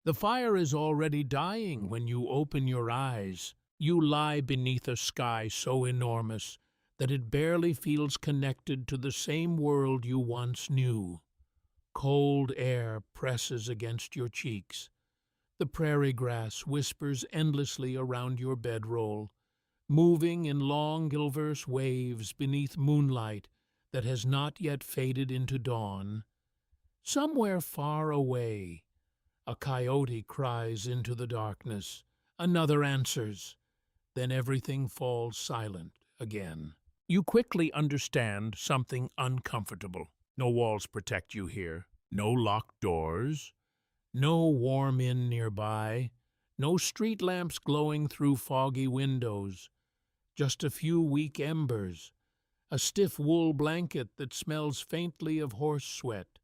The fire is already dying when you open your eyes. You lie beneath a sky so enormous that it barely feels connected to the same world you once knew. Cold air presses against your cheeks. The prairie grass whispers endlessly around your bedroll, moving in long gilverse waves beneath moonlight that has not yet faded into dawn. Somewhere far away, a coyote cries into the darkness. Another answers. Then everything falls silent again. You quickly understand something uncomfortable. No walls protect you here. No locked doors. No warm inn nearby. No street lamps glowing through foggy windows. Just a few weak embers. A stiff wool blanket that smells faintly of horse sweat,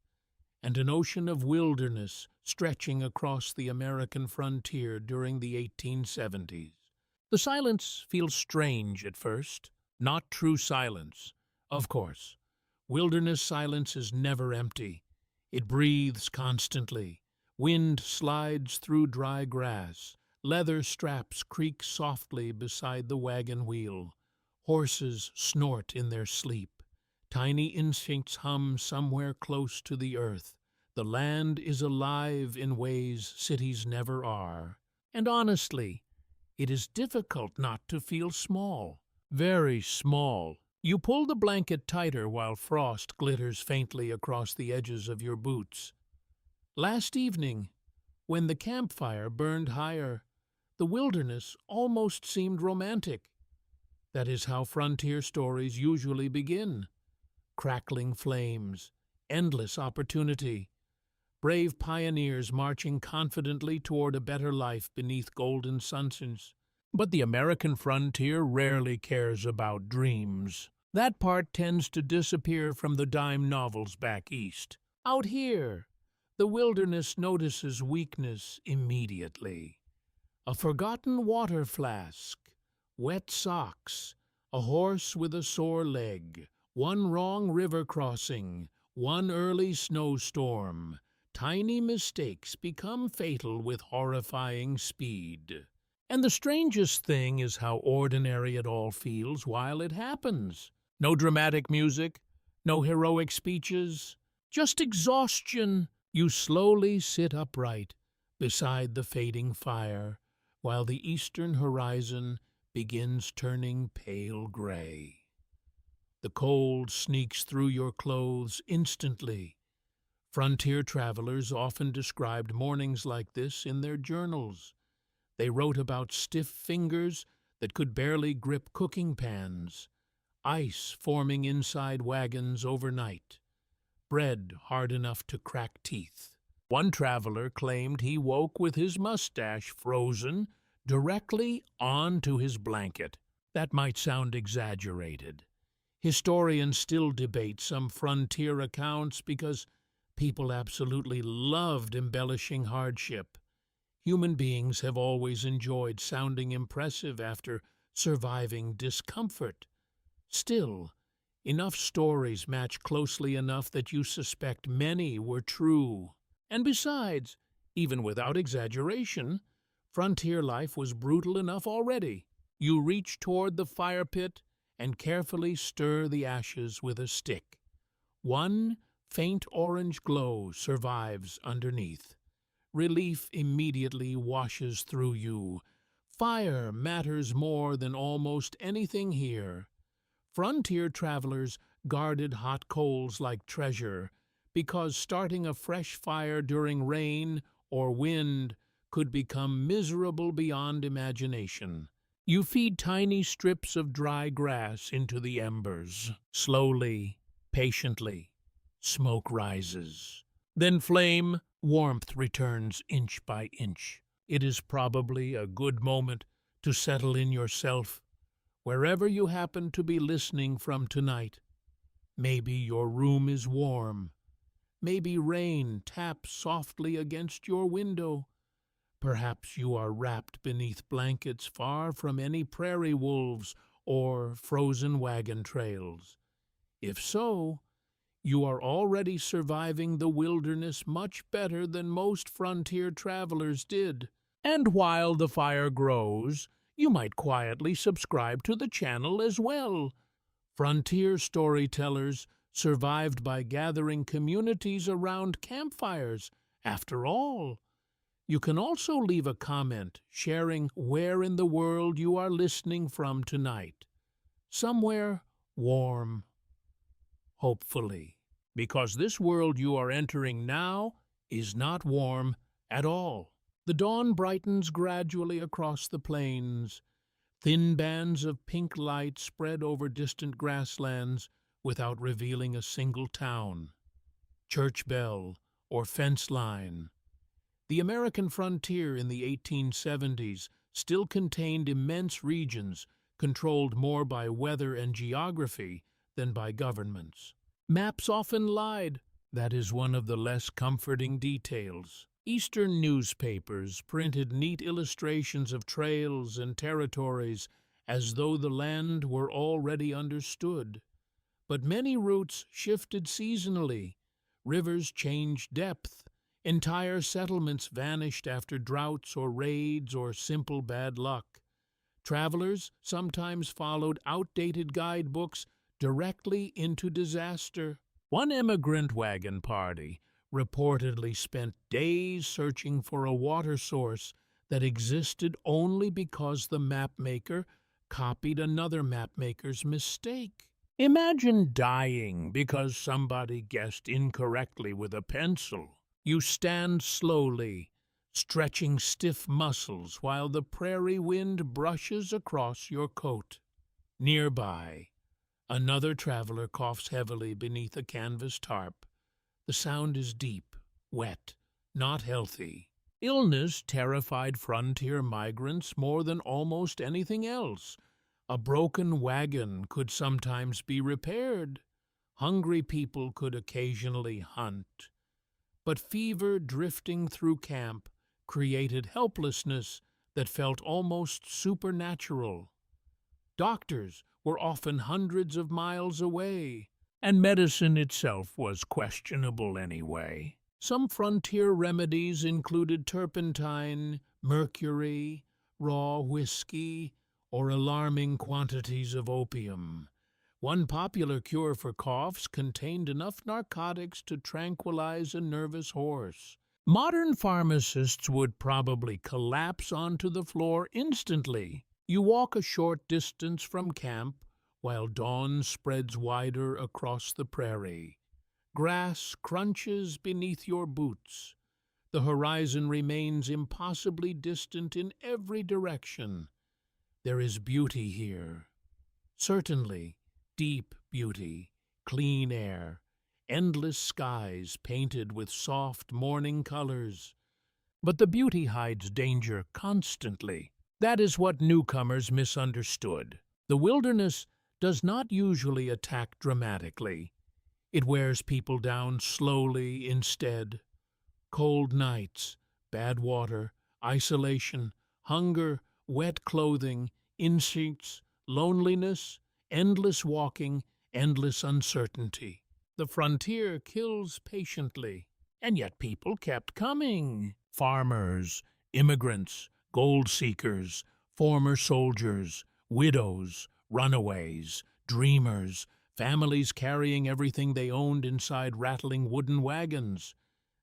and an ocean of wilderness stretching across the American frontier during the 1870s. The silence feels strange at first, not true silence. Of course, wilderness silence is never empty. It breathes constantly. Wind slides through dry grass. Leather straps creak softly beside the wagon wheel. Horses snort in their sleep. Tiny insects hum somewhere close to the earth. The land is alive in ways cities never are. And honestly, it is difficult not to feel small. Very small. You pull the blanket tighter while frost glitters faintly across the edges of your boots. Last evening, when the campfire burned higher, the wilderness almost seemed romantic. That is how frontier stories usually begin. Crackling flames, endless opportunity, brave pioneers marching confidently toward a better life beneath golden sunsets. But the American frontier rarely cares about dreams. That part tends to disappear from the dime novels back east. Out here, the wilderness notices weakness immediately. A forgotten water flask, wet socks, a horse with a sore leg, one wrong river crossing, one early snowstorm. Tiny mistakes become fatal with horrifying speed. And the strangest thing is how ordinary it all feels while it happens. No dramatic music, no heroic speeches, just exhaustion. You slowly sit upright beside the fading fire while the eastern horizon begins turning pale gray. The cold sneaks through your clothes instantly. Frontier travelers often described mornings like this in their journals. They wrote about stiff fingers that could barely grip cooking pans, ice forming inside wagons overnight, bread hard enough to crack teeth. One traveler claimed he woke with his mustache frozen directly onto his blanket. That might sound exaggerated. Historians still debate some frontier accounts because people absolutely loved embellishing hardship. Human beings have always enjoyed sounding impressive after surviving discomfort. Still, enough stories match closely enough that you suspect many were true. And besides, even without exaggeration, frontier life was brutal enough already. You reach toward the fire pit and carefully stir the ashes with a stick. One faint orange glow survives underneath. Relief immediately washes through you. Fire matters more than almost anything here. Frontier travelers guarded hot coals like treasure because starting a fresh fire during rain or wind could become miserable beyond imagination. You feed tiny strips of dry grass into the embers. Slowly, patiently, smoke rises. Then flame, warmth returns inch by inch. It is probably a good moment to settle in yourself, wherever you happen to be listening from tonight. Maybe your room is warm. Maybe rain taps softly against your window. Perhaps you are wrapped beneath blankets far from any prairie wolves or frozen wagon trails. If so, You are already surviving the wilderness much better than most frontier travelers did. And while the fire grows, you might quietly subscribe to the channel as well. Frontier storytellers survived by gathering communities around campfires, after all. You can also leave a comment sharing where in the world you are listening from tonight. Somewhere warm, hopefully, because this world you are entering now is not warm at all. The dawn brightens gradually across the plains. Thin bands of pink light spread over distant grasslands without revealing a single town, church bell, or fence line. The American frontier in the 1870s still contained immense regions controlled more by weather and geography than by governments. Maps often lied. That is one of the less comforting details. Eastern newspapers printed neat illustrations of trails and territories as though the land were already understood. But many routes shifted seasonally. Rivers changed depth. Entire settlements vanished after droughts or raids or simple bad luck. Travelers sometimes followed outdated guidebooks directly into disaster. One immigrant wagon party reportedly spent days searching for a water source that existed only because the mapmaker copied another mapmaker's mistake. Imagine dying because somebody guessed incorrectly with a pencil. You stand slowly, stretching stiff muscles while the prairie wind brushes across your coat. Nearby, another traveler coughs heavily beneath a canvas tarp. The sound is deep, wet, not healthy. Illness terrified frontier migrants more than almost anything else. A broken wagon could sometimes be repaired. Hungry people could occasionally hunt. But fever drifting through camp created helplessness that felt almost supernatural. Doctors were often hundreds of miles away, and medicine itself was questionable anyway. Some frontier remedies included turpentine, mercury, raw whiskey, or alarming quantities of opium. One popular cure for coughs contained enough narcotics to tranquilize a nervous horse. Modern pharmacists would probably collapse onto the floor instantly. You walk a short distance from camp while dawn spreads wider across the prairie. Grass crunches beneath your boots. The horizon remains impossibly distant in every direction. There is beauty here. Certainly, deep beauty, clean air, endless skies painted with soft morning colors. But the beauty hides danger constantly. That is what newcomers misunderstood. The wilderness does not usually attack dramatically. It wears people down slowly instead. Cold nights, bad water, isolation, hunger, wet clothing, insects, loneliness, endless walking, endless uncertainty. The frontier kills patiently, and yet people kept coming. Farmers, immigrants, gold seekers, former soldiers, widows, runaways, dreamers, families carrying everything they owned inside rattling wooden wagons.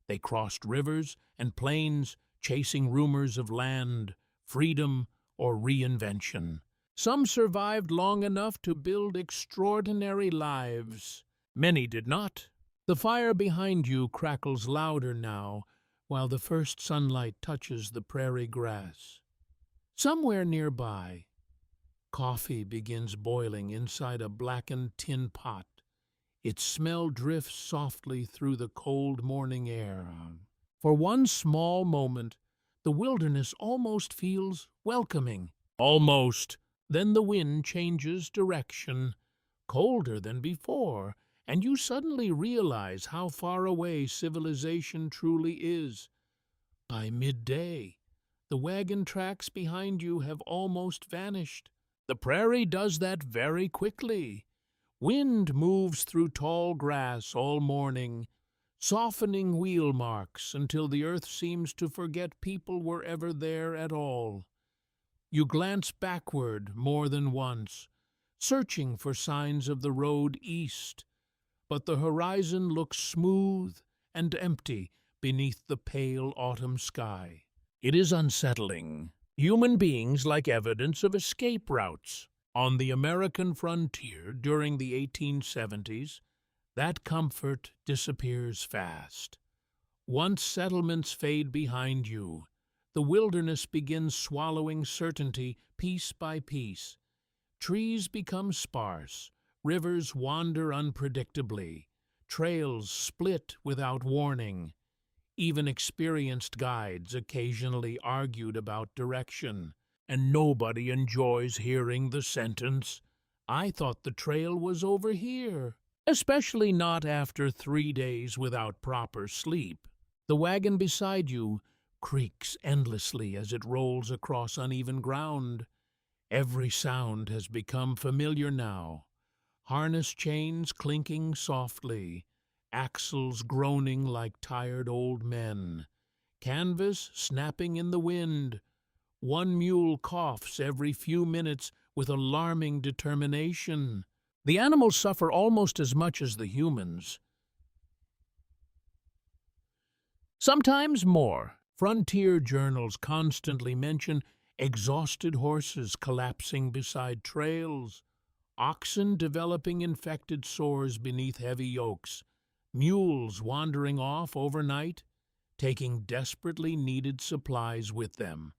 They crossed rivers and plains, chasing rumors of land, freedom, or reinvention. Some survived long enough to build extraordinary lives. Many did not. The fire behind you crackles louder now, while the first sunlight touches the prairie grass. Somewhere nearby, coffee begins boiling inside a blackened tin pot. Its smell drifts softly through the cold morning air. For one small moment, the wilderness almost feels welcoming. Almost. Then the wind changes direction, colder than before, and you suddenly realize how far away civilization truly is. By midday, the wagon tracks behind you have almost vanished. The prairie does that very quickly. Wind moves through tall grass all morning, softening wheel marks until the earth seems to forget people were ever there at all. You glance backward more than once, searching for signs of the road east, but the horizon looks smooth and empty beneath the pale autumn sky. It is unsettling. Human beings like evidence of escape routes. On the American frontier during the 1870s, that comfort disappears fast. Once settlements fade behind you, the wilderness begins swallowing certainty piece by piece. Trees become sparse, rivers wander unpredictably, trails split without warning. Even experienced guides occasionally argued about direction, and nobody enjoys hearing the sentence, "I thought the trail was over here," especially not after 3 days without proper sleep. The wagon beside you creaks endlessly as it rolls across uneven ground. Every sound has become familiar now. Harness chains clinking softly, axles groaning like tired old men, canvas snapping in the wind. One mule coughs every few minutes with alarming determination. The animals suffer almost as much as the humans. Sometimes more. Frontier journals constantly mention exhausted horses collapsing beside trails, oxen developing infected sores beneath heavy yokes, mules wandering off overnight, taking desperately needed supplies with them.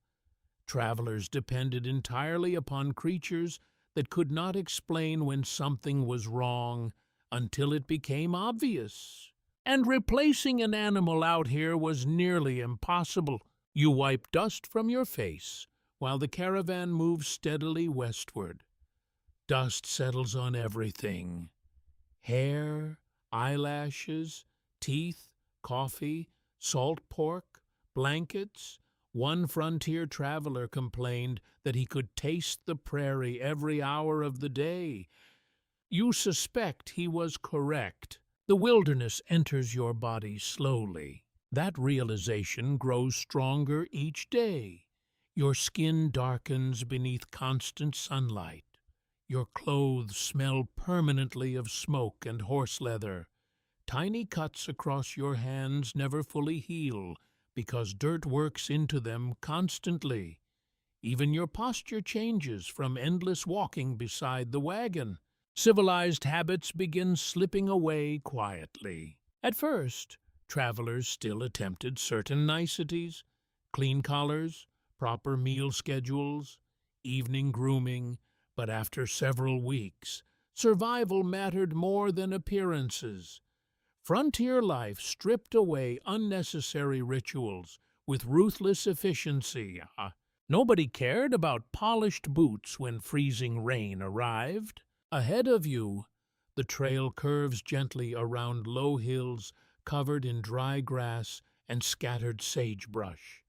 Travelers depended entirely upon creatures that could not explain when something was wrong until it became obvious. And replacing an animal out here was nearly impossible. You wipe dust from your face while the caravan moves steadily westward. Dust settles on everything: hair, eyelashes, teeth, coffee, salt pork, blankets. One frontier traveler complained that he could taste the prairie every hour of the day. You suspect he was correct. The wilderness enters your body slowly. That realization grows stronger each day. Your skin darkens beneath constant sunlight. Your clothes smell permanently of smoke and horse leather. Tiny cuts across your hands never fully heal because dirt works into them constantly. Even your posture changes from endless walking beside the wagon. Civilized habits begin slipping away quietly. At first, travelers still attempted certain niceties: clean collars, proper meal schedules, evening grooming, but after several weeks, survival mattered more than appearances. Frontier life stripped away unnecessary rituals with ruthless efficiency. Nobody cared about polished boots when freezing rain arrived. Ahead of you, the trail curves gently around low hills covered in dry grass and scattered sagebrush.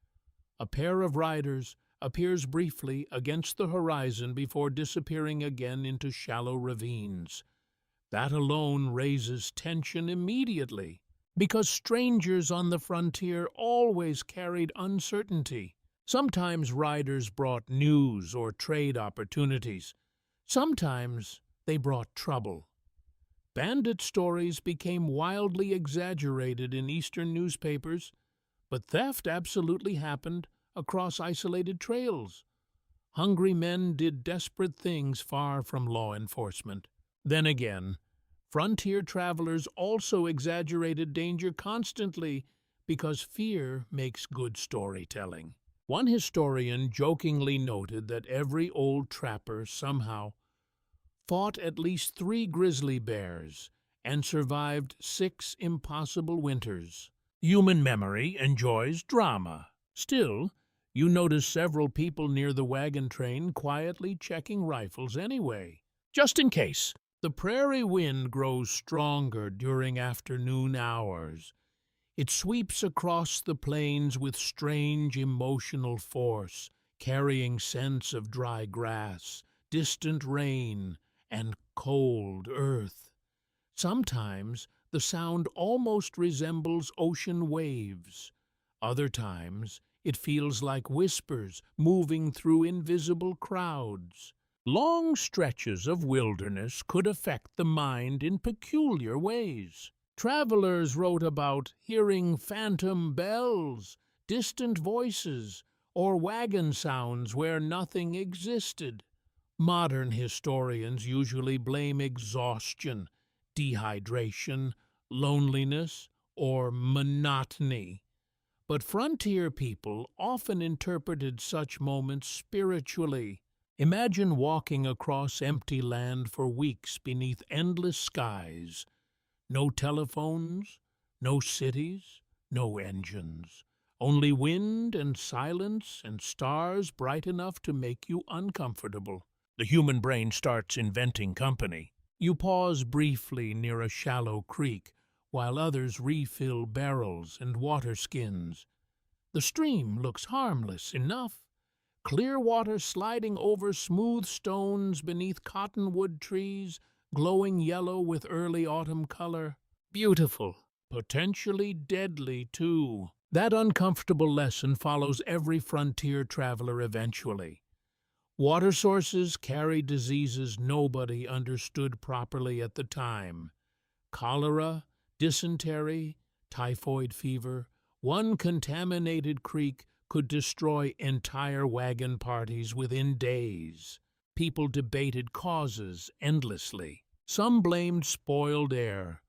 A pair of riders appears briefly against the horizon before disappearing again into shallow ravines. That alone raises tension immediately, because strangers on the frontier always carried uncertainty. Sometimes riders brought news or trade opportunities. Sometimes they brought trouble. Bandit stories became wildly exaggerated in Eastern newspapers, but theft absolutely happened across isolated trails. Hungry men did desperate things far from law enforcement. Then again, frontier travelers also exaggerated danger constantly because fear makes good storytelling. One historian jokingly noted that every old trapper somehow fought at least 3 grizzly bears and survived 6 impossible winters. Human memory enjoys drama. Still, you notice several people near the wagon train quietly checking rifles anyway, just in case. The prairie wind grows stronger during afternoon hours. It sweeps across the plains with strange emotional force, carrying scents of dry grass, distant rain, and cold earth. Sometimes the sound almost resembles ocean waves. Other times it feels like whispers moving through invisible crowds. Long stretches of wilderness could affect the mind in peculiar ways. Travelers wrote about hearing phantom bells, distant voices, or wagon sounds where nothing existed. Modern historians usually blame exhaustion, dehydration, loneliness, or monotony. But frontier people often interpreted such moments spiritually. Imagine walking across empty land for weeks beneath endless skies. No telephones, no cities, no engines. Only wind and silence and stars bright enough to make you uncomfortable. The human brain starts inventing company. You pause briefly near a shallow creek, while others refill barrels and water skins. The stream looks harmless enough. Clear water sliding over smooth stones beneath cottonwood trees, glowing yellow with early autumn color. Beautiful, potentially deadly, too. That uncomfortable lesson follows every frontier traveler eventually. Water sources carry diseases nobody understood properly at the time. Cholera, dysentery, typhoid fever. One contaminated creek could destroy entire wagon parties within days. People debated causes endlessly. Some blamed spoiled air.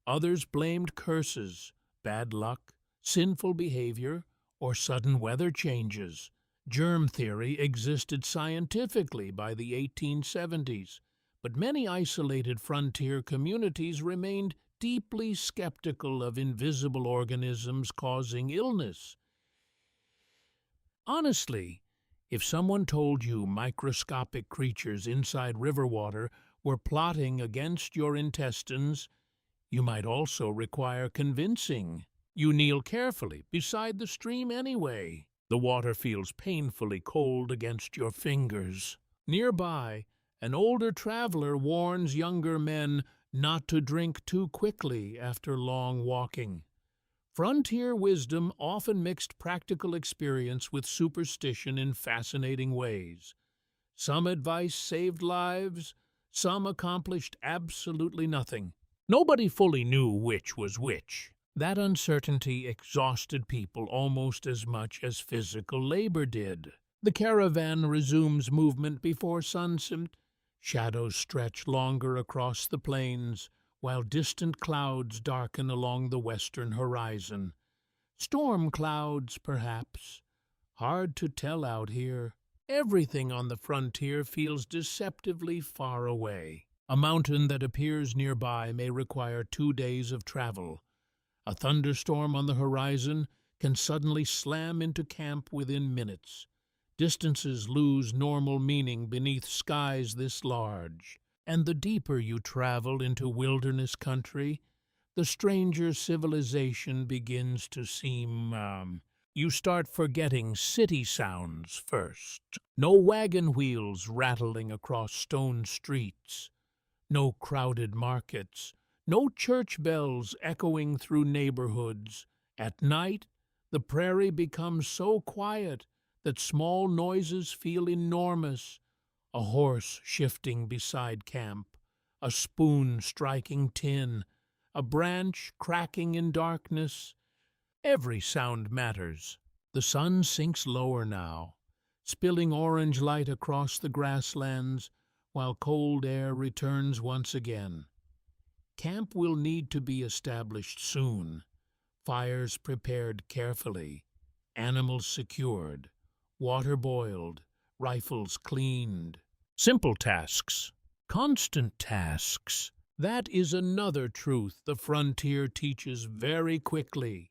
Others blamed curses, bad luck, sinful behavior, or sudden weather changes. Germ theory existed scientifically by the 1870s, but many isolated frontier communities remained deeply skeptical of invisible organisms causing illness. Honestly, if someone told you microscopic creatures inside river water were plotting against your intestines, you might also require convincing. You kneel carefully beside the stream anyway. The water feels painfully cold against your fingers. Nearby, an older traveler warns younger men not to drink too quickly after long walking. Frontier wisdom often mixed practical experience with superstition in fascinating ways. Some advice saved lives, some accomplished absolutely nothing. Nobody fully knew which was which. That uncertainty exhausted people almost as much as physical labor did. The caravan resumes movement before sunset. Shadows stretch longer across the plains, while distant clouds darken along the western horizon. Storm clouds, perhaps. Hard to tell out here. Everything on the frontier feels deceptively far away. A mountain that appears nearby may require 2 days of travel. A thunderstorm on the horizon can suddenly slam into camp within minutes. Distances lose normal meaning beneath skies this large. And the deeper you travel into wilderness country, the stranger civilization begins to seem, you start forgetting city sounds first. No wagon wheels rattling across stone streets. No crowded markets. No church bells echoing through neighborhoods. At night, the prairie becomes so quiet that small noises feel enormous. A horse shifting beside camp, a spoon striking tin, a branch cracking in darkness. Every sound matters. The sun sinks lower now, spilling orange light across the grasslands, while cold air returns once again. Camp will need to be established soon, fires prepared carefully, animals secured, water boiled, rifles cleaned. Simple tasks, constant tasks. That is another truth the frontier teaches very quickly.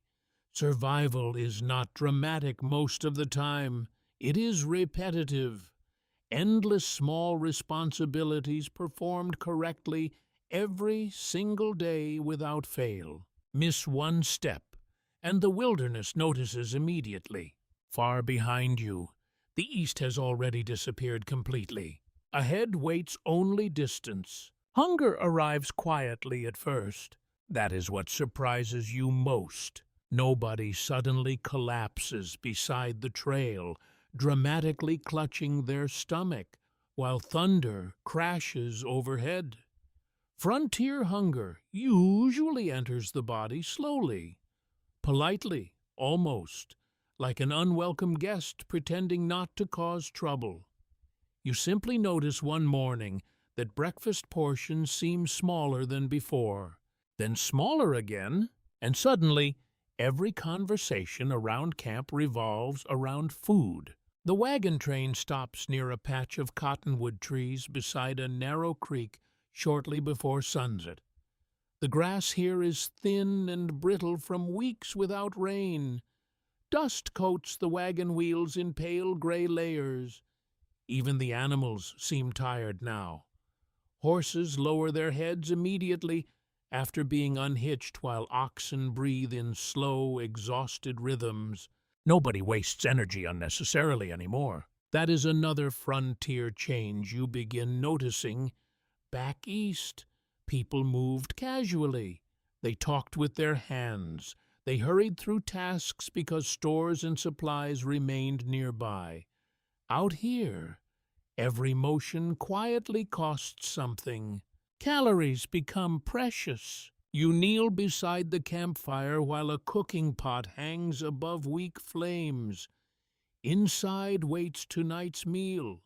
Survival is not dramatic most of the time. It is repetitive. Endless small responsibilities performed correctly every single day without fail. Miss one step, and the wilderness notices immediately. Far behind you, the east has already disappeared completely. Ahead waits only distance. Hunger arrives quietly at first. That is what surprises you most. Nobody suddenly collapses beside the trail, dramatically clutching their stomach, while thunder crashes overhead. Frontier hunger usually enters the body slowly, politely, almost, like an unwelcome guest pretending not to cause trouble. You simply notice one morning that breakfast portions seem smaller than before, then smaller again, and suddenly every conversation around camp revolves around food. The wagon train stops near a patch of cottonwood trees beside a narrow creek shortly before sunset. The grass here is thin and brittle from weeks without rain. Dust coats the wagon wheels in pale gray layers. Even the animals seem tired now. Horses lower their heads immediately after being unhitched while oxen breathe in slow, exhausted rhythms. Nobody wastes energy unnecessarily anymore. That is another frontier change you begin noticing. Back east, people moved casually. They talked with their hands. They hurried through tasks because stores and supplies remained nearby. Out here, every motion quietly costs something. Calories become precious. You kneel beside the campfire while a cooking pot hangs above weak flames. Inside waits tonight's meal: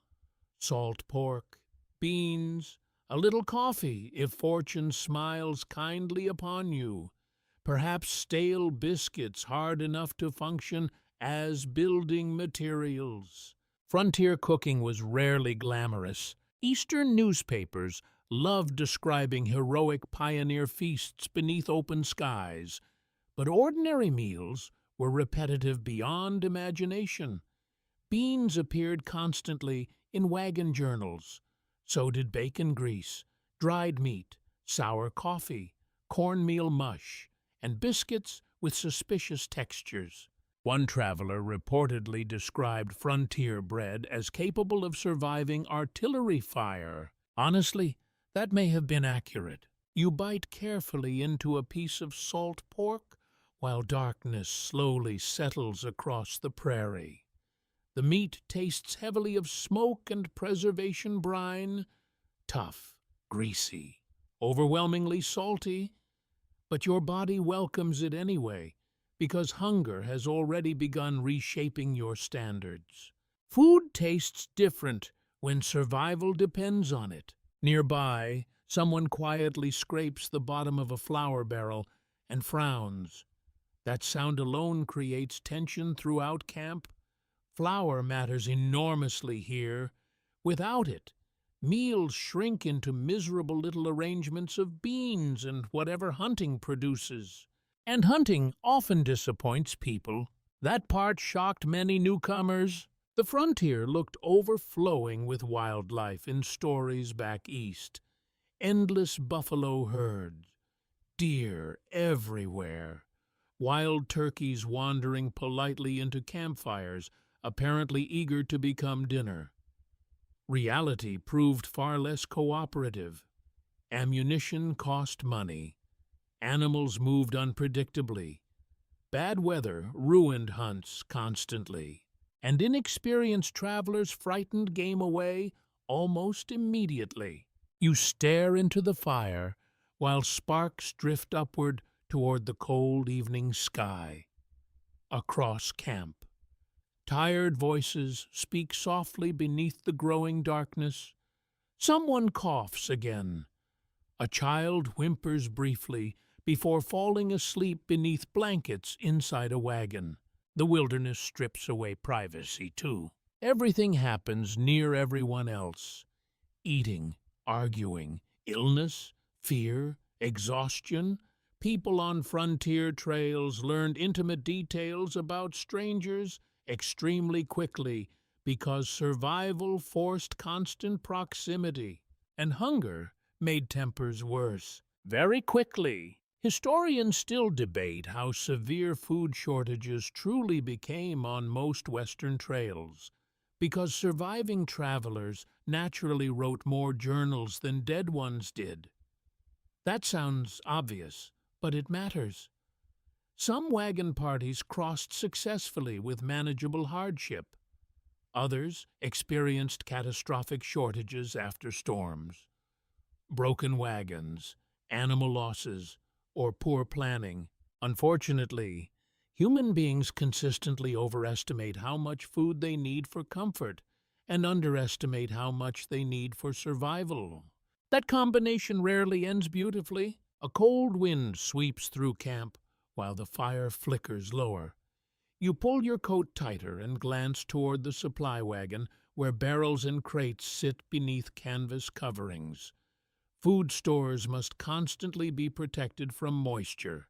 salt pork, beans, a little coffee if fortune smiles kindly upon you, perhaps stale biscuits hard enough to function as building materials. Frontier cooking was rarely glamorous. Eastern newspapers loved describing heroic pioneer feasts beneath open skies, but ordinary meals were repetitive beyond imagination. Beans appeared constantly in wagon journals. So did bacon grease, dried meat, sour coffee, cornmeal mush, and biscuits with suspicious textures. One traveler reportedly described frontier bread as capable of surviving artillery fire. Honestly, that may have been accurate. You bite carefully into a piece of salt pork while darkness slowly settles across the prairie. The meat tastes heavily of smoke and preservation brine, tough, greasy, overwhelmingly salty, but your body welcomes it anyway, because hunger has already begun reshaping your standards. Food tastes different when survival depends on it. Nearby, someone quietly scrapes the bottom of a flour barrel and frowns. That sound alone creates tension throughout camp. Flour matters enormously here. Without it, meals shrink into miserable little arrangements of beans and whatever hunting produces. And hunting often disappoints people. That part shocked many newcomers. The frontier looked overflowing with wildlife in stories back east. Endless buffalo herds, deer everywhere, wild turkeys wandering politely into campfires, apparently eager to become dinner. Reality proved far less cooperative. Ammunition cost money. Animals moved unpredictably. Bad weather ruined hunts constantly. And inexperienced travelers frightened game away almost immediately. You stare into the fire while sparks drift upward toward the cold evening sky. Across camp, tired voices speak softly beneath the growing darkness. Someone coughs again. A child whimpers briefly before falling asleep beneath blankets inside a wagon. The wilderness strips away privacy, too. Everything happens near everyone else. Eating, arguing, illness, fear, exhaustion. People on frontier trails learned intimate details about strangers extremely quickly because survival forced constant proximity, and hunger made tempers worse. Very quickly, historians still debate how severe food shortages truly became on most Western trails, because surviving travelers naturally wrote more journals than dead ones did. That sounds obvious, but it matters. Some wagon parties crossed successfully with manageable hardship. Others experienced catastrophic shortages after storms. Broken wagons, animal losses, or poor planning. Unfortunately, human beings consistently overestimate how much food they need for comfort and underestimate how much they need for survival. That combination rarely ends beautifully. A cold wind sweeps through camp while the fire flickers lower. You pull your coat tighter and glance toward the supply wagon where barrels and crates sit beneath canvas coverings. Food stores must constantly be protected from moisture,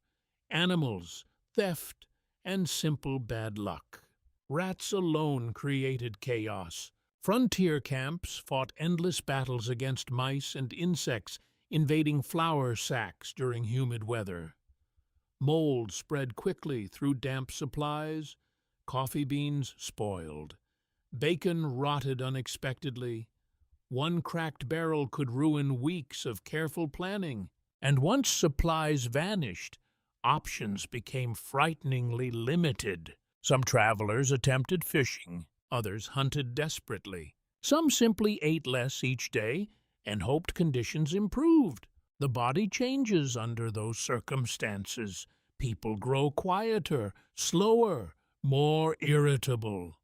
animals, theft, and simple bad luck. Rats alone created chaos. Frontier camps fought endless battles against mice and insects invading flour sacks during humid weather. Mold spread quickly through damp supplies, coffee beans spoiled, bacon rotted unexpectedly. One cracked barrel could ruin weeks of careful planning, and once supplies vanished, options became frighteningly limited. Some travelers attempted fishing, others hunted desperately. Some simply ate less each day and hoped conditions improved. The body changes under those circumstances. People grow quieter, slower, more irritable.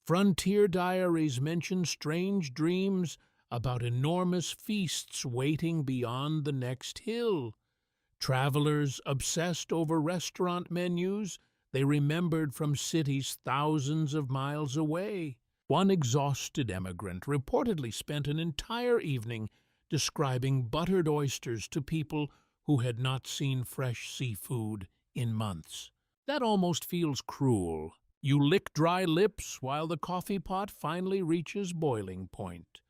Frontier diaries mention strange dreams about enormous feasts waiting beyond the next hill. Travelers obsessed over restaurant menus they remembered from cities thousands of miles away. One exhausted emigrant reportedly spent an entire evening describing buttered oysters to people who had not seen fresh seafood in months. That almost feels cruel. You lick dry lips while the coffee pot finally reaches boiling point.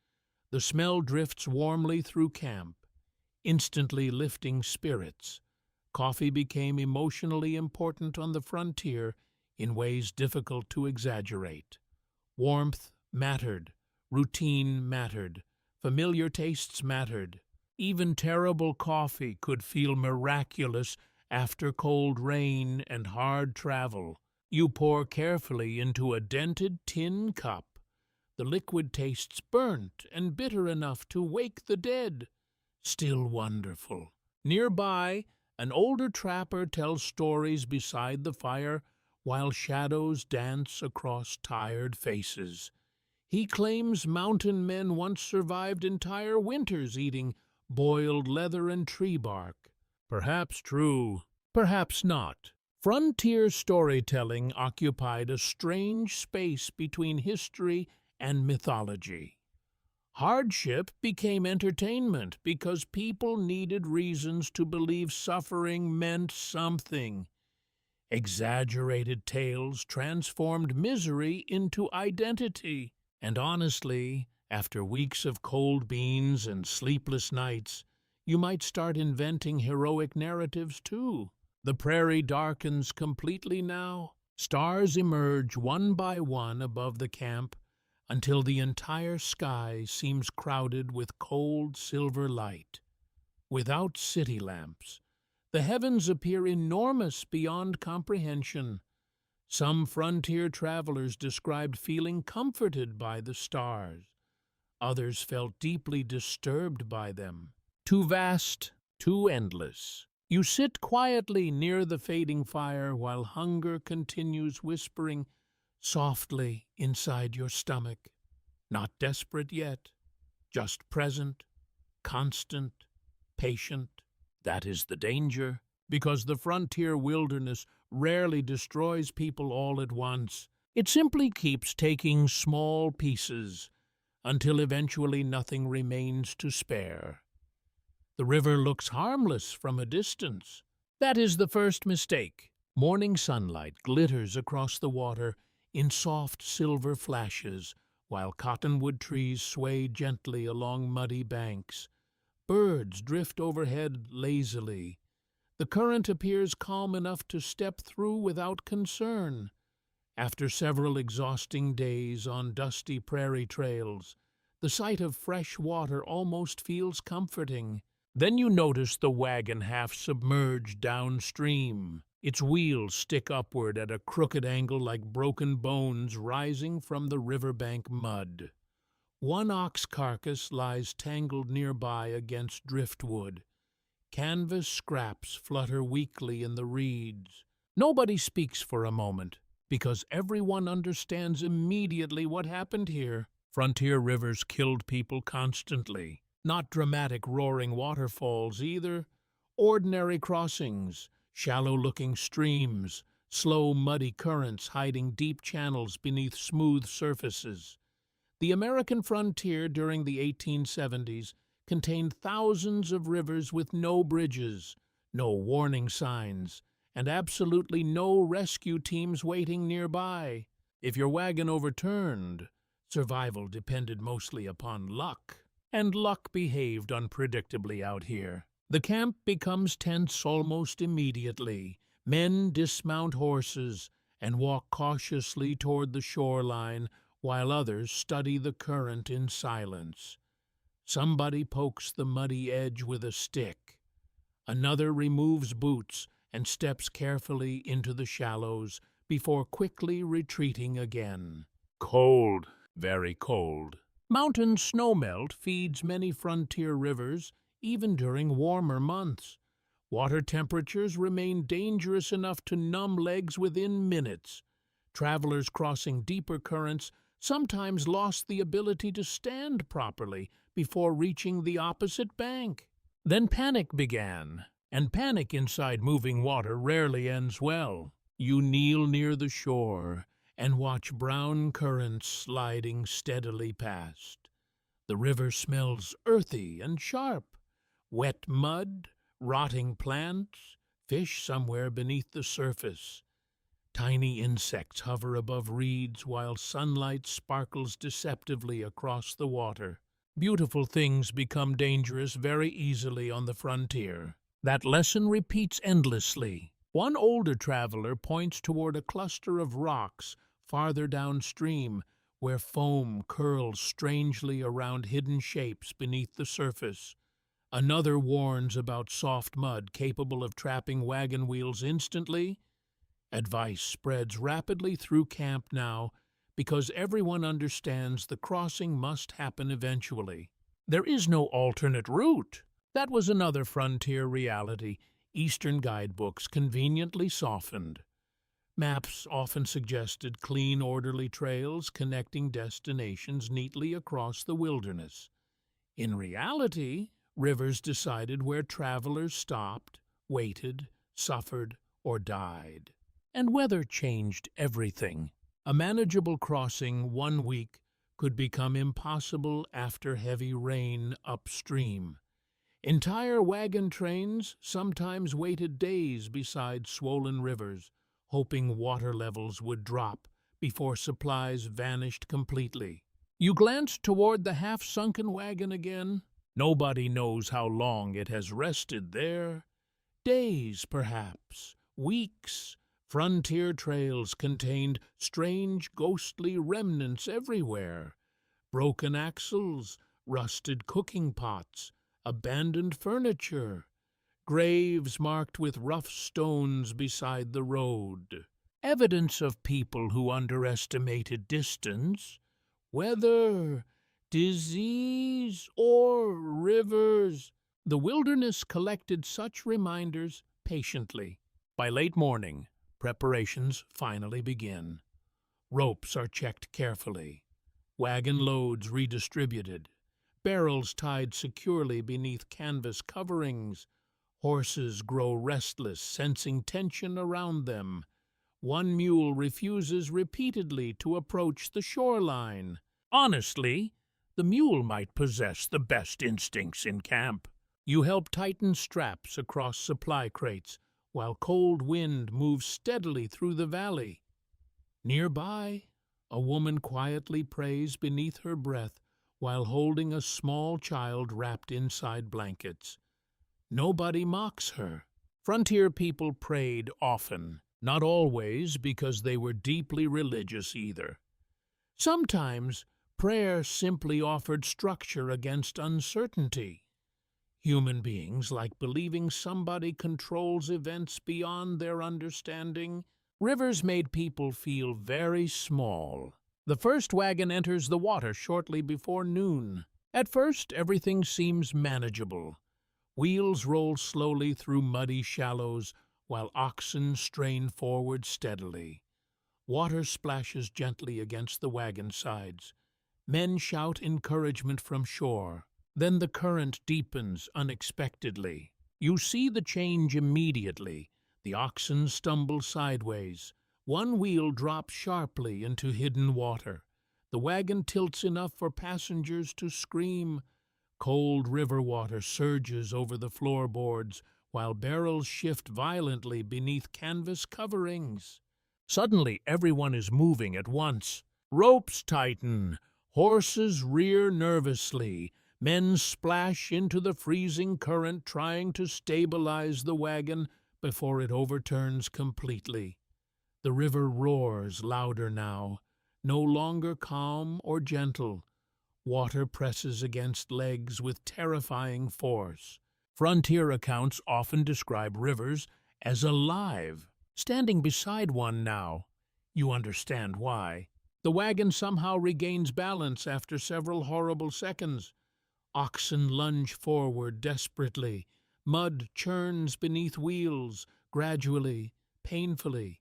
The smell drifts warmly through camp, instantly lifting spirits. Coffee became emotionally important on the frontier in ways difficult to exaggerate. Warmth mattered, routine mattered, familiar tastes mattered. Even terrible coffee could feel miraculous after cold rain and hard travel. You pour carefully into a dented tin cup. The liquid tastes burnt and bitter enough to wake the dead. Still wonderful. Nearby, an older trapper tells stories beside the fire while shadows dance across tired faces. He claims mountain men once survived entire winters eating boiled leather and tree bark. Perhaps true, perhaps not. Frontier storytelling occupied a strange space between history and mythology. Hardship became entertainment because people needed reasons to believe suffering meant something. Exaggerated tales transformed misery into identity. And honestly, after weeks of cold beans and sleepless nights, you might start inventing heroic narratives too. The prairie darkens completely now. Stars emerge one by one above the camp until the entire sky seems crowded with cold silver light. Without city lamps, the heavens appear enormous beyond comprehension. Some frontier travelers described feeling comforted by the stars. Others felt deeply disturbed by them. Too vast, too endless. You sit quietly near the fading fire while hunger continues whispering softly inside your stomach. Not desperate yet, just present, constant, patient. That is the danger, because the frontier wilderness rarely destroys people all at once. It simply keeps taking small pieces until eventually nothing remains to spare. The river looks harmless from a distance. That is the first mistake. Morning sunlight glitters across the water in soft silver flashes, while cottonwood trees sway gently along muddy banks. Birds drift overhead lazily. The current appears calm enough to step through without concern. After several exhausting days on dusty prairie trails, the sight of fresh water almost feels comforting. Then you notice the wagon half submerged downstream. Its wheels stick upward at a crooked angle like broken bones rising from the riverbank mud. One ox carcass lies tangled nearby against driftwood. Canvas scraps flutter weakly in the reeds. Nobody speaks for a moment, because everyone understands immediately what happened here. Frontier rivers killed people constantly. Not dramatic roaring waterfalls either. Ordinary crossings, shallow-looking streams, slow muddy currents hiding deep channels beneath smooth surfaces. The American frontier during the 1870s contained thousands of rivers with no bridges, no warning signs, and absolutely no rescue teams waiting nearby. If your wagon overturned, survival depended mostly upon luck. And luck behaved unpredictably out here. The camp becomes tense almost immediately. Men dismount horses and walk cautiously toward the shoreline, while others study the current in silence. Somebody pokes the muddy edge with a stick. Another removes boots and steps carefully into the shallows before quickly retreating again. Cold, very cold. Mountain snowmelt feeds many frontier rivers even during warmer months. Water temperatures remain dangerous enough to numb legs within minutes. Travelers crossing deeper currents sometimes lost the ability to stand properly before reaching the opposite bank. Then panic began, and panic inside moving water rarely ends well. You kneel near the shore and watch brown currents sliding steadily past. The river smells earthy and sharp. Wet mud, rotting plants, fish somewhere beneath the surface. Tiny insects hover above reeds while sunlight sparkles deceptively across the water. Beautiful things become dangerous very easily on the frontier. That lesson repeats endlessly. One older traveler points toward a cluster of rocks farther downstream, where foam curls strangely around hidden shapes beneath the surface. Another warns about soft mud capable of trapping wagon wheels instantly. Advice spreads rapidly through camp now because everyone understands the crossing must happen eventually. There is no alternate route. That was another frontier reality Eastern guidebooks conveniently softened. Maps often suggested clean, orderly trails connecting destinations neatly across the wilderness. In reality, rivers decided where travelers stopped, waited, suffered, or died. And weather changed everything. A manageable crossing one week could become impossible after heavy rain upstream. Entire wagon trains sometimes waited days beside swollen rivers, hoping water levels would drop before supplies vanished completely. You glance toward the half-sunken wagon again. Nobody knows how long it has rested there. Days, perhaps, weeks. Frontier trails contained strange, ghostly remnants everywhere. Broken axles, rusted cooking pots, abandoned furniture, graves marked with rough stones beside the road. Evidence of people who underestimated distance, weather, disease, or rivers. The wilderness collected such reminders patiently. By late morning, preparations finally begin. Ropes are checked carefully, wagon loads redistributed, barrels tied securely beneath canvas coverings. Horses grow restless, sensing tension around them. One mule refuses repeatedly to approach the shoreline. Honestly, the mule might possess the best instincts in camp. You help tighten straps across supply crates, while cold wind moves steadily through the valley. Nearby, a woman quietly prays beneath her breath while holding a small child wrapped inside blankets. Nobody mocks her. Frontier people prayed often, Not always because they were deeply religious either. Sometimes prayer simply offered structure against uncertainty. Human beings like believing somebody controls events beyond their understanding. Rivers made people feel very small. The first wagon enters the water shortly before noon. At first, everything seems manageable. Wheels roll slowly through muddy shallows while oxen strain forward steadily. Water splashes gently against the wagon sides. Men shout encouragement from shore. Then the current deepens unexpectedly. You see the change immediately. The oxen stumble sideways. One wheel drops sharply into hidden water. The wagon tilts enough for passengers to scream. Cold river water surges over the floorboards, while barrels shift violently beneath canvas coverings. Suddenly, everyone is moving at once. Ropes tighten. Horses rear nervously. Men splash into the freezing current, trying to stabilize the wagon before it overturns completely. The river roars louder now, no longer calm or gentle. Water presses against legs with terrifying force. Frontier accounts often describe rivers as alive. Standing beside one now, you understand why. The wagon somehow regains balance after several horrible seconds. Oxen lunge forward desperately. Mud churns beneath wheels, gradually, painfully.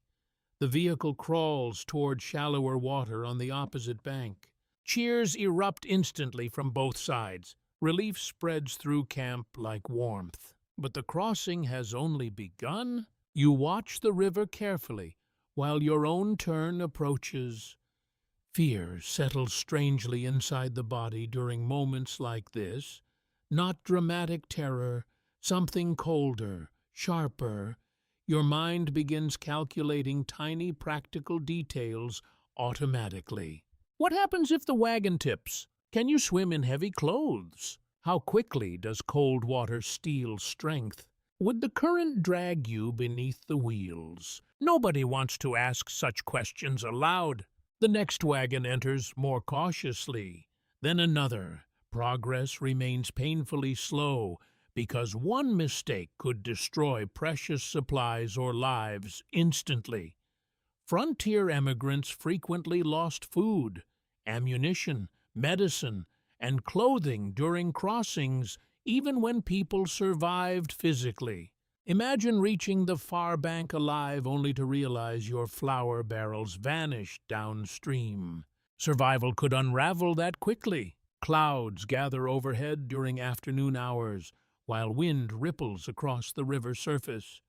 The vehicle crawls toward shallower water on the opposite bank. Cheers erupt instantly from both sides. Relief spreads through camp like warmth. But the crossing has only begun. You watch the river carefully while your own turn approaches. Fear settles strangely inside the body during moments like this. Not dramatic terror, something colder, sharper. Your mind begins calculating tiny practical details automatically. What happens if the wagon tips? Can you swim in heavy clothes? How quickly does cold water steal strength? Would the current drag you beneath the wheels? Nobody wants to ask such questions aloud. The next wagon enters more cautiously. Then another. Progress remains painfully slow because one mistake could destroy precious supplies or lives instantly. Frontier emigrants frequently lost food, ammunition, medicine, and clothing during crossings, even when people survived physically. Imagine reaching the far bank alive only to realize your flour barrels vanished downstream. Survival could unravel that quickly. Clouds gather overhead during afternoon hours, while wind ripples across the river surface.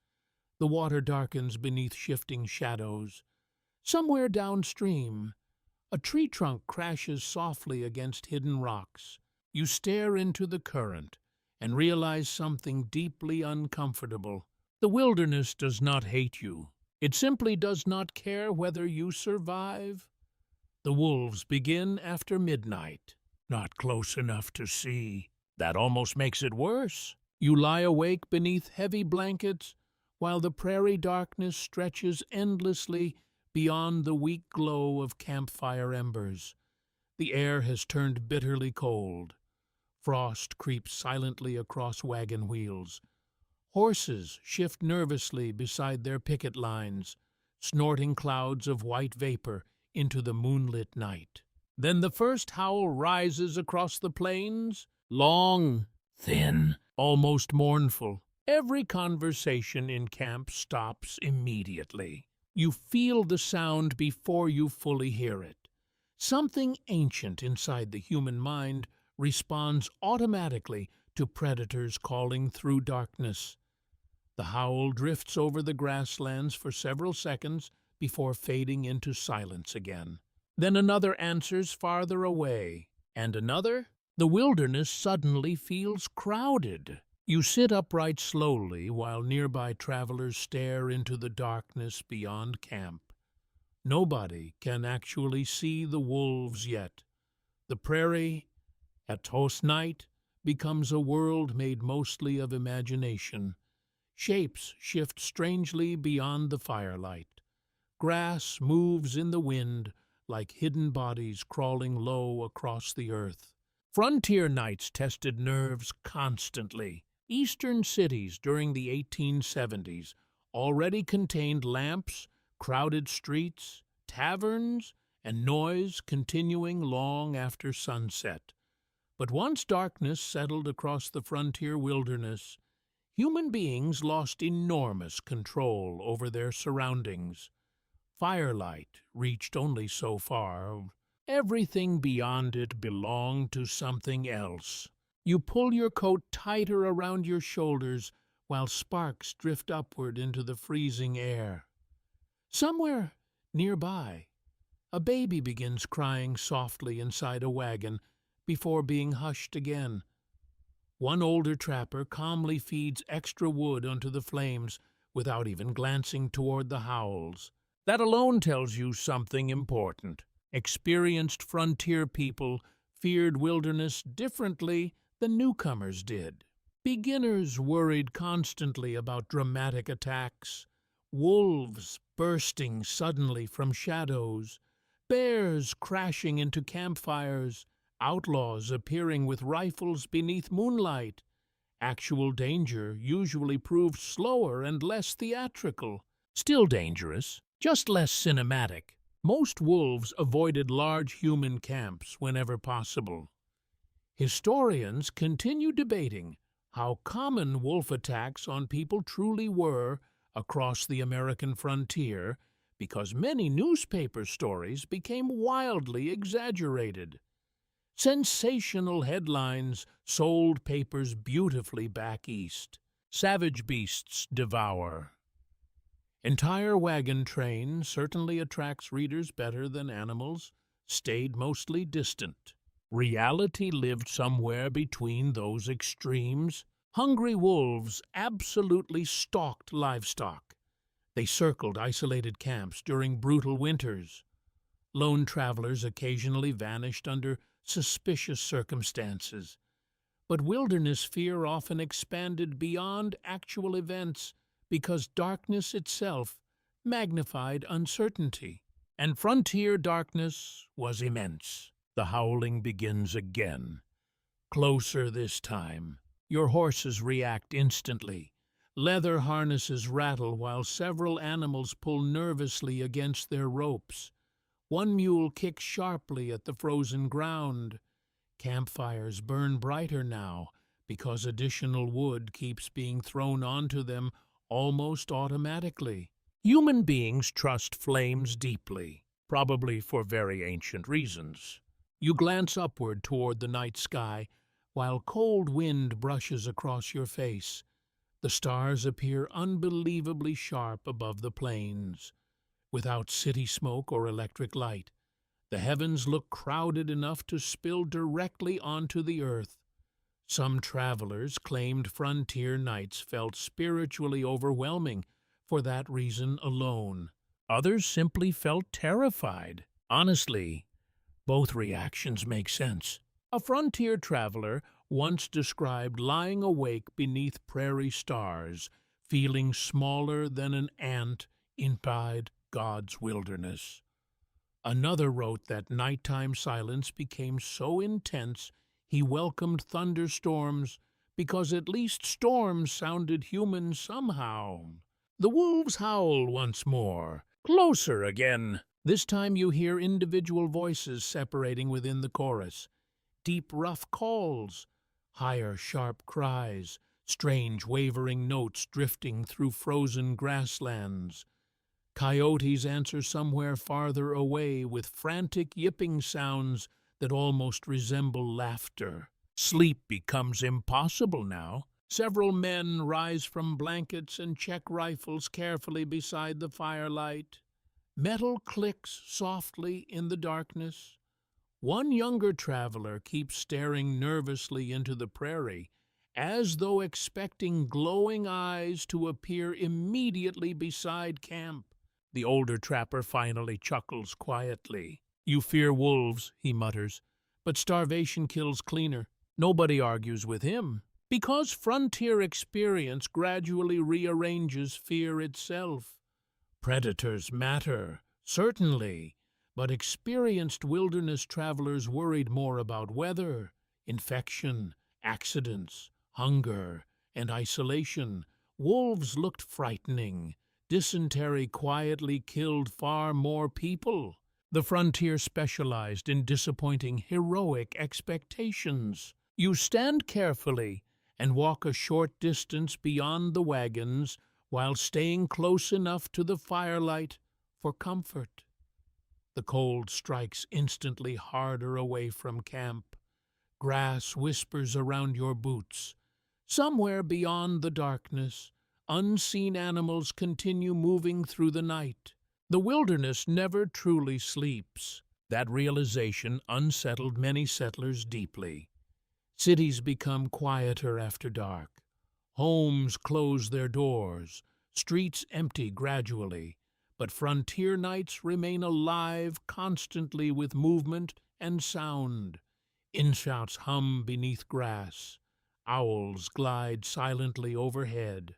The water darkens beneath shifting shadows. Somewhere downstream, a tree trunk crashes softly against hidden rocks. You stare into the current and realize something deeply uncomfortable. The wilderness does not hate you. It simply does not care whether you survive. The wolves begin after midnight. Not close enough to see. That almost makes it worse. You lie awake beneath heavy blankets while the prairie darkness stretches endlessly beyond the weak glow of campfire embers. The air has turned bitterly cold. Frost creeps silently across wagon wheels. Horses shift nervously beside their picket lines, snorting clouds of white vapor into the moonlit night. Then the first howl rises across the plains, long, thin, almost mournful. Every conversation in camp stops immediately. You feel the sound before you fully hear it. Something ancient inside the human mind responds automatically to predators calling through darkness. The howl drifts over the grasslands for several seconds before fading into silence again. Then another answers farther away, and another. The wilderness suddenly feels crowded. You sit upright slowly while nearby travelers stare into the darkness beyond camp. Nobody can actually see the wolves yet. The prairie, at host night, becomes a world made mostly of imagination. Shapes shift strangely beyond the firelight. Grass moves in the wind like hidden bodies crawling low across the earth. Frontier nights tested nerves constantly. Eastern cities during the 1870s already contained lamps, crowded streets, taverns, and noise continuing long after sunset. But once darkness settled across the frontier wilderness, human beings lost enormous control over their surroundings. Firelight reached only so far. Everything beyond it belonged to something else. You pull your coat tighter around your shoulders while sparks drift upward into the freezing air. Somewhere nearby, a baby begins crying softly inside a wagon before being hushed again. One older trapper calmly feeds extra wood onto the flames without even glancing toward the howls. That alone tells you something important. Experienced frontier people feared wilderness differently than newcomers did. Beginners worried constantly about dramatic attacks, wolves bursting suddenly from shadows, bears crashing into campfires, outlaws appearing with rifles beneath moonlight. Actual danger usually proved slower and less theatrical. Still dangerous, just less cinematic. Most wolves avoided large human camps whenever possible. Historians continue debating how common wolf attacks on people truly were across the American frontier because many newspaper stories became wildly exaggerated. Sensational headlines sold papers beautifully back east. Savage beasts devour. Entire wagon train certainly attracts readers better than animals, stayed mostly distant. Reality lived somewhere between those extremes. Hungry wolves absolutely stalked livestock. They circled isolated camps during brutal winters. Lone travelers occasionally vanished under suspicious circumstances. But wilderness fear often expanded beyond actual events because darkness itself magnified uncertainty. And frontier darkness was immense. The howling begins again. Closer this time. Your horses react instantly. Leather harnesses rattle while several animals pull nervously against their ropes. One mule kicks sharply at the frozen ground. Campfires burn brighter now because additional wood keeps being thrown onto them almost automatically. Human beings trust flames deeply, probably for very ancient reasons. You glance upward toward the night sky while cold wind brushes across your face. The stars appear unbelievably sharp above the plains. Without city smoke or electric light, the heavens look crowded enough to spill directly onto the earth. Some travelers claimed frontier nights felt spiritually overwhelming for that reason alone. Others simply felt terrified. Honestly, both reactions make sense. A frontier traveler once described lying awake beneath prairie stars, feeling smaller than an ant inside God's wilderness. Another wrote that nighttime silence became so intense he welcomed thunderstorms because at least storms sounded human somehow. The wolves howl once more, closer again. This time you hear individual voices separating within the chorus. Deep, rough calls, higher, sharp cries, strange, wavering notes drifting through frozen grasslands. Coyotes answer somewhere farther away with frantic yipping sounds that almost resemble laughter. Sleep becomes impossible now. Several men rise from blankets and check rifles carefully beside the firelight. Metal clicks softly in the darkness. One younger traveler keeps staring nervously into the prairie, as though expecting glowing eyes to appear immediately beside camp. The older trapper finally chuckles quietly. "You fear wolves," he mutters, "but starvation kills cleaner." Nobody argues with him. Because frontier experience gradually rearranges fear itself. Predators matter, certainly, but experienced wilderness travelers worried more about weather, infection, accidents, hunger, and isolation. Wolves looked frightening. Dysentery quietly killed far more people. The frontier specialized in disappointing heroic expectations. You stand carefully and walk a short distance beyond the wagons while staying close enough to the firelight for comfort. The cold strikes instantly harder away from camp. Grass whispers around your boots. Somewhere beyond the darkness, unseen animals continue moving through the night. The wilderness never truly sleeps. That realization unsettled many settlers deeply. Cities become quieter after dark. Homes close their doors. Streets empty gradually. But frontier nights remain alive constantly with movement and sound. Insects hum beneath grass. Owls glide silently overhead.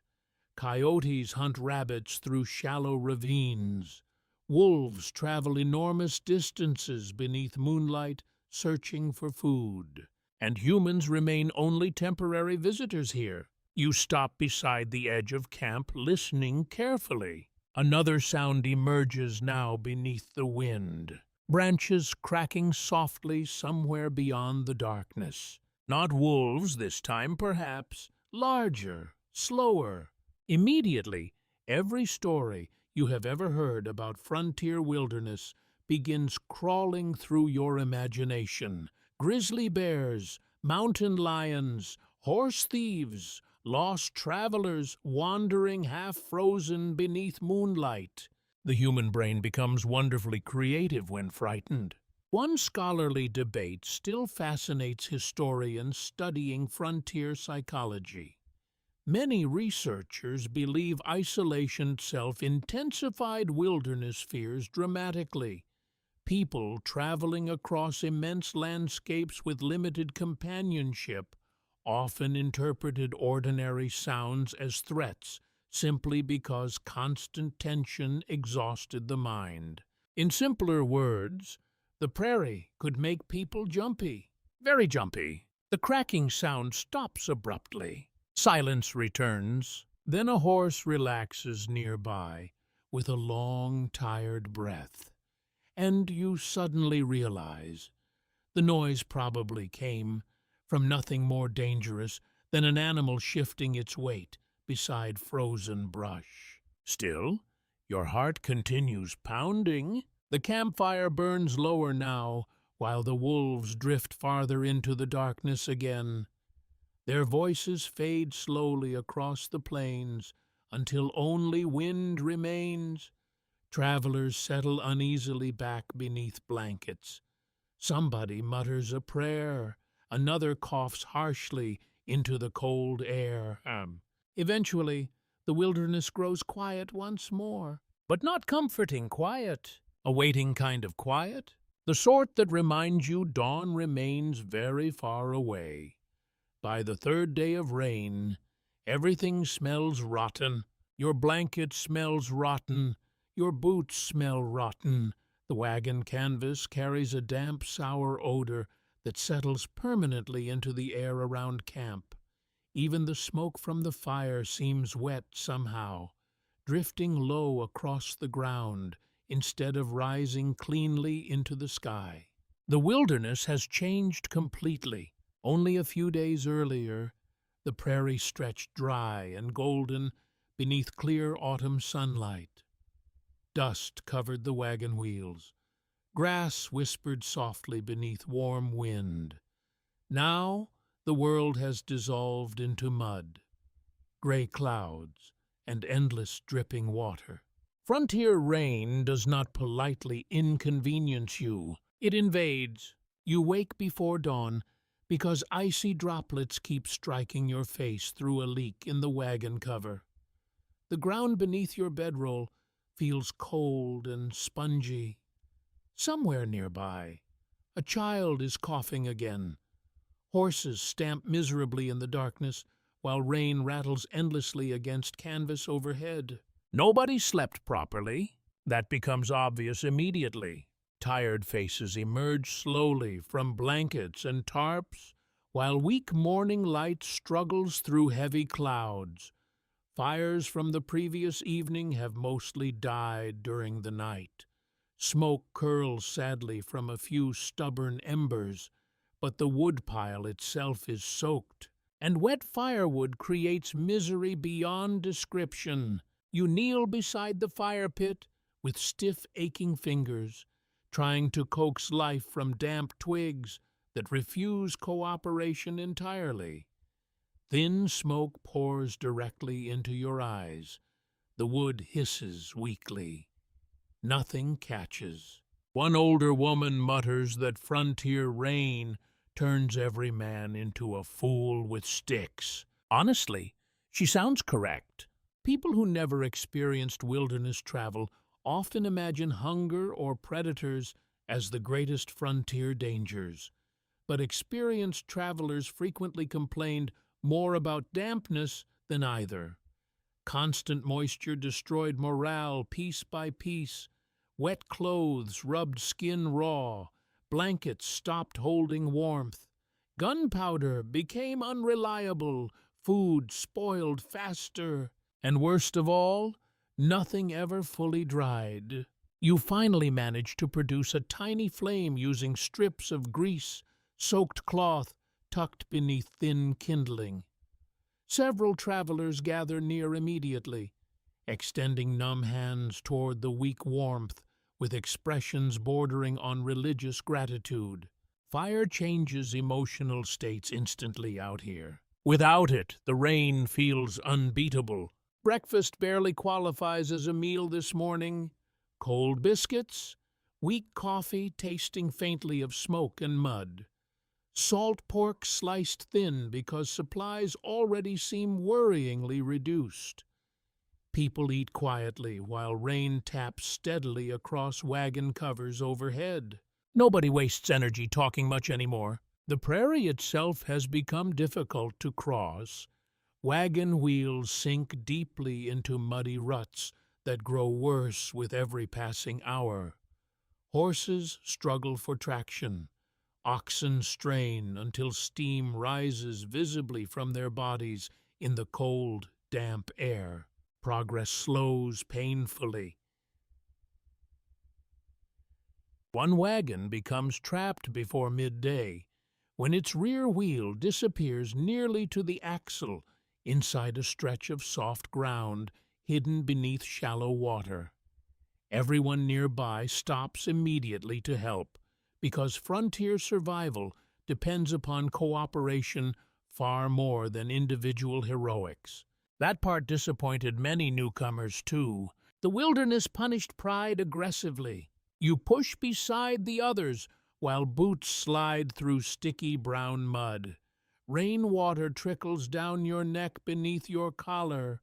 Coyotes hunt rabbits through shallow ravines. Wolves travel enormous distances beneath moonlight, searching for food. And humans remain only temporary visitors here. You stop beside the edge of camp, listening carefully. Another sound emerges now beneath the wind. Branches cracking softly somewhere beyond the darkness. Not wolves this time, perhaps. Larger, slower. Immediately, every story you have ever heard about frontier wilderness begins crawling through your imagination. Grizzly bears, mountain lions, horse thieves, lost travelers wandering half-frozen beneath moonlight. The human brain becomes wonderfully creative when frightened. One scholarly debate still fascinates historians studying frontier psychology. Many researchers believe isolation itself intensified wilderness fears dramatically. People traveling across immense landscapes with limited companionship often interpreted ordinary sounds as threats simply because constant tension exhausted the mind. In simpler words, the prairie could make people jumpy, very jumpy. The cracking sound stops abruptly. Silence returns. Then a horse relaxes nearby with a long, tired breath. And you suddenly realize the noise probably came from nothing more dangerous than an animal shifting its weight beside frozen brush. Still, your heart continues pounding. The campfire burns lower now, while the wolves drift farther into the darkness again. Their voices fade slowly across the plains until only wind remains. Travelers settle uneasily back beneath blankets. Somebody mutters a prayer. Another coughs harshly into the cold air. Eventually, the wilderness grows quiet once more, but not comforting quiet. A waiting kind of quiet, the sort that reminds you dawn remains very far away. By the third day of rain, everything smells rotten. Your blanket smells rotten. Your boots smell rotten. The wagon canvas carries a damp, sour odor that settles permanently into the air around camp. Even the smoke from the fire seems wet somehow, drifting low across the ground instead of rising cleanly into the sky. The wilderness has changed completely. Only a few days earlier, the prairie stretched dry and golden beneath clear autumn sunlight. Dust covered the wagon wheels. Grass whispered softly beneath warm wind. Now the world has dissolved into mud, gray clouds, and endless dripping water. Frontier rain does not politely inconvenience you. It invades. You wake before dawn because icy droplets keep striking your face through a leak in the wagon cover. The ground beneath your bedroll feels cold and spongy. Somewhere nearby, a child is coughing again, Horses stamp miserably in the darkness, while rain rattles endlessly against canvas overhead. Nobody slept properly. That becomes obvious immediately. Tired faces emerge slowly from blankets and tarps, while weak morning light struggles through heavy clouds. Fires from the previous evening have mostly died during the night. Smoke curls sadly from a few stubborn embers, but the woodpile itself is soaked, and wet firewood creates misery beyond description. You kneel beside the fire pit with stiff, aching fingers, trying to coax life from damp twigs that refuse cooperation entirely. Thin smoke pours directly into your eyes. The wood hisses weakly. Nothing catches. One older woman mutters that frontier rain turns every man into a fool with sticks. Honestly, she sounds correct. People who never experienced wilderness travel often imagine hunger or predators as the greatest frontier dangers. But experienced travelers frequently complained more about dampness than either. Constant moisture destroyed morale piece by piece. Wet clothes rubbed skin raw. Blankets stopped holding warmth. Gunpowder became unreliable. Food spoiled faster. And worst of all, nothing ever fully dried. You finally managed to produce a tiny flame using strips of grease-soaked cloth tucked beneath thin kindling. Several travelers gather near immediately, extending numb hands toward the weak warmth with expressions bordering on religious gratitude. Fire changes emotional states instantly out here. Without it, the rain feels unbeatable. Breakfast barely qualifies as a meal this morning. Cold biscuits, weak coffee tasting faintly of smoke and mud. Salt pork sliced thin because supplies already seem worryingly reduced. People eat quietly while rain taps steadily across wagon covers overhead. Nobody wastes energy talking much anymore. The prairie itself has become difficult to cross. Wagon wheels sink deeply into muddy ruts that grow worse with every passing hour. Horses struggle for traction. Oxen strain until steam rises visibly from their bodies in the cold, damp air. Progress slows painfully. One wagon becomes trapped before midday, when its rear wheel disappears nearly to the axle inside a stretch of soft ground hidden beneath shallow water. Everyone nearby stops immediately to help, because frontier survival depends upon cooperation far more than individual heroics. That part disappointed many newcomers, too. The wilderness punished pride aggressively. You push beside the others while boots slide through sticky brown mud. Rainwater trickles down your neck beneath your collar.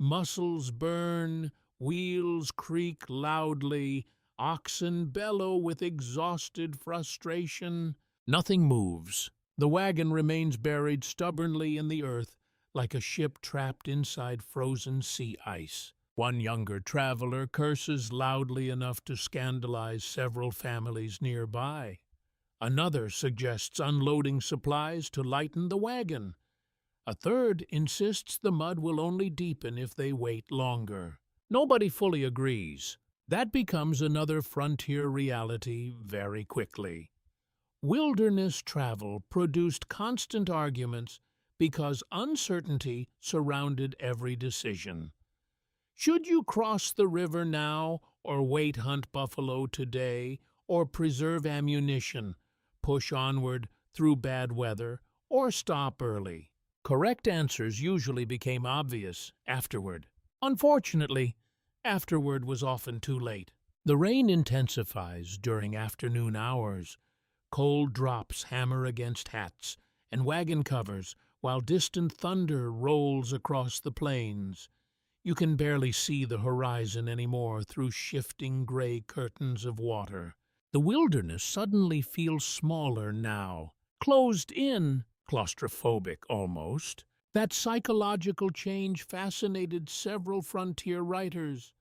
Muscles burn, wheels creak loudly, oxen bellow with exhausted frustration. Nothing moves. The wagon remains buried stubbornly in the earth like a ship trapped inside frozen sea ice. One younger traveler curses loudly enough to scandalize several families nearby. Another suggests unloading supplies to lighten the wagon. A third insists the mud will only deepen if they wait longer. Nobody fully agrees. That becomes another frontier reality very quickly. Wilderness travel produced constant arguments because uncertainty surrounded every decision. Should you cross the river now, or wait hunt buffalo today, or preserve ammunition, push onward through bad weather, or stop early? Correct answers usually became obvious afterward. Unfortunately, afterward was often too late. The rain intensifies during afternoon hours. Cold drops hammer against hats and wagon covers, while distant thunder rolls across the plains. You can barely see the horizon anymore through shifting gray curtains of water. The wilderness suddenly feels smaller now. closed in, claustrophobic almost. That psychological change fascinated several frontier writers.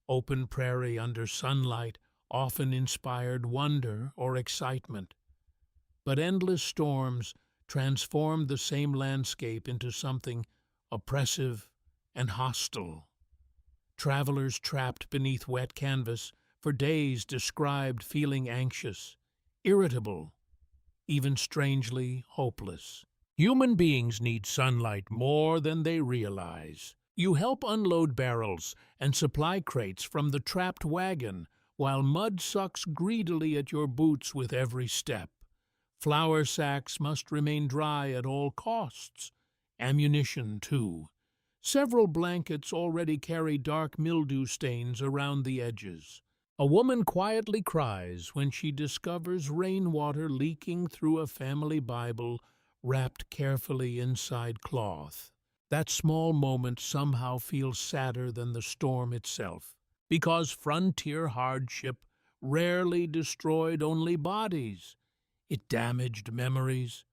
Open prairie under sunlight often inspired wonder or excitement, but endless storms transformed the same landscape into something oppressive and hostile. Travelers trapped beneath wet canvas for days described feeling anxious, irritable, even strangely hopeless. Human beings need sunlight more than they realize. You help unload barrels and supply crates from the trapped wagon, while mud sucks greedily at your boots with every step. Flour sacks must remain dry at all costs. Ammunition, too. Several blankets already carry dark mildew stains around the edges. A woman quietly cries when she discovers rainwater leaking through a family Bible wrapped carefully inside cloth. That small moment somehow feels sadder than the storm itself, because frontier hardship rarely destroyed only bodies. It damaged memories,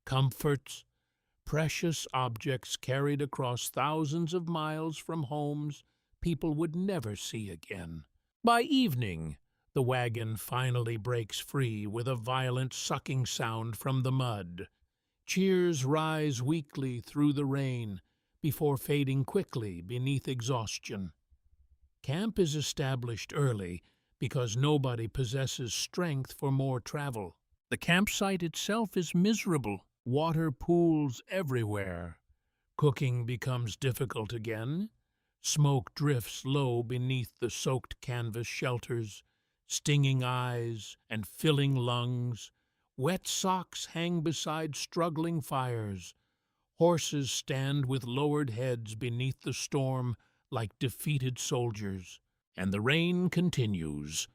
comforts, precious objects carried across thousands of miles from homes people would never see again. By evening, the wagon finally breaks free with a violent sucking sound from the mud. Cheers rise weakly through the rain before fading quickly beneath exhaustion. Camp is established early because nobody possesses strength for more travel. The campsite itself is miserable. Water pools everywhere. Cooking becomes difficult again. Smoke drifts low beneath the soaked canvas shelters, stinging eyes and filling lungs. Wet socks hang beside struggling fires. Horses stand with lowered heads beneath the storm like defeated soldiers. And the rain continues.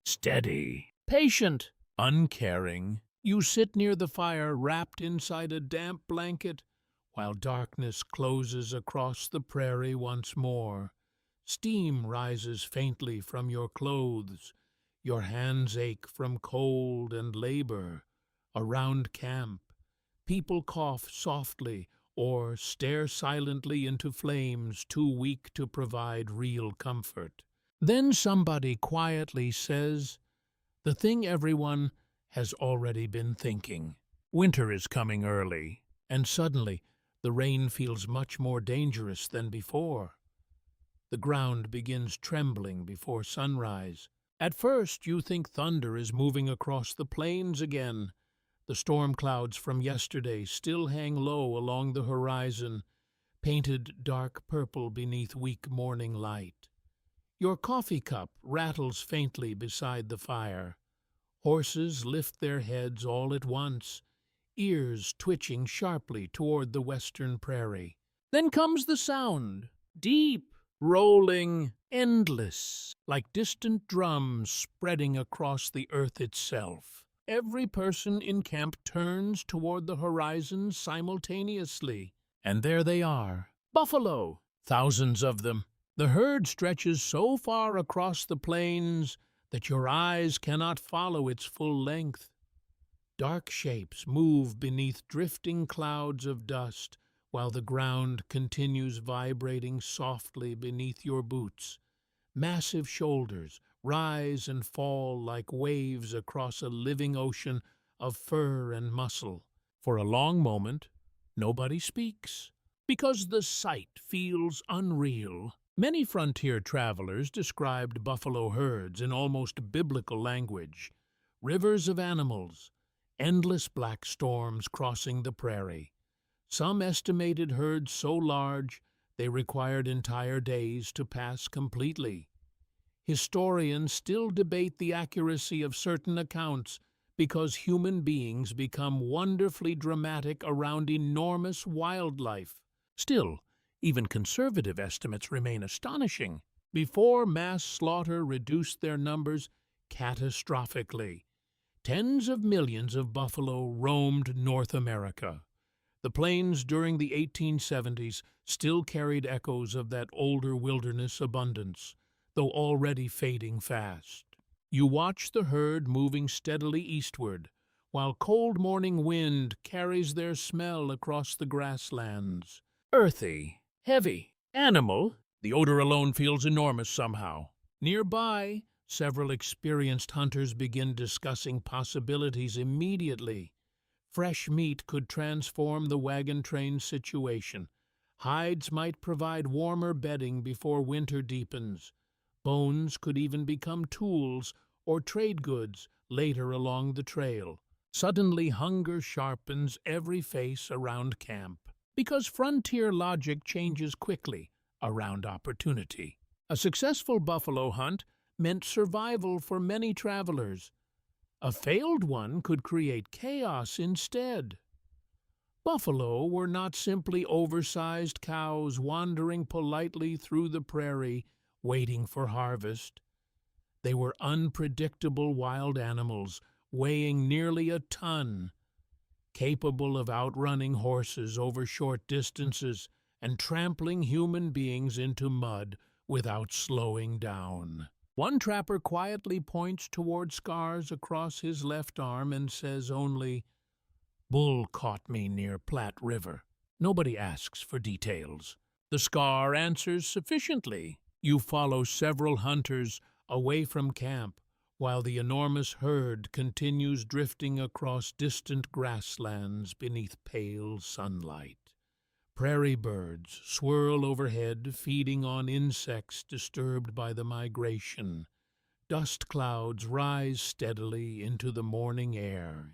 Steady, patient, uncaring. You sit near the fire wrapped inside a damp blanket while darkness closes across the prairie once more. Steam rises faintly from your clothes. Your hands ache from cold and labor. Around camp, people cough softly or stare silently into flames too weak to provide real comfort. Then somebody quietly says the thing everyone has already been thinking. Winter is coming early, and suddenly the rain feels much more dangerous than before. The ground begins trembling before sunrise. At first you think thunder is moving across the plains again. The storm clouds from yesterday still hang low along the horizon, painted dark purple beneath weak morning light. Your coffee cup rattles faintly beside the fire. Horses lift their heads all at once, ears twitching sharply toward the western prairie. Then comes the sound, deep, rolling, endless, like distant drums spreading across the earth itself. Every person in camp turns toward the horizon simultaneously. And there they are, buffalo, thousands of them. The herd stretches so far across the plains that your eyes cannot follow its full length. Dark shapes move beneath drifting clouds of dust, while the ground continues vibrating softly beneath your boots. Massive shoulders rise and fall like waves across a living ocean of fur and muscle. For a long moment, nobody speaks, because the sight feels unreal. Many frontier travelers described buffalo herds in almost biblical language. Rivers of animals, endless black storms crossing the prairie. Some estimated herds so large they required entire days to pass completely. Historians still debate the accuracy of certain accounts because human beings become wonderfully dramatic around enormous wildlife. Still, even conservative estimates remain astonishing. Before mass slaughter reduced their numbers catastrophically, tens of millions of buffalo roamed North America. The plains during the 1870s still carried echoes of that older wilderness abundance, though already fading fast. You watch the herd moving steadily eastward, while cold morning wind carries their smell across the grasslands. Earthy, heavy, animal, the odor alone feels enormous somehow. Nearby, several experienced hunters begin discussing possibilities immediately. Fresh meat could transform the wagon train situation. Hides might provide warmer bedding before winter deepens. Bones could even become tools or trade goods later along the trail. Suddenly, hunger sharpens every face around camp, because frontier logic changes quickly around opportunity. A successful buffalo hunt meant survival for many travelers. A failed one could create chaos instead. Buffalo were not simply oversized cows wandering politely through the prairie, waiting for harvest. They were unpredictable wild animals, weighing nearly a ton, capable of outrunning horses over short distances and trampling human beings into mud without slowing down. One trapper quietly points toward scars across his left arm and says only, "Bull caught me near Platte River." Nobody asks for details. The scar answers sufficiently. You follow several hunters away from camp, while the enormous herd continues drifting across distant grasslands beneath pale sunlight. Prairie birds swirl overhead, feeding on insects disturbed by the migration. Dust clouds rise steadily into the morning air.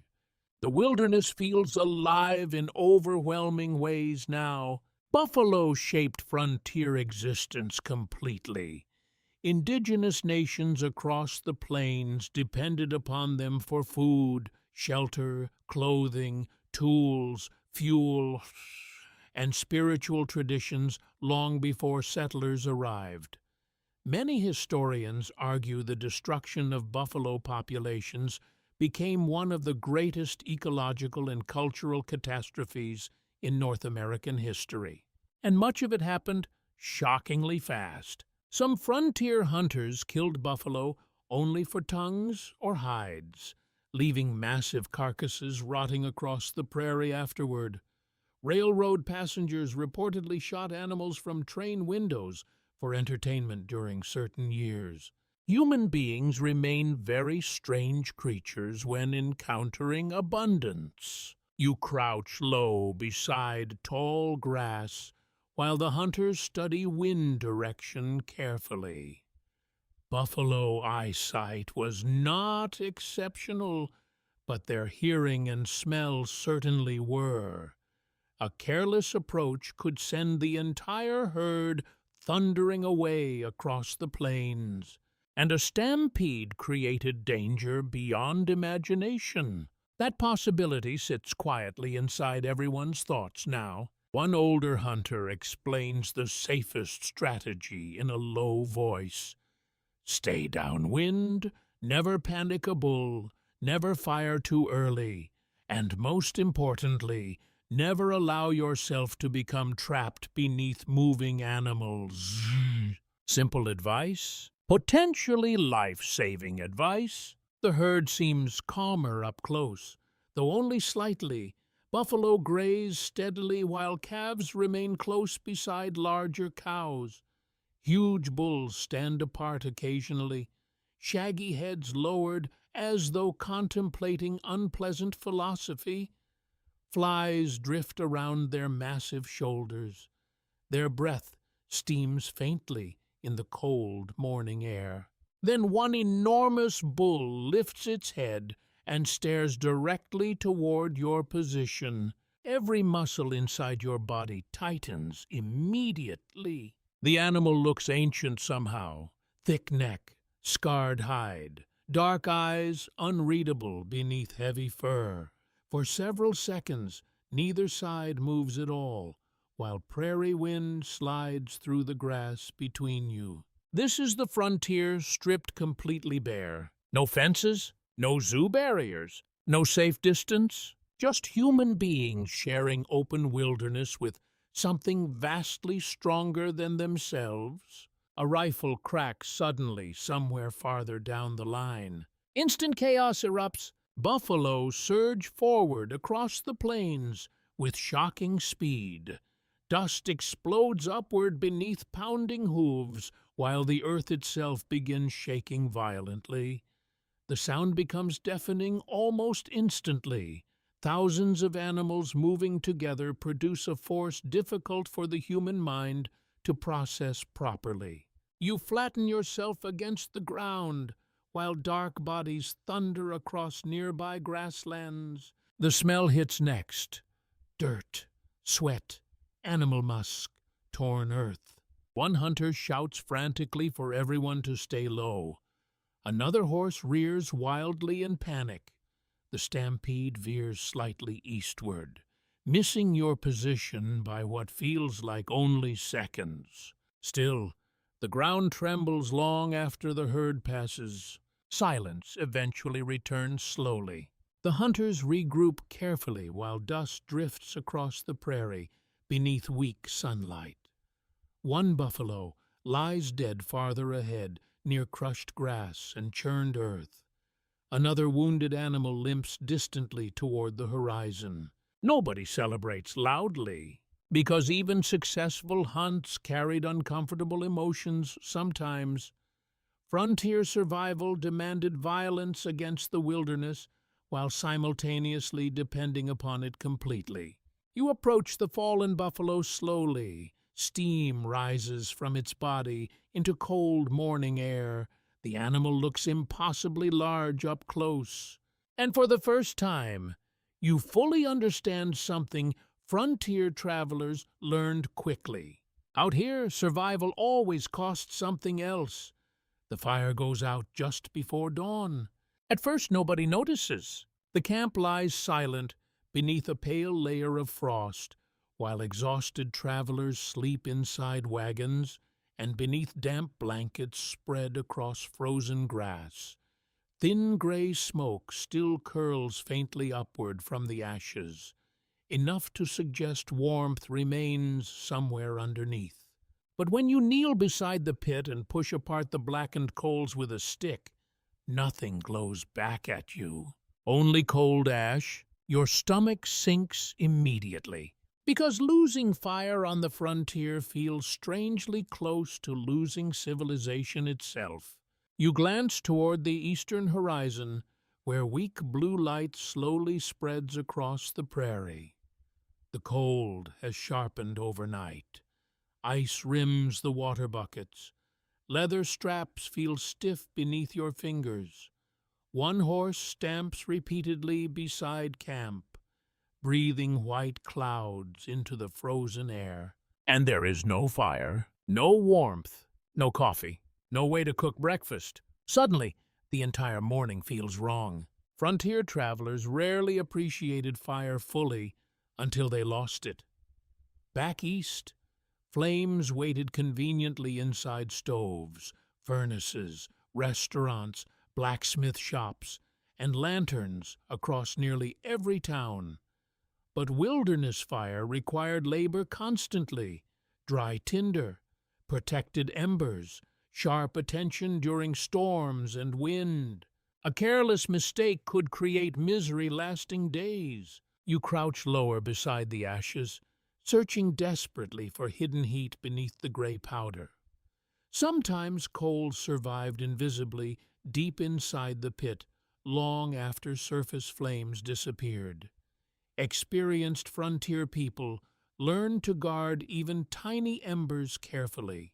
The wilderness feels alive in overwhelming ways now. Buffalo shaped frontier existence completely. Indigenous nations across the plains depended upon them for food, shelter, clothing, tools, fuel, and spiritual traditions long before settlers arrived. Many historians argue the destruction of buffalo populations became one of the greatest ecological and cultural catastrophes in North American history. And much of it happened shockingly fast. Some frontier hunters killed buffalo only for tongues or hides, leaving massive carcasses rotting across the prairie afterward. Railroad passengers reportedly shot animals from train windows for entertainment during certain years. Human beings remain very strange creatures when encountering abundance. You crouch low beside tall grass while the hunters study wind direction carefully. Buffalo eyesight was not exceptional, but their hearing and smell certainly were. A careless approach could send the entire herd thundering away across the plains, and a stampede created danger beyond imagination. That possibility sits quietly inside everyone's thoughts now. One older hunter explains the safest strategy in a low voice. Stay downwind, never panic a bull, never fire too early, and most importantly, never allow yourself to become trapped beneath moving animals. Simple advice, potentially life-saving advice. The herd seems calmer up close, though only slightly. Buffalo graze steadily while calves remain close beside larger cows. Huge bulls stand apart occasionally, shaggy heads lowered as though contemplating unpleasant philosophy. Flies drift around their massive shoulders. Their breath steams faintly in the cold morning air. Then one enormous bull lifts its head and stares directly toward your position. Every muscle inside your body tightens immediately. The animal looks ancient somehow. Thick neck, scarred hide, dark eyes unreadable beneath heavy fur. For several seconds, neither side moves at all, while prairie wind slides through the grass between you. This is the frontier stripped completely bare. No fences, no zoo barriers, no safe distance, just human beings sharing open wilderness with something vastly stronger than themselves. A rifle cracks suddenly somewhere farther down the line. Instant chaos erupts. Buffalo surge forward across the plains with shocking speed. Dust explodes upward beneath pounding hooves, while the earth itself begins shaking violently. The sound becomes deafening almost instantly. Thousands of animals moving together produce a force difficult for the human mind to process properly. You flatten yourself against the ground, while dark bodies thunder across nearby grasslands. The smell hits next. Dirt, sweat, animal musk, torn earth. One hunter shouts frantically for everyone to stay low. Another horse rears wildly in panic. The stampede veers slightly eastward, missing your position by what feels like only seconds. Still, the ground trembles long after the herd passes. Silence eventually returns slowly. The hunters regroup carefully while dust drifts across the prairie beneath weak sunlight. One buffalo lies dead farther ahead, near crushed grass and churned earth. Another wounded animal limps distantly toward the horizon. Nobody celebrates loudly, because even successful hunts carried uncomfortable emotions sometimes. Frontier survival demanded violence against the wilderness, while simultaneously depending upon it completely. You approach the fallen buffalo slowly. Steam rises from its body into cold morning air. The animal looks impossibly large up close. And for the first time, you fully understand something frontier travelers learned quickly. Out here, survival always costs something else. The fire goes out just before dawn. At first, nobody notices. The camp lies silent beneath a pale layer of frost, while exhausted travelers sleep inside wagons and beneath damp blankets spread across frozen grass. Thin gray smoke still curls faintly upward from the ashes, enough to suggest warmth remains somewhere underneath. But when you kneel beside the pit and push apart the blackened coals with a stick, nothing glows back at you. Only cold ash. Your stomach sinks immediately, because losing fire on the frontier feels strangely close to losing civilization itself. You glance toward the eastern horizon, where weak blue light slowly spreads across the prairie. The cold has sharpened overnight. Ice rims the water buckets. Leather straps feel stiff beneath your fingers. One horse stamps repeatedly beside camp, breathing white clouds into the frozen air. And there is no fire, no warmth, no coffee, no way to cook breakfast. Suddenly, the entire morning feels wrong. Frontier travelers rarely appreciated fire fully until they lost it. Back east, flames waited conveniently inside stoves, furnaces, restaurants, blacksmith shops, and lanterns across nearly every town. But wilderness fire required labor constantly: dry tinder, protected embers, sharp attention during storms and wind. A careless mistake could create misery lasting days. You crouch lower beside the ashes, searching desperately for hidden heat beneath the gray powder. Sometimes coals survived invisibly deep inside the pit, long after surface flames disappeared. Experienced frontier people learned to guard even tiny embers carefully,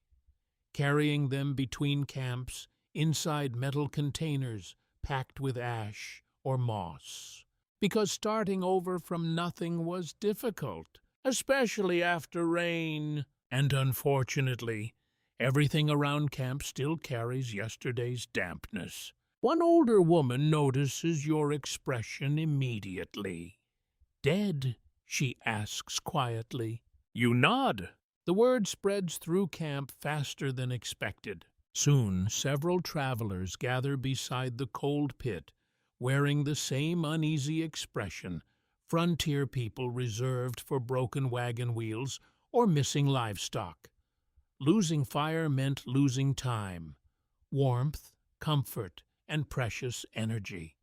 carrying them between camps inside metal containers packed with ash or moss. Because starting over from nothing was difficult, especially after rain. And unfortunately, everything around camp still carries yesterday's dampness. One older woman notices your expression immediately. "Dead?" she asks quietly. You nod. The word spreads through camp faster than expected. Soon, several travelers gather beside the cold pit, wearing the same uneasy expression, frontier people reserved for broken wagon wheels or missing livestock. losing fire meant losing time, warmth, comfort, and precious energy.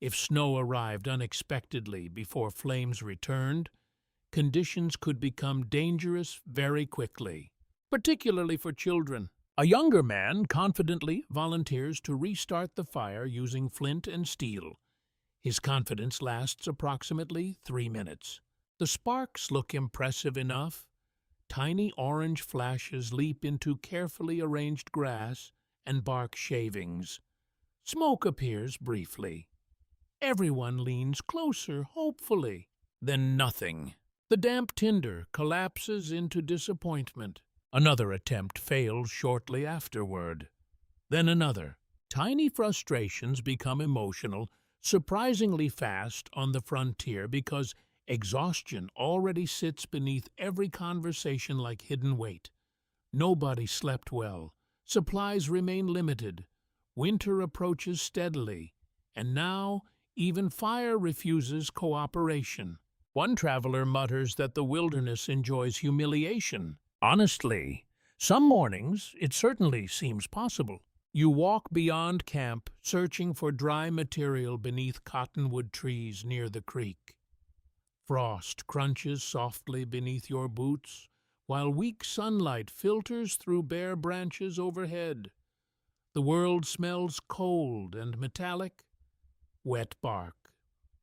If snow arrived unexpectedly before flames returned, conditions could become dangerous very quickly, particularly for children. A younger man confidently volunteers to restart the fire using flint and steel. His confidence lasts approximately 3 minutes. The sparks look impressive enough. Tiny orange flashes leap into carefully arranged grass and bark shavings. Smoke appears briefly. Everyone leans closer, hopefully. Then nothing. The damp tinder collapses into disappointment. Another attempt fails shortly afterward. Then another. Tiny frustrations become emotional surprisingly fast on the frontier because exhaustion already sits beneath every conversation like hidden weight. Nobody slept well. Supplies remain limited. Winter approaches steadily. And now, even fire refuses cooperation. One traveler mutters that the wilderness enjoys humiliation. Honestly, some mornings it certainly seems possible. You walk beyond camp, searching for dry material beneath cottonwood trees near the creek. Frost crunches softly beneath your boots, while weak sunlight filters through bare branches overhead. The world smells cold and metallic. Wet bark,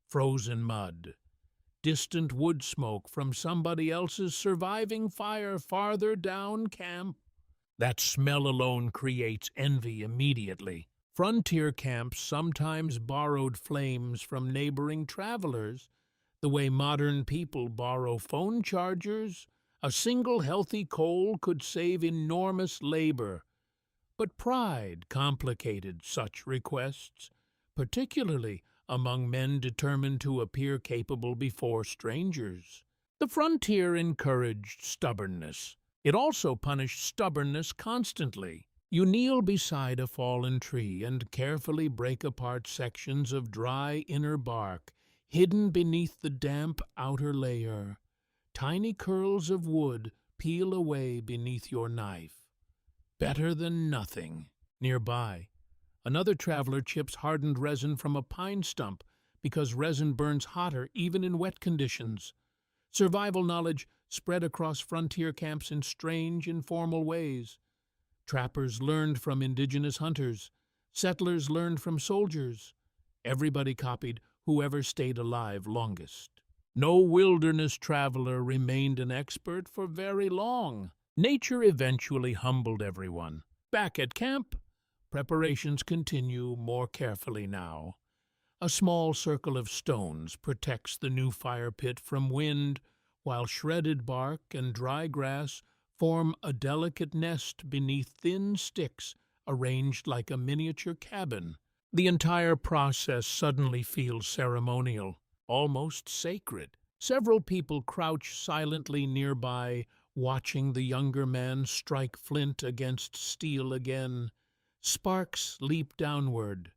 frozen mud, distant wood smoke from somebody else's surviving fire farther down camp. That smell alone creates envy immediately. Frontier camps sometimes borrowed flames from neighboring travelers, the way modern people borrow phone chargers. A single healthy coal could save enormous labor. But pride complicated such requests, particularly among men determined to appear capable before strangers. The frontier encouraged stubbornness. It also punished stubbornness constantly. You kneel beside a fallen tree and carefully break apart sections of dry inner bark hidden beneath the damp outer layer. Tiny curls of wood peel away beneath your knife. Better than nothing. Nearby, another traveler chips hardened resin from a pine stump because resin burns hotter even in wet conditions. Survival knowledge spread across frontier camps in strange, informal ways. Trappers learned from indigenous hunters. Settlers learned from soldiers. Everybody copied whoever stayed alive longest. No wilderness traveler remained an expert for very long. Nature eventually humbled everyone. Back at camp, preparations continue more carefully now. A small circle of stones protects the new fire pit from wind, while shredded bark and dry grass form a delicate nest beneath thin sticks arranged like a miniature cabin. The entire process suddenly feels ceremonial, almost sacred. Several people crouch silently nearby, watching the younger man strike flint against steel again. Sparks leap downward.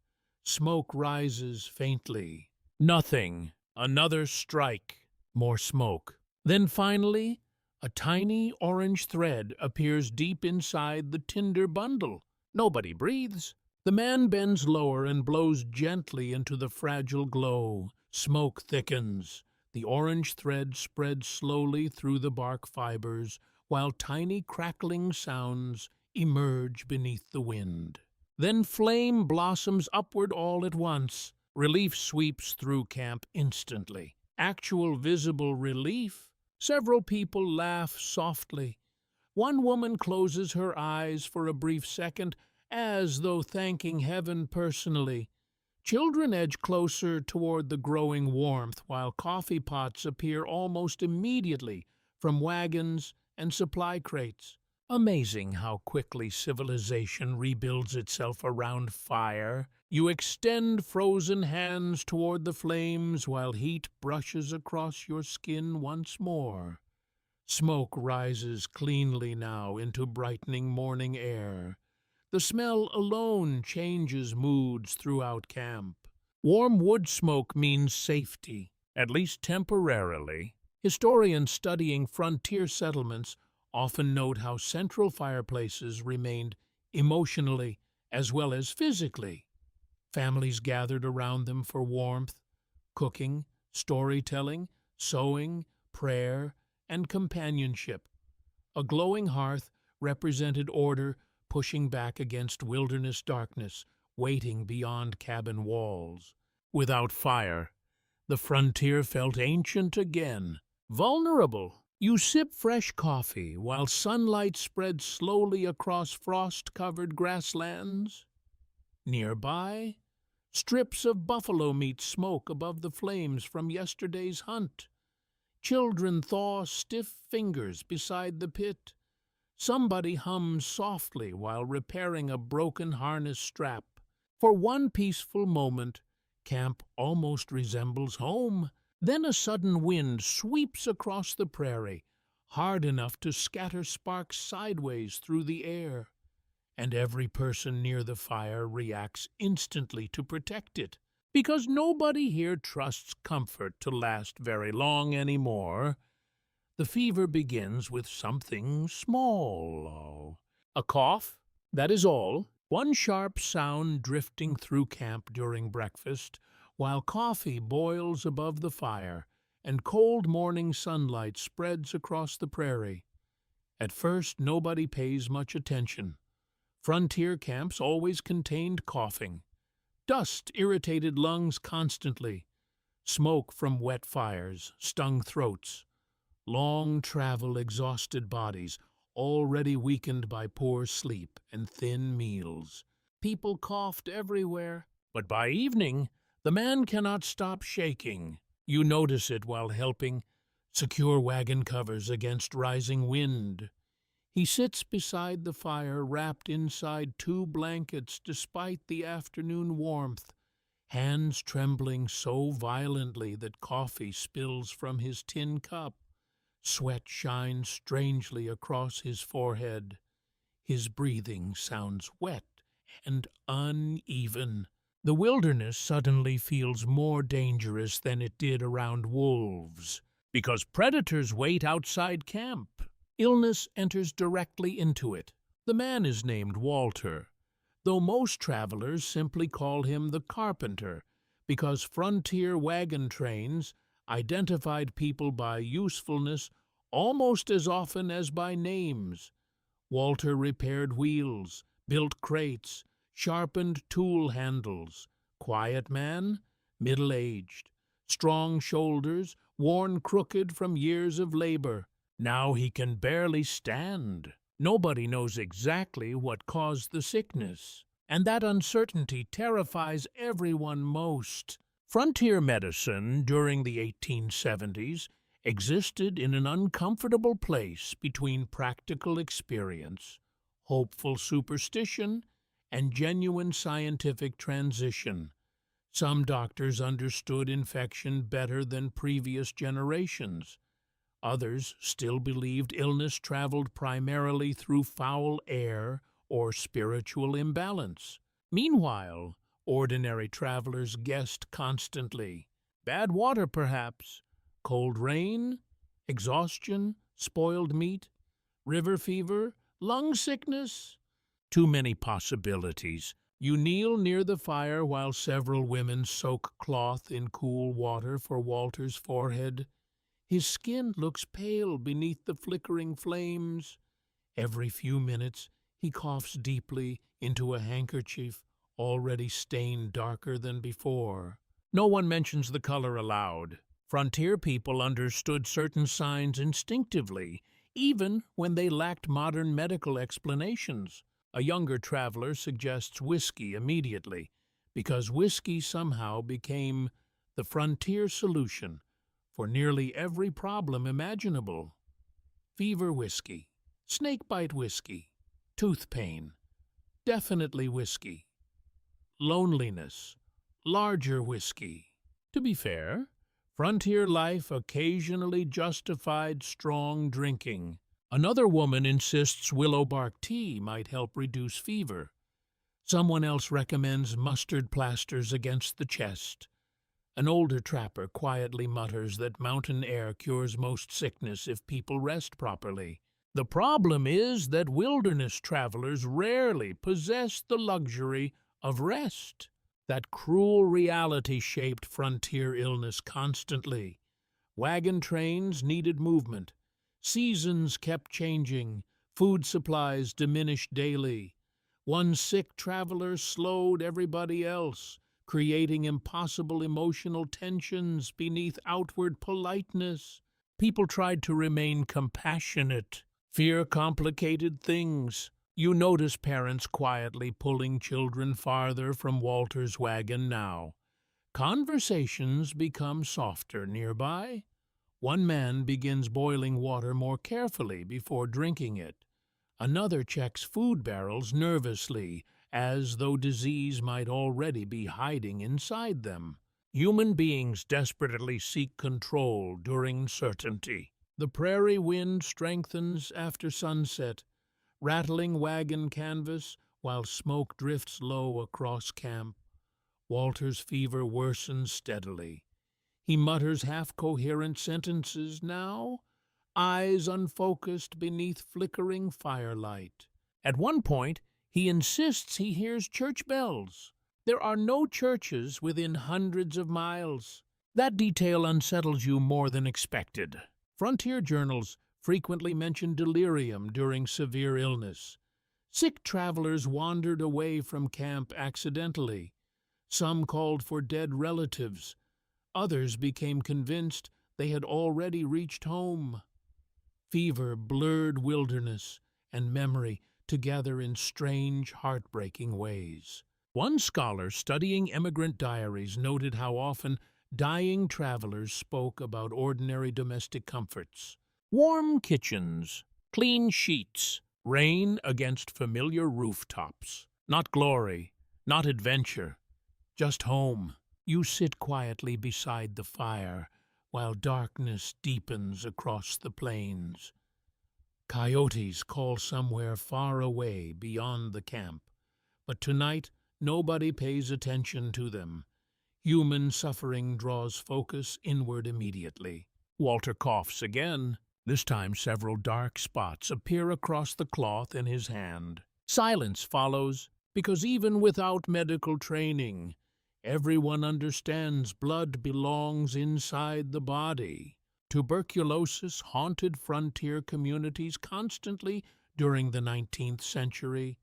Smoke rises faintly. Nothing. Another strike. More smoke. Then finally, a tiny orange thread appears deep inside the tinder bundle. Nobody breathes. The man bends lower and blows gently into the fragile glow. Smoke thickens. The orange thread spreads slowly through the bark fibers, while tiny crackling sounds emerge beneath the wind. Then flame blossoms upward all at once. Relief sweeps through camp instantly. Actual visible relief. Several people laugh softly. One woman closes her eyes for a brief second, as though thanking heaven personally. Children edge closer toward the growing warmth, while coffee pots appear almost immediately from wagons and supply crates. Amazing how quickly civilization rebuilds itself around fire. You extend frozen hands toward the flames while heat brushes across your skin once more. Smoke rises cleanly now into brightening morning air. The smell alone changes moods throughout camp. Warm wood smoke means safety, at least temporarily. Historians studying frontier settlements often note how central fireplaces remained emotionally as well as physically. Families gathered around them for warmth, cooking, storytelling, sewing, prayer, and companionship. A glowing hearth represented order pushing back against wilderness darkness, waiting beyond cabin walls. Without fire, the frontier felt ancient again, vulnerable. You sip fresh coffee while sunlight spreads slowly across frost-covered grasslands. Nearby, strips of buffalo meat smoke above the flames from yesterday's hunt. Children thaw stiff fingers beside the pit. Somebody hums softly while repairing a broken harness strap. For one peaceful moment, camp almost resembles home. Then a sudden wind sweeps across the prairie, hard enough to scatter sparks sideways through the air. And every person near the fire reacts instantly to protect it, because nobody here trusts comfort to last very long anymore. The fever begins with something small. A cough, that is all. One sharp sound drifting through camp during breakfast, while coffee boils above the fire and cold morning sunlight spreads across the prairie. At first, nobody pays much attention. Frontier camps always contained coughing. Dust irritated lungs constantly. Smoke from wet fires stung throats. Long travel exhausted bodies, already weakened by poor sleep and thin meals. People coughed everywhere, but by evening, the man cannot stop shaking. You notice it while helping secure wagon covers against rising wind. He sits beside the fire, wrapped inside 2 blankets despite the afternoon warmth, hands trembling so violently that coffee spills from his tin cup. Sweat shines strangely across his forehead. His breathing sounds wet and uneven. The wilderness suddenly feels more dangerous than it did around wolves, because predators wait outside camp. Illness enters directly into it. The man is named Walter, though most travelers simply call him the carpenter, because frontier wagon trains identified people by usefulness almost as often as by names. Walter repaired wheels, built crates, sharpened tool handles. Quiet man, middle-aged, strong shoulders, worn crooked from years of labor. Now he can barely stand. Nobody knows exactly what caused the sickness, and that uncertainty terrifies everyone most. Frontier medicine during the 1870s existed in an uncomfortable place between practical experience, hopeful superstition, and genuine scientific transition. Some doctors understood infection better than previous generations. Others still believed illness traveled primarily through foul air or spiritual imbalance. Meanwhile, ordinary travelers guessed constantly. Bad water, perhaps. Cold rain, exhaustion, spoiled meat, river fever, lung sickness. Too many possibilities. You kneel near the fire while several women soak cloth in cool water for Walter's forehead. His skin looks pale beneath the flickering flames. Every few minutes, he coughs deeply into a handkerchief already stained darker than before. No one mentions the color aloud. Frontier people understood certain signs instinctively, even when they lacked modern medical explanations. A younger traveler suggests whiskey immediately, because whiskey somehow became the frontier solution for nearly every problem imaginable. Fever whiskey, snakebite whiskey, tooth pain, definitely whiskey. Loneliness, larger whiskey. To be fair, frontier life occasionally justified strong drinking. Another woman insists willow bark tea might help reduce fever. Someone else recommends mustard plasters against the chest. An older trapper quietly mutters that mountain air cures most sickness if people rest properly. The problem is that wilderness travelers rarely possess the luxury of rest. That cruel reality shaped frontier illness constantly. Wagon trains needed movement. Seasons kept changing. Food supplies diminished daily. One sick traveler slowed everybody else, creating impossible emotional tensions beneath outward politeness. People tried to remain compassionate. Fear complicated things. You notice parents quietly pulling children farther from Walter's wagon now. Conversations become softer nearby. One man begins boiling water more carefully before drinking it. Another checks food barrels nervously, as though disease might already be hiding inside them. Human beings desperately seek control during uncertainty. The prairie wind strengthens after sunset, rattling wagon canvas while smoke drifts low across camp. Walter's fever worsens steadily. He mutters half-coherent sentences now, eyes unfocused beneath flickering firelight. At one point, he insists he hears church bells. There are no churches within hundreds of miles. That detail unsettles you more than expected. Frontier journals frequently mention delirium during severe illness. Sick travelers wandered away from camp accidentally. Some called for dead relatives. Others became convinced they had already reached home. Fever blurred wilderness and memory together in strange, heartbreaking ways. One scholar studying immigrant diaries noted how often dying travelers spoke about ordinary domestic comforts. Warm kitchens, clean sheets, rain against familiar rooftops. Not glory, not adventure, just home. You sit quietly beside the fire while darkness deepens across the plains. Coyotes call somewhere far away beyond the camp, but tonight nobody pays attention to them. Human suffering draws focus inward immediately. Walter coughs again. This time several dark spots appear across the cloth in his hand. Silence follows, because even without medical training, everyone understands blood belongs inside the body. Tuberculosis haunted frontier communities constantly during the 19th century.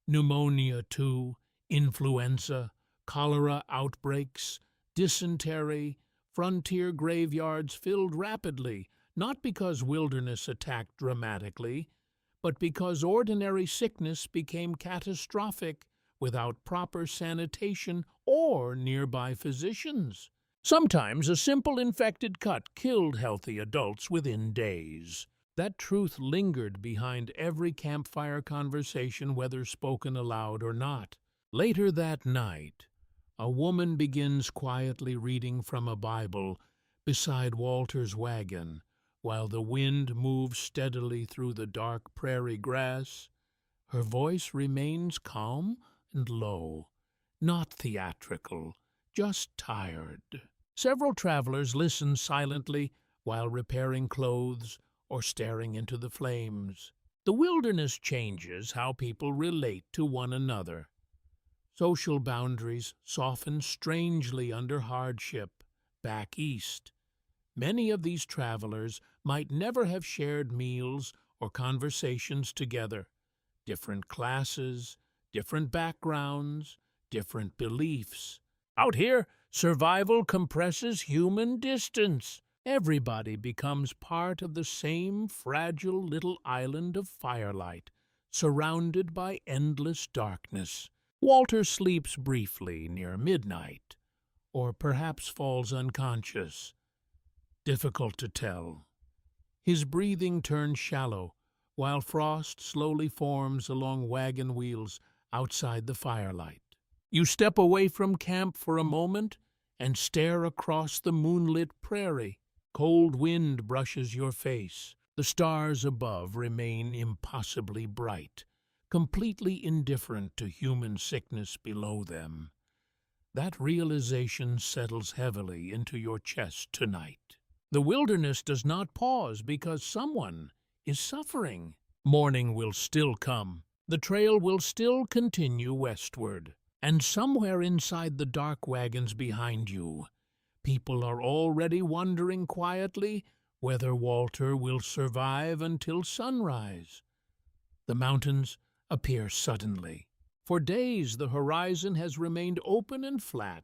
Pneumonia, too, influenza, cholera outbreaks, dysentery, frontier graveyards filled rapidly, not because wilderness attacked dramatically, but because ordinary sickness became catastrophic without proper sanitation or nearby physicians. Sometimes a simple infected cut killed healthy adults within days. That truth lingered behind every campfire conversation, whether spoken aloud or not. Later that night, a woman begins quietly reading from a Bible beside Walter's wagon, while the wind moves steadily through the dark prairie grass. Her voice remains calm and low, not theatrical, just tired. Several travelers listen silently while repairing clothes or staring into the flames. The wilderness changes how people relate to one another. Social boundaries soften strangely under hardship. Back east, many of these travelers might never have shared meals or conversations together. Different classes, different backgrounds, different beliefs. Out here, survival compresses human distance. Everybody becomes part of the same fragile little island of firelight, surrounded by endless darkness. Walter sleeps briefly near midnight, or perhaps falls unconscious. Difficult to tell. His breathing turns shallow, while frost slowly forms along wagon wheels outside the firelight. You step away from camp for a moment and stare across the moonlit prairie. Cold wind brushes your face. The stars above remain impossibly bright, completely indifferent to human sickness below them. That realization settles heavily into your chest tonight. The wilderness does not pause because someone is suffering. Morning will still come. The trail will still continue westward. And somewhere inside the dark wagons behind you, people are already wondering quietly whether Walter will survive until sunrise. The mountains appear suddenly. For days the horizon has remained open and flat,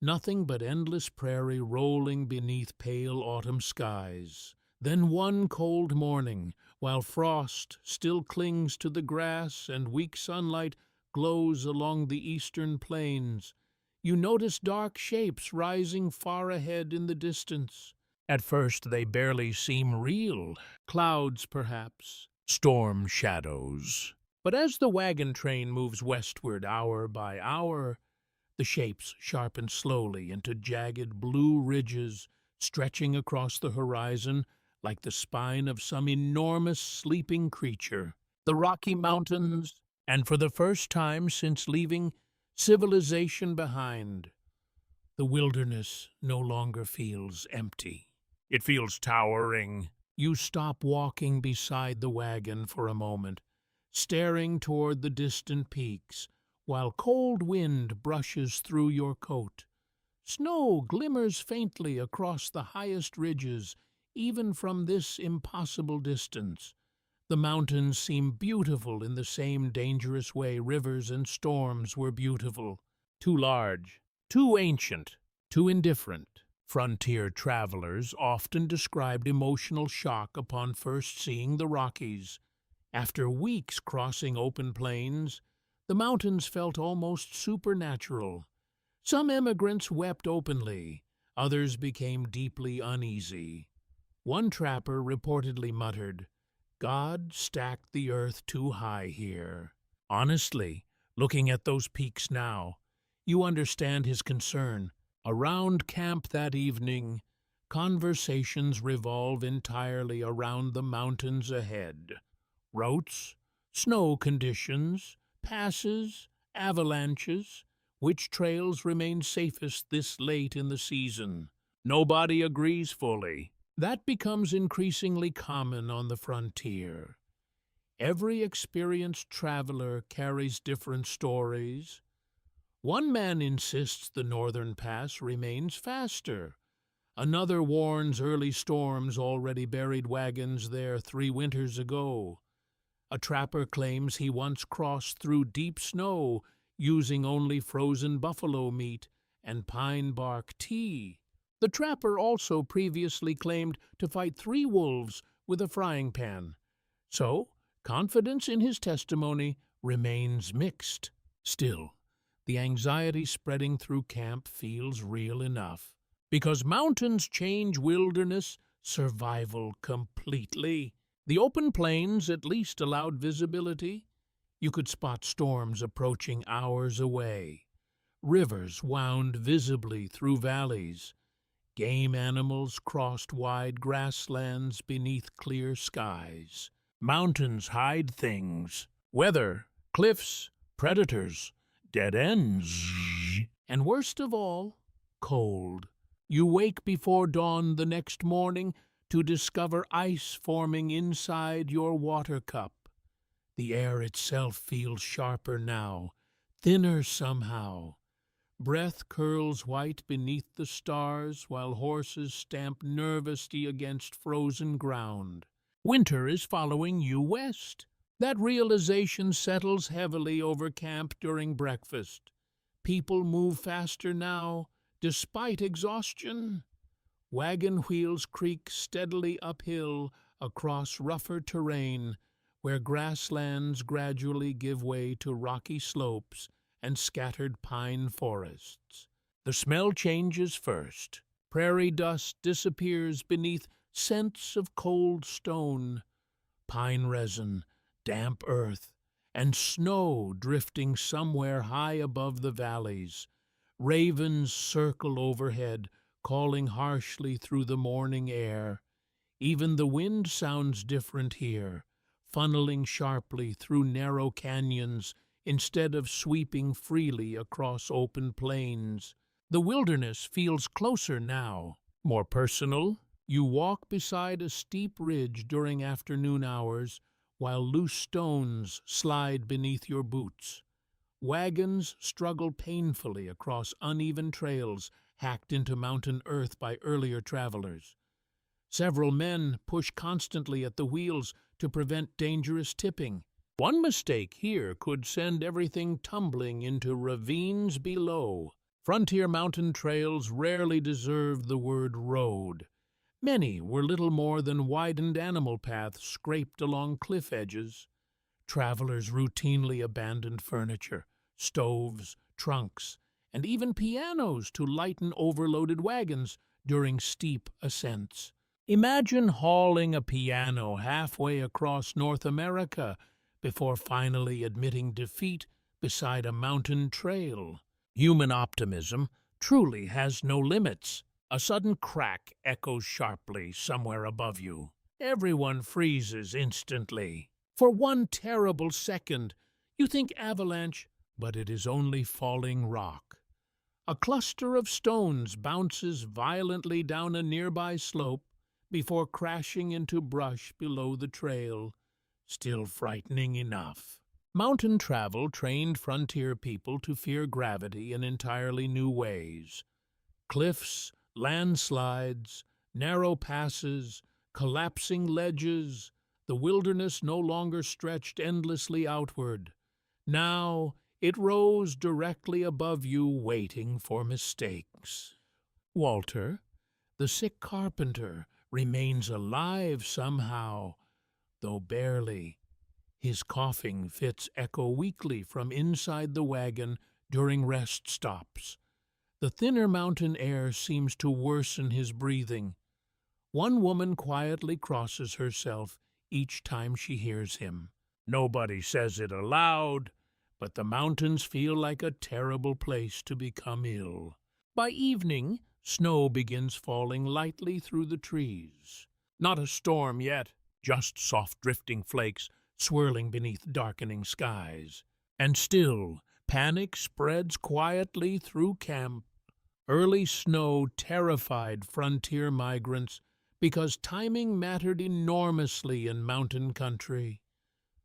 nothing but endless prairie rolling beneath pale autumn skies. Then one cold morning, while frost still clings to the grass and weak sunlight glows along the eastern plains, you notice dark shapes rising far ahead in the distance. At first they barely seem real, clouds perhaps, storm shadows. But as the wagon train moves westward hour by hour, the shapes sharpen slowly into jagged blue ridges stretching across the horizon like the spine of some enormous sleeping creature. The Rocky Mountains, and for the first time since leaving civilization behind, the wilderness no longer feels empty. It feels towering. You stop walking beside the wagon for a moment, staring toward the distant peaks, while cold wind brushes through your coat. Snow glimmers faintly across the highest ridges, even from this impossible distance. The mountains seem beautiful in the same dangerous way rivers and storms were beautiful. Too large, too ancient, too indifferent. Frontier travelers often described emotional shock upon first seeing the Rockies. After weeks crossing open plains, the mountains felt almost supernatural. Some immigrants wept openly, others became deeply uneasy. One trapper reportedly muttered, "God stacked the earth too high here." Honestly, looking at those peaks now, you understand his concern. Around camp that evening, conversations revolve entirely around the mountains ahead. Routes, snow conditions, passes, avalanches, which trails remain safest this late in the season. Nobody agrees fully. That becomes increasingly common on the frontier. Every experienced traveler carries different stories. One man insists the northern pass remains faster. Another warns early storms already buried wagons there 3 winters ago. A trapper claims he once crossed through deep snow using only frozen buffalo meat and pine bark tea. The trapper also previously claimed to fight 3 wolves with a frying pan. So, confidence in his testimony remains mixed. Still, the anxiety spreading through camp feels real enough. Because mountains change wilderness survival completely. The open plains at least allowed visibility. You could spot storms approaching hours away. Rivers wound visibly through valleys. Game animals crossed wide grasslands beneath clear skies. Mountains hide things. Weather, cliffs, predators, dead ends. And worst of all, cold. You wake before dawn the next morning to discover ice forming inside your water cup. The air itself feels sharper now, thinner somehow. Breath curls white beneath the stars while horses stamp nervously against frozen ground. Winter is following you west. That realization settles heavily over camp during breakfast. People move faster now, despite exhaustion. Wagon wheels creak steadily uphill across rougher terrain, where grasslands gradually give way to rocky slopes and scattered pine forests. The smell changes first. Prairie dust disappears beneath scents of cold stone, pine resin, damp earth, and snow drifting somewhere high above the valleys. Ravens circle overhead, calling harshly through the morning air. Even the wind sounds different here, funneling sharply through narrow canyons instead of sweeping freely across open plains. The wilderness feels closer now, more personal. You walk beside a steep ridge during afternoon hours while loose stones slide beneath your boots. Wagons struggle painfully across uneven trails hacked into mountain earth by earlier travelers. Several men push constantly at the wheels to prevent dangerous tipping. One mistake here could send everything tumbling into ravines below. Frontier mountain trails rarely deserve the word road. Many were little more than widened animal paths scraped along cliff edges. Travelers routinely abandoned furniture, stoves, trunks, and even pianos to lighten overloaded wagons during steep ascents. Imagine hauling a piano halfway across North America before finally admitting defeat beside a mountain trail. Human optimism truly has no limits. A sudden crack echoes sharply somewhere above you. Everyone freezes instantly. For one terrible second, you think avalanche, but it is only falling rock. A cluster of stones bounces violently down a nearby slope before crashing into brush below the trail. Still frightening enough. Mountain travel trained frontier people to fear gravity in entirely new ways. Cliffs, landslides, narrow passes, collapsing ledges, the wilderness no longer stretched endlessly outward. Now it rose directly above you, waiting for mistakes. Walter, the sick carpenter, remains alive somehow, though barely. His coughing fits echo weakly from inside the wagon during rest stops. The thinner mountain air seems to worsen his breathing. One woman quietly crosses herself each time she hears him. Nobody says it aloud, but the mountains feel like a terrible place to become ill. By evening, snow begins falling lightly through the trees. Not a storm yet, just soft drifting flakes swirling beneath darkening skies. And still, panic spreads quietly through camp. Early snow terrified frontier migrants because timing mattered enormously in mountain country.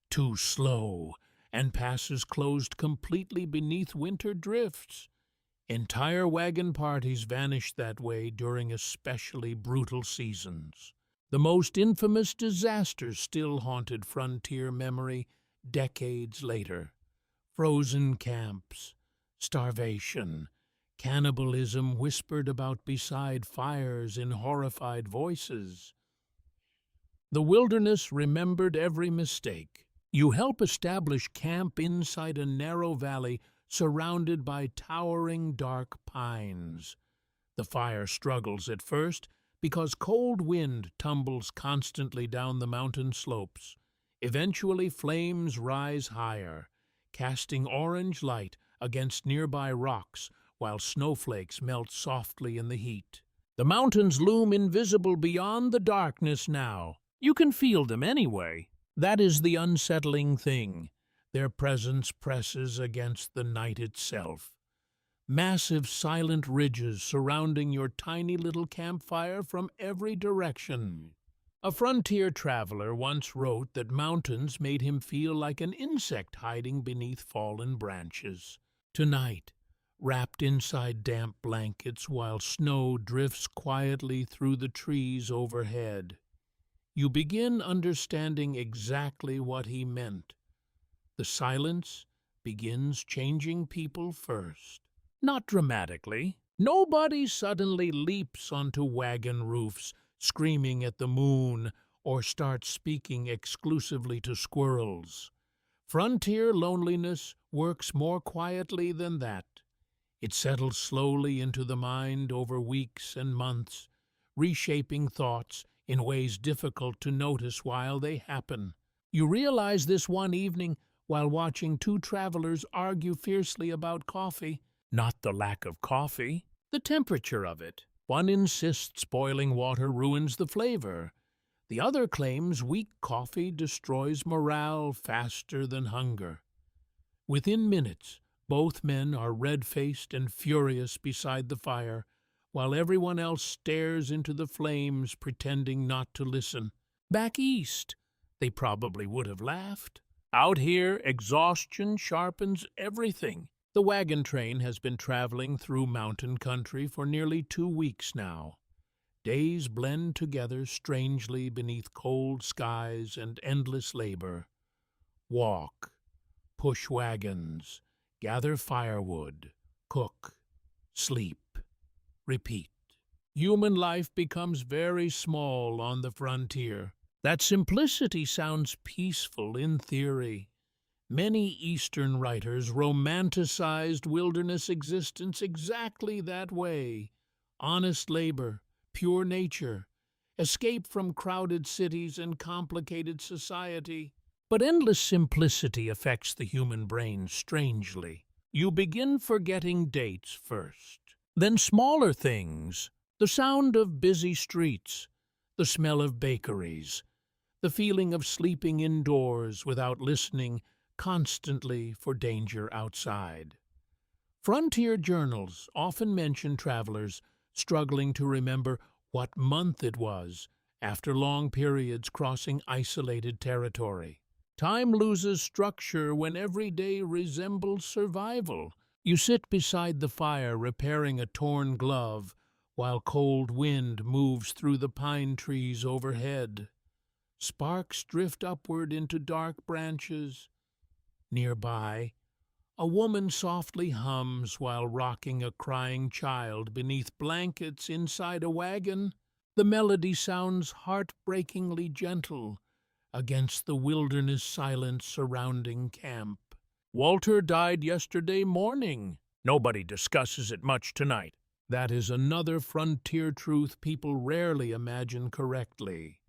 Too slow, and passes closed completely beneath winter drifts. Entire wagon parties vanished that way during especially brutal seasons. The most infamous disasters still haunted frontier memory decades later. Frozen camps, starvation, cannibalism whispered about beside fires in horrified voices. The wilderness remembered every mistake. You help establish camp inside a narrow valley surrounded by towering dark pines. The fire struggles at first because cold wind tumbles constantly down the mountain slopes. Eventually flames rise higher, casting orange light against nearby rocks while snowflakes melt softly in the heat. The mountains loom invisible beyond the darkness now. You can feel them anyway. That is the unsettling thing. Their presence presses against the night itself. Massive silent ridges surrounding your tiny little campfire from every direction. A frontier traveler once wrote that mountains made him feel like an insect hiding beneath fallen branches. Tonight, wrapped inside damp blankets while snow drifts quietly through the trees overhead, you begin understanding exactly what he meant. The silence begins changing people first. Not dramatically. Nobody suddenly leaps onto wagon roofs, screaming at the moon, or starts speaking exclusively to squirrels. Frontier loneliness works more quietly than that. It settles slowly into the mind over weeks and months, reshaping thoughts in ways difficult to notice while they happen. You realize this one evening while watching two travelers argue fiercely about coffee. Not the lack of coffee, the temperature of it. One insists boiling water ruins the flavor. The other claims weak coffee destroys morale faster than hunger. Within minutes, both men are red-faced and furious beside the fire, while everyone else stares into the flames, pretending not to listen. Back east, they probably would have laughed. Out here, exhaustion sharpens everything. The wagon train has been traveling through mountain country for nearly 2 weeks now. Days blend together strangely beneath cold skies and endless labor. Walk, push wagons, gather firewood, cook, sleep, repeat. Human life becomes very small on the frontier. That simplicity sounds peaceful in theory. Many Eastern writers romanticized wilderness existence exactly that way. Honest labor, pure nature, escape from crowded cities and complicated society. But endless simplicity affects the human brain strangely. You begin forgetting dates first, then smaller things, the sound of busy streets, the smell of bakeries, the feeling of sleeping indoors without listening constantly for danger outside. Frontier journals often mention travelers struggling to remember what month it was after long periods crossing isolated territory. Time loses structure when every day resembles survival. You sit beside the fire repairing a torn glove while cold wind moves through the pine trees overhead. Sparks drift upward into dark branches. Nearby, a woman softly hums while rocking a crying child beneath blankets inside a wagon. The melody sounds heartbreakingly gentle against the wilderness silence surrounding camp. Walter died yesterday morning. Nobody discusses it much tonight. That is another frontier truth people rarely imagine correctly.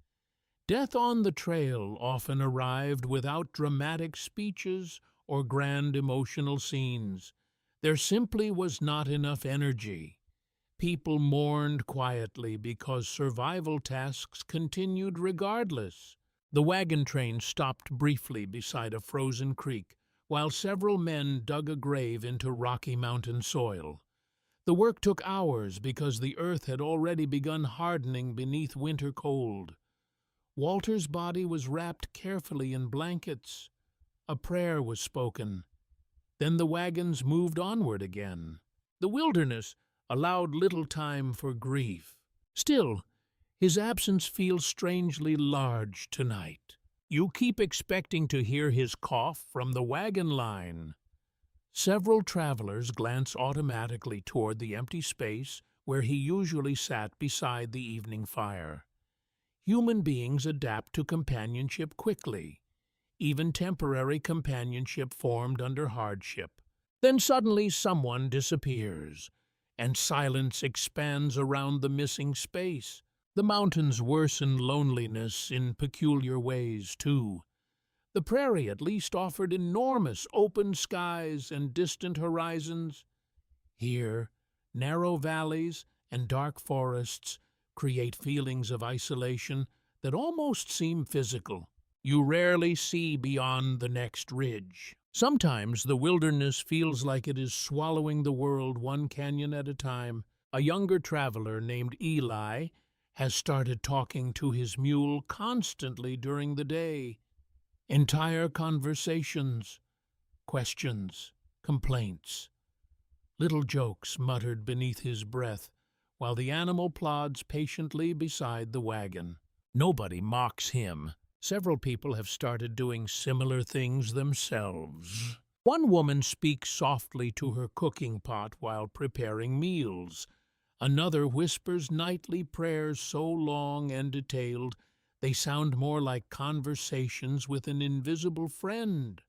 Death on the trail often arrived without dramatic speeches or grand emotional scenes. There simply was not enough energy. People mourned quietly because survival tasks continued regardless. The wagon train stopped briefly beside a frozen creek, while several men dug a grave into rocky mountain soil. The work took hours because the earth had already begun hardening beneath winter cold. Walter's body was wrapped carefully in blankets. A prayer was spoken. Then the wagons moved onward again. The wilderness allowed little time for grief. Still, his absence feels strangely large tonight. You keep expecting to hear his cough from the wagon line. Several travelers glance automatically toward the empty space where he usually sat beside the evening fire. Human beings adapt to companionship quickly, even temporary companionship formed under hardship. Then suddenly someone disappears, and silence expands around the missing space. The mountains worsen loneliness in peculiar ways, too. The prairie at least offered enormous open skies and distant horizons. Here, narrow valleys and dark forests create feelings of isolation that almost seem physical. You rarely see beyond the next ridge. Sometimes the wilderness feels like it is swallowing the world one canyon at a time. A younger traveler named Eli has started talking to his mule constantly during the day. Entire conversations, questions, complaints, little jokes muttered beneath his breath while the animal plods patiently beside the wagon. Nobody mocks him. Several people have started doing similar things themselves. One woman speaks softly to her cooking pot while preparing meals. Another whispers nightly prayers so long and detailed they sound more like conversations with an invisible friend.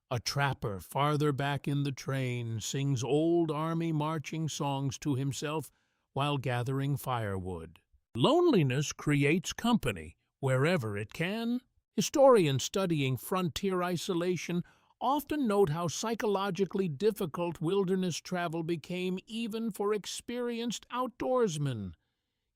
A trapper farther back in the train sings old army marching songs to himself while gathering firewood. Loneliness creates company wherever it can. Historians studying frontier isolation often note how psychologically difficult wilderness travel became even for experienced outdoorsmen.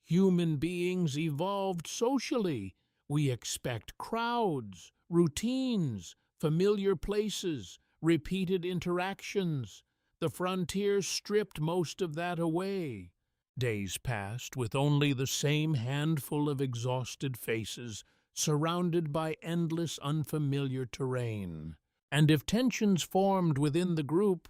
Human beings evolved socially. We expect crowds, routines, familiar places, repeated interactions. The frontier stripped most of that away. Days passed with only the same handful of exhausted faces, surrounded by endless unfamiliar terrain. And if tensions formed within the group,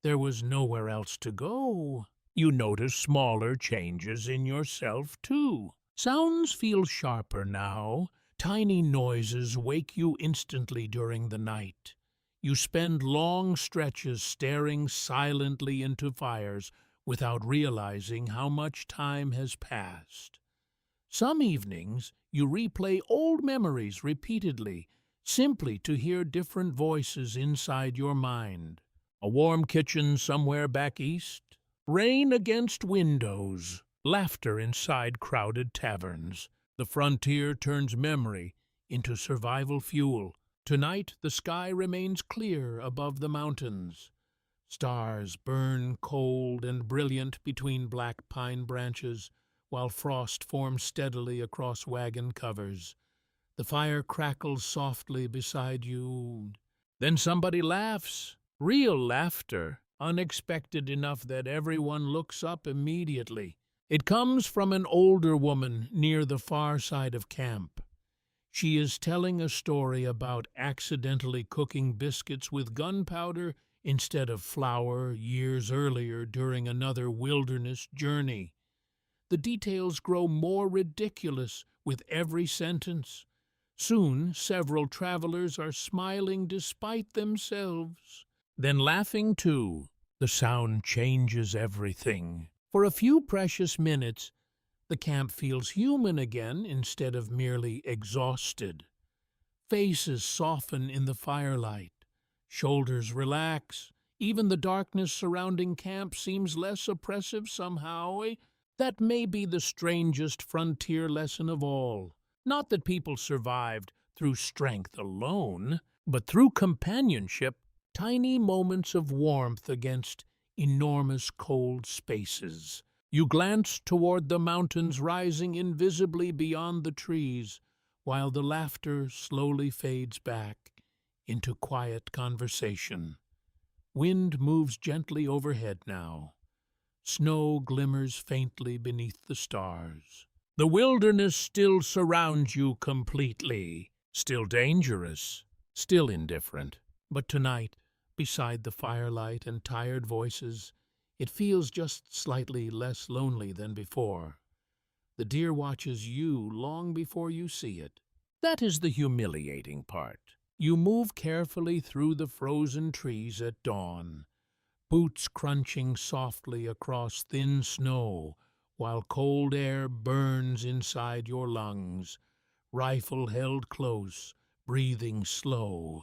there was nowhere else to go. You notice smaller changes in yourself, too. Sounds feel sharper now. Tiny noises wake you instantly during the night. You spend long stretches staring silently into fires without realizing how much time has passed. Some evenings, you replay old memories repeatedly, simply to hear different voices inside your mind. A warm kitchen somewhere back east, rain against windows, laughter inside crowded taverns. The frontier turns memory into survival fuel. Tonight, the sky remains clear above the mountains. Stars burn cold and brilliant between black pine branches, while frost forms steadily across wagon covers. The fire crackles softly beside you. Then somebody laughs. Real laughter, unexpected enough that everyone looks up immediately. It comes from an older woman near the far side of camp. She is telling a story about accidentally cooking biscuits with gunpowder instead of flour years earlier during another wilderness journey. The details grow more ridiculous with every sentence. Soon, several travelers are smiling despite themselves, then laughing too. The sound changes everything. For a few precious minutes, the camp feels human again instead of merely exhausted. Faces soften in the firelight. Shoulders relax. Even the darkness surrounding camp seems less oppressive somehow. That may be the strangest frontier lesson of all. Not that people survived through strength alone, but through companionship, tiny moments of warmth against enormous cold spaces. You glance toward the mountains rising invisibly beyond the trees, while the laughter slowly fades back into quiet conversation. Wind moves gently overhead now. Snow glimmers faintly beneath the stars. The wilderness still surrounds you completely, still dangerous, still indifferent. But tonight, beside the firelight and tired voices, it feels just slightly less lonely than before. The deer watches you long before you see it. That is the humiliating part. You move carefully through the frozen trees at dawn, boots crunching softly across thin snow, while cold air burns inside your lungs, rifle held close, breathing slow.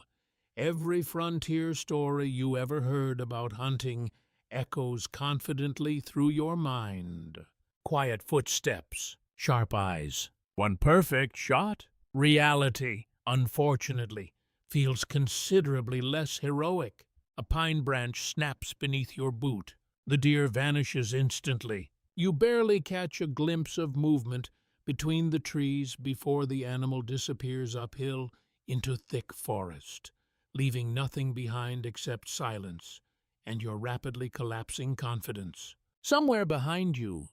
Every frontier story you ever heard about hunting echoes confidently through your mind. Quiet footsteps, sharp eyes. One perfect shot. Reality, unfortunately, feels considerably less heroic. A pine branch snaps beneath your boot. The deer vanishes instantly. You barely catch a glimpse of movement between the trees before the animal disappears uphill into thick forest, leaving nothing behind except silence and your rapidly collapsing confidence. Somewhere behind you,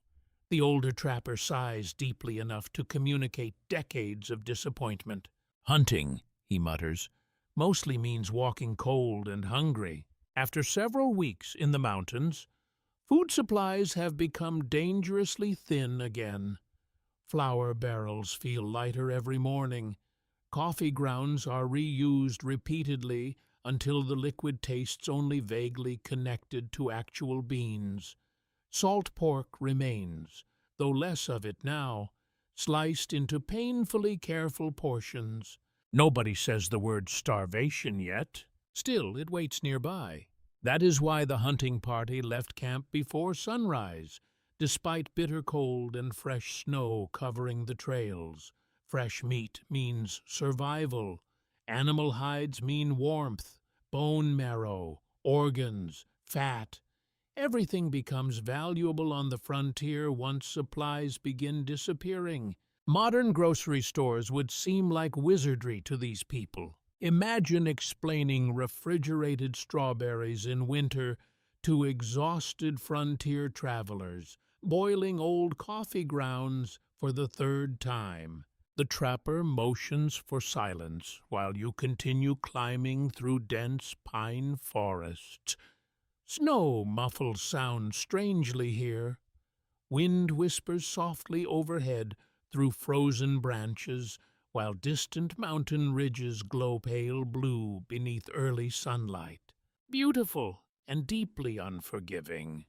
the older trapper sighs deeply enough to communicate decades of disappointment. Hunting, he mutters, mostly means walking cold and hungry. After several weeks in the mountains, food supplies have become dangerously thin again. Flour barrels feel lighter every morning. Coffee grounds are reused repeatedly until the liquid tastes only vaguely connected to actual beans. Salt pork remains, though less of it now, sliced into painfully careful portions. Nobody says the word starvation yet. Still, it waits nearby. That is why the hunting party left camp before sunrise, despite bitter cold and fresh snow covering the trails. Fresh meat means survival. Animal hides mean warmth, bone marrow, organs, fat. Everything becomes valuable on the frontier once supplies begin disappearing. Modern grocery stores would seem like wizardry to these people. Imagine explaining refrigerated strawberries in winter to exhausted frontier travelers. boiling old coffee grounds for the third time. The trapper motions for silence while you continue climbing through dense pine forests. Snow muffles sound strangely here. Wind whispers softly overhead through frozen branches, while distant mountain ridges glow pale blue beneath early sunlight. Beautiful and deeply unforgiving.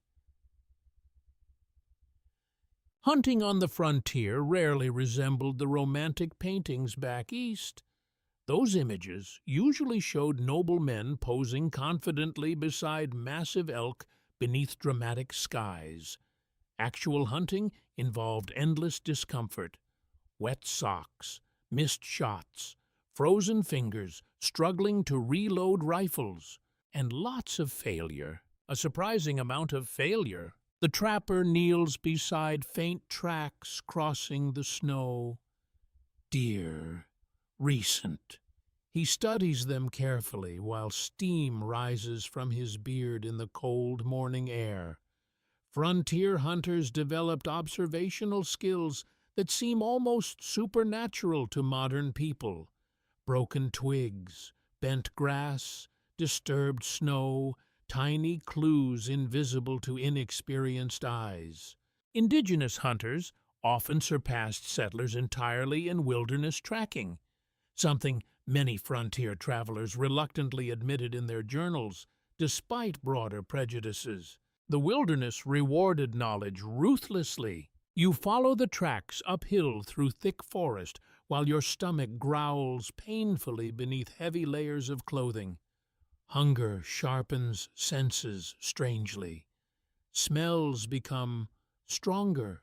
Hunting on the frontier rarely resembled the romantic paintings back east. Those images usually showed noble men posing confidently beside massive elk beneath dramatic skies. Actual hunting involved endless discomfort, wet socks, missed shots, frozen fingers struggling to reload rifles, and lots of failure. A surprising amount of failure. The trapper kneels beside faint tracks crossing the snow. Deer, recent. He studies them carefully while steam rises from his beard in the cold morning air. Frontier hunters developed observational skills that seem almost supernatural to modern people. Broken twigs, bent grass, disturbed snow, tiny clues invisible to inexperienced eyes. Indigenous hunters often surpassed settlers entirely in wilderness tracking, something many frontier travelers reluctantly admitted in their journals, despite broader prejudices. The wilderness rewarded knowledge ruthlessly. You follow the tracks uphill through thick forest while your stomach growls painfully beneath heavy layers of clothing. Hunger sharpens senses strangely. Smells become stronger.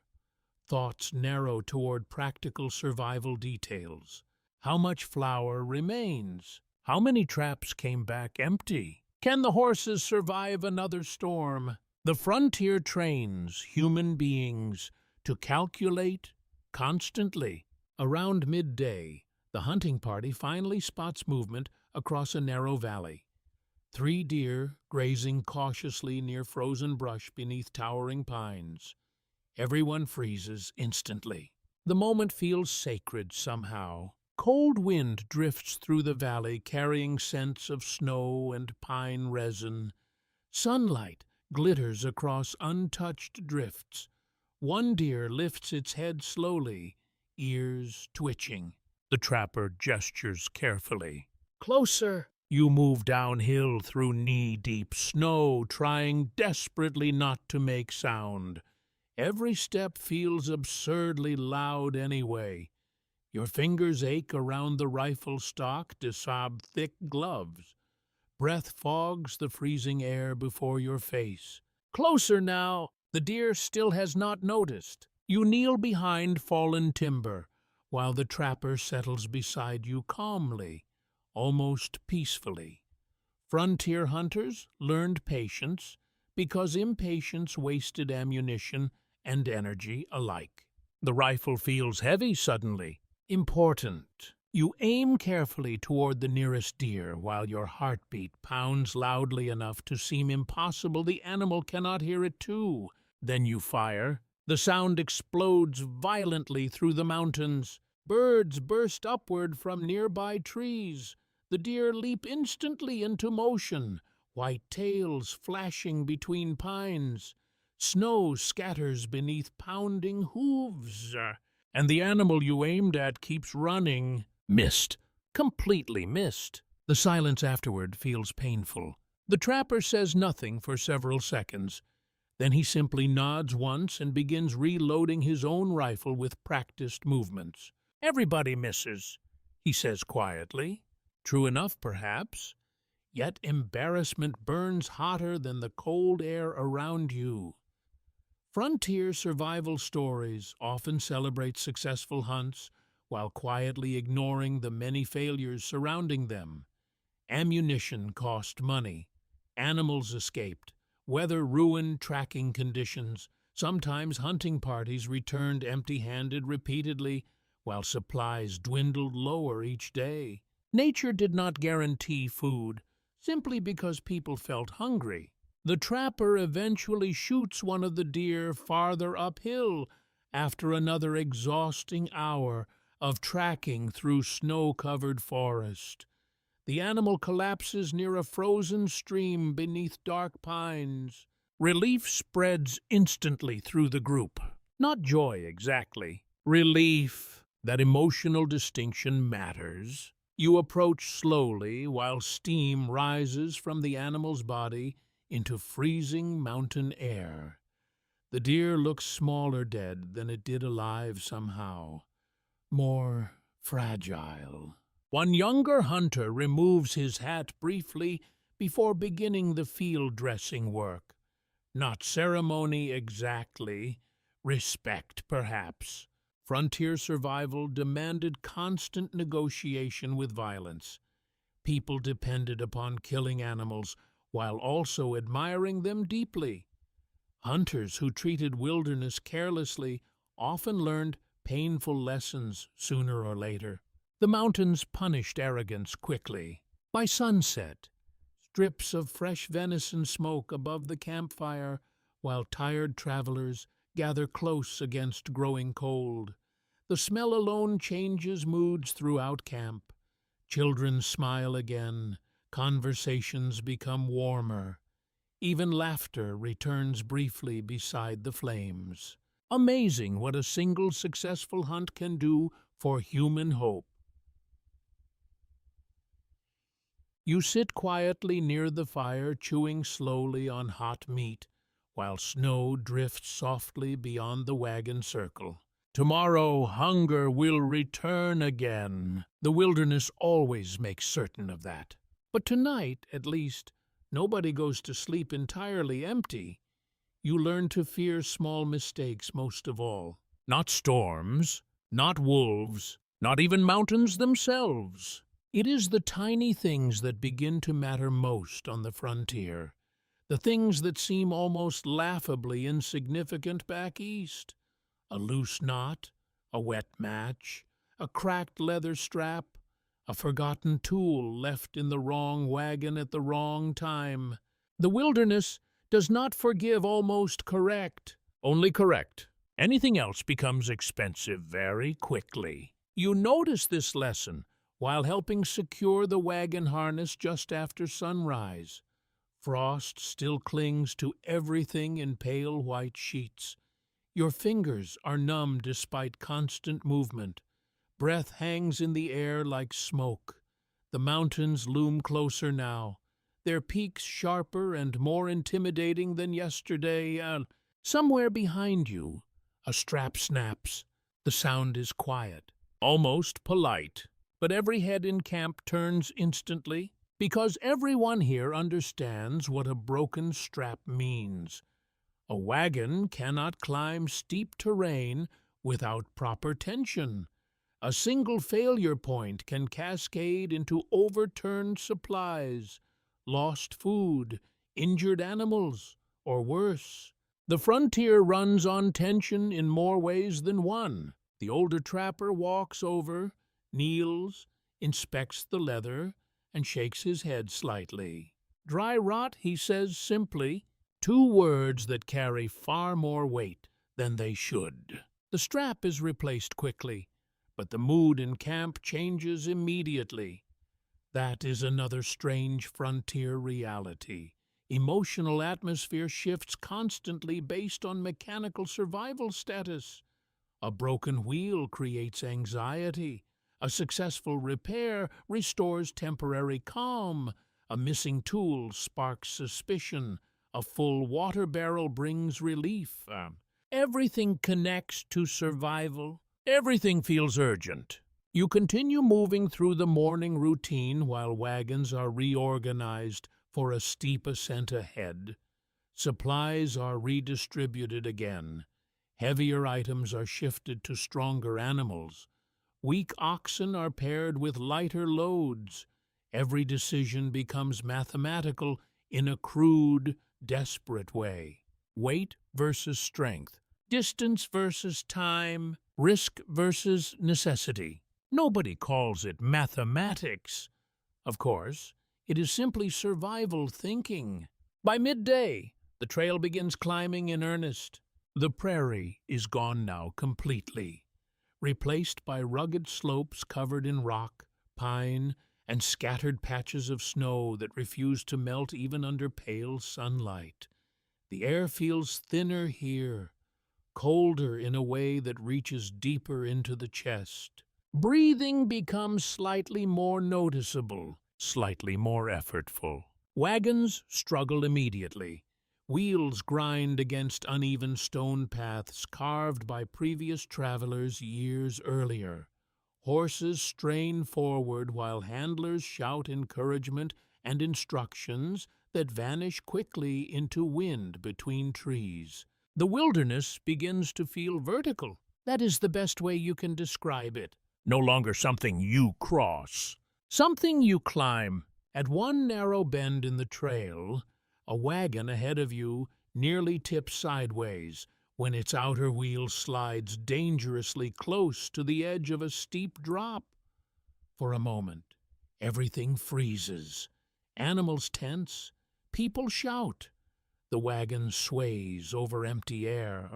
Thoughts narrow toward practical survival details. How much flour remains? How many traps came back empty? Can the horses survive another storm? The frontier trains human beings to calculate constantly. Around midday, the hunting party finally spots movement across a narrow valley. 3 deer grazing cautiously near frozen brush beneath towering pines. Everyone freezes instantly. The moment feels sacred somehow. Cold wind drifts through the valley carrying scents of snow and pine resin. Sunlight glitters across untouched drifts. One deer lifts its head slowly, ears twitching. The trapper gestures carefully. Closer! You move downhill through knee-deep snow, trying desperately not to make sound. Every step feels absurdly loud anyway. Your fingers ache around the rifle stock to sob thick gloves. Breath fogs the freezing air before your face. Closer now! The deer still has not noticed. You kneel behind fallen timber, while the trapper settles beside you calmly, almost peacefully. Frontier hunters learned patience because impatience wasted ammunition and energy alike. The rifle feels heavy suddenly. Important. You aim carefully toward the nearest deer while your heartbeat pounds loudly enough to seem impossible the animal cannot hear it too. Then you fire. The sound explodes violently through the mountains. Birds burst upward from nearby trees. The deer leap instantly into motion, white tails flashing between pines. Snow scatters beneath pounding hooves, and the animal you aimed at keeps running. Missed. Completely missed. The silence afterward feels painful. The trapper says nothing for several seconds. Then he simply nods once and begins reloading his own rifle with practiced movements. Everybody misses, he says quietly. True enough, perhaps. Yet embarrassment burns hotter than the cold air around you. Frontier survival stories often celebrate successful hunts while quietly ignoring the many failures surrounding them. Ammunition cost money. Animals escaped. Weather ruined tracking conditions. Sometimes hunting parties returned empty-handed repeatedly, while supplies dwindled lower each day. Nature did not guarantee food, simply because people felt hungry. The trapper eventually shoots one of the deer farther uphill after another exhausting hour of tracking through snow-covered forest. The animal collapses near a frozen stream beneath dark pines. Relief spreads instantly through the group. Not joy exactly. Relief. That emotional distinction matters. You approach slowly while steam rises from the animal's body into freezing mountain air. The deer looks smaller dead than it did alive somehow. More fragile. One younger hunter removes his hat briefly before beginning the field dressing work. Not ceremony exactly, respect perhaps. Frontier survival demanded constant negotiation with violence. People depended upon killing animals while also admiring them deeply. Hunters who treated wilderness carelessly often learned painful lessons sooner or later. The mountains punished arrogance quickly. By sunset, strips of fresh venison smoke above the campfire, while tired travelers gather close against growing cold. The smell alone changes moods throughout camp. Children smile again, conversations become warmer. Even laughter returns briefly beside the flames. Amazing what a single successful hunt can do for human hope. You sit quietly near the fire, chewing slowly on hot meat, while snow drifts softly beyond the wagon circle. Tomorrow hunger will return again. The wilderness always makes certain of that. But tonight, at least, nobody goes to sleep entirely empty. You learn to fear small mistakes most of all. Not storms, not wolves, not even mountains themselves. It is the tiny things that begin to matter most on the frontier. The things that seem almost laughably insignificant back east. A loose knot, a wet match, a cracked leather strap, a forgotten tool left in the wrong wagon at the wrong time. The wilderness does not forgive almost correct, only correct. Anything else becomes expensive very quickly. You notice this lesson while helping secure the wagon harness just after sunrise. Frost still clings to everything in pale white sheets. Your fingers are numb despite constant movement. Breath hangs in the air like smoke. The mountains loom closer now, their peaks sharper and more intimidating than yesterday. Somewhere behind you, a strap snaps. The sound is quiet, almost polite. But every head in camp turns instantly, because everyone here understands what a broken strap means. A wagon cannot climb steep terrain without proper tension. A single failure point can cascade into overturned supplies, lost food, injured animals, or worse. The frontier runs on tension in more ways than one. The older trapper walks over, kneels, inspects the leather, and shakes his head slightly. Dry rot, he says simply, two words that carry far more weight than they should. The strap is replaced quickly, but the mood in camp changes immediately. That is another strange frontier reality. Emotional atmosphere shifts constantly based on mechanical survival status. A broken wheel creates anxiety. A successful repair restores temporary calm. A missing tool sparks suspicion. A full water barrel brings relief. Everything connects to survival. Everything feels urgent. You continue moving through the morning routine while wagons are reorganized for a steep ascent ahead. Supplies are redistributed again. Heavier items are shifted to stronger animals. Weak oxen are paired with lighter loads. Every decision becomes mathematical in a crude, desperate way. Weight versus strength. Distance versus time. Risk versus necessity. Nobody calls it mathematics. Of course, it is simply survival thinking. By midday, the trail begins climbing in earnest. The prairie is gone now completely, replaced by rugged slopes covered in rock, pine, and scattered patches of snow that refuse to melt even under pale sunlight. The air feels thinner here, colder in a way that reaches deeper into the chest. Breathing becomes slightly more noticeable, slightly more effortful. Wagons struggle immediately. Wheels grind against uneven stone paths carved by previous travelers years earlier. Horses strain forward while handlers shout encouragement and instructions that vanish quickly into wind between trees. The wilderness begins to feel vertical. That is the best way you can describe it. No longer something you cross, something you climb. At one narrow bend in the trail, a wagon ahead of you nearly tips sideways when its outer wheel slides dangerously close to the edge of a steep drop. For a moment, everything freezes. Animals tense, people shout. The wagon sways over empty air.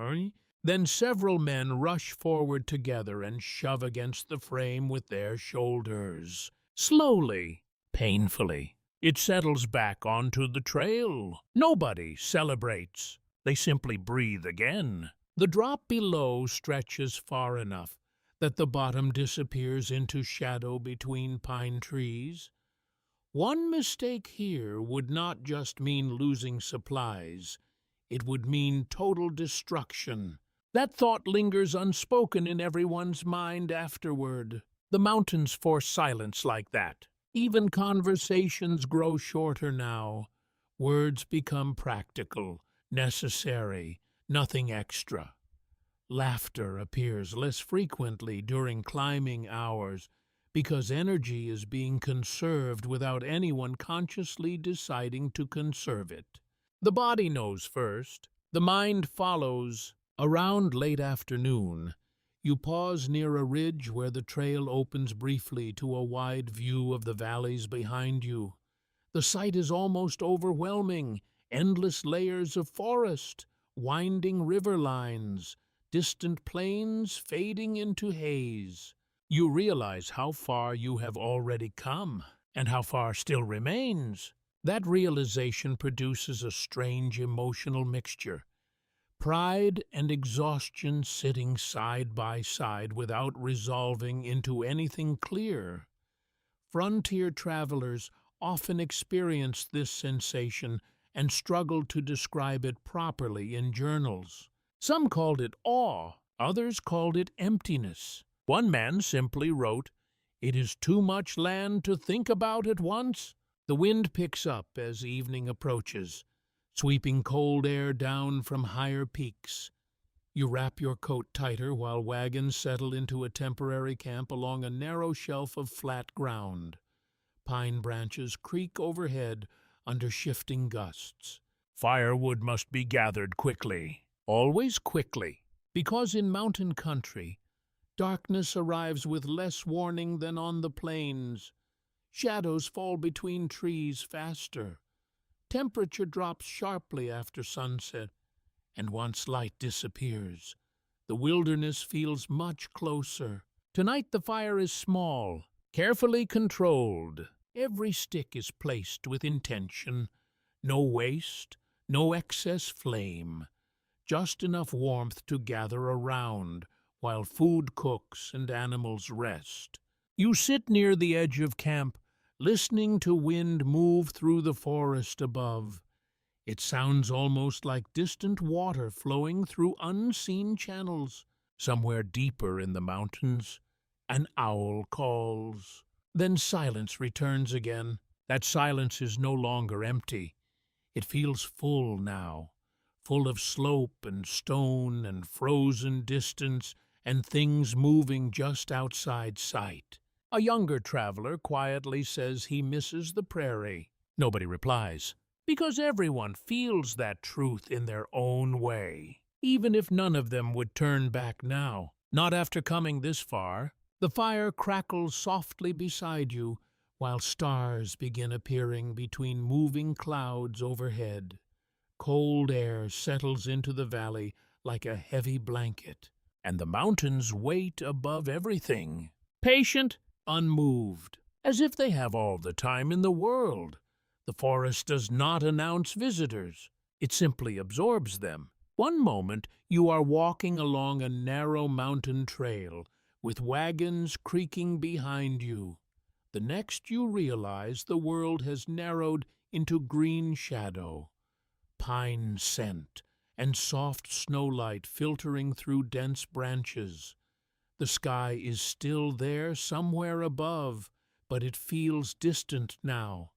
Then several men rush forward together and shove against the frame with their shoulders. Slowly, painfully, it settles back onto the trail. Nobody celebrates. They simply breathe again. The drop below stretches far enough that the bottom disappears into shadow between pine trees. One mistake here would not just mean losing supplies. It would mean total destruction. That thought lingers unspoken in everyone's mind afterward. The mountains force silence like that. Even conversations grow shorter now. Words become practical, necessary, nothing extra. Laughter appears less frequently during climbing hours because energy is being conserved without anyone consciously deciding to conserve it. The body knows first, the mind follows. Around late afternoon, you pause near a ridge where the trail opens briefly to a wide view of the valleys behind you. The sight is almost overwhelming. Endless layers of forest, winding river lines, distant plains fading into haze. You realize how far you have already come and how far still remains. That realization produces a strange emotional mixture. Pride and exhaustion sitting side by side without resolving into anything clear. Frontier travelers often experience this sensation and struggle to describe it properly in journals. Some called it awe, others called it emptiness. One man simply wrote, "It is too much land to think about at once." The wind picks up as evening approaches, sweeping cold air down from higher peaks. You wrap your coat tighter while wagons settle into a temporary camp along a narrow shelf of flat ground. Pine branches creak overhead under shifting gusts. Firewood must be gathered quickly, always quickly, because in mountain country, darkness arrives with less warning than on the plains. Shadows fall between trees faster. Temperature drops sharply after sunset, and once light disappears, the wilderness feels much closer. Tonight the fire is small, carefully controlled. Every stick is placed with intention. No waste, no excess flame. Just enough warmth to gather around while food cooks and animals rest. You sit near the edge of camp, listening to wind move through the forest above. It sounds almost like distant water flowing through unseen channels. Somewhere deeper in the mountains, an owl calls. Then silence returns again. That silence is no longer empty. It feels full now, full of slope and stone and frozen distance and things moving just outside sight. A younger traveler quietly says he misses the prairie. Nobody replies, because everyone feels that truth in their own way, even if none of them would turn back now. Not after coming this far. The fire crackles softly beside you, while stars begin appearing between moving clouds overhead. Cold air settles into the valley like a heavy blanket, and the mountains wait above everything, patient, unmoved, as if they have all the time in the world. The forest does not announce visitors. It simply absorbs them. One moment you are walking along a narrow mountain trail with wagons creaking behind you. The next you realize the world has narrowed into green shadow, pine scent, and soft snowlight filtering through dense branches. The sky is still there somewhere above, but it feels distant now,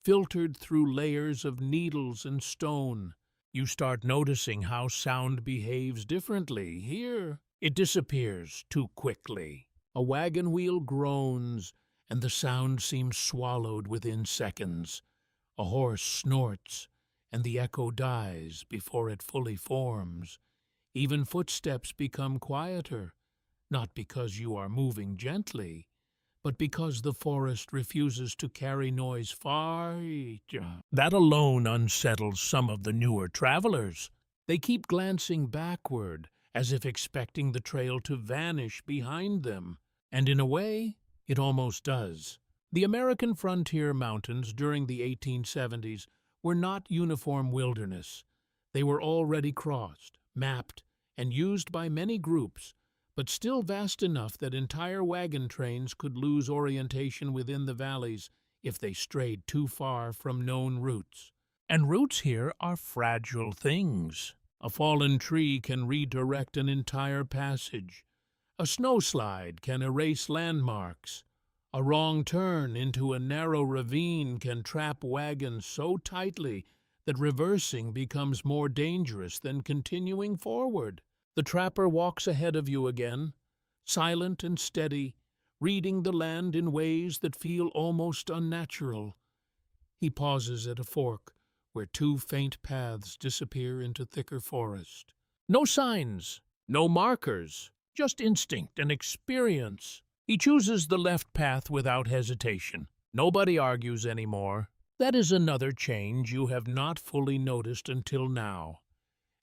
filtered through layers of needles and stone. You start noticing how sound behaves differently. Here, it disappears too quickly. A wagon wheel groans, and the sound seems swallowed within seconds. A horse snorts, and the echo dies before it fully forms. Even footsteps become quieter, not because you are moving gently, but because the forest refuses to carry noise far. That alone unsettles some of the newer travelers. They keep glancing backward, as if expecting the trail to vanish behind them. And in a way, it almost does. The American frontier mountains during the 1870s were not uniform wilderness. They were already crossed, mapped, and used by many groups, but still vast enough that entire wagon trains could lose orientation within the valleys if they strayed too far from known routes. And routes here are fragile things. A fallen tree can redirect an entire passage. A snowslide can erase landmarks. A wrong turn into a narrow ravine can trap wagons so tightly that reversing becomes more dangerous than continuing forward. The trapper walks ahead of you again, silent and steady, reading the land in ways that feel almost unnatural. He pauses at a fork where two faint paths disappear into thicker forest. No signs, no markers, just instinct and experience. He chooses the left path without hesitation. Nobody argues anymore. That is another change you have not fully noticed until now.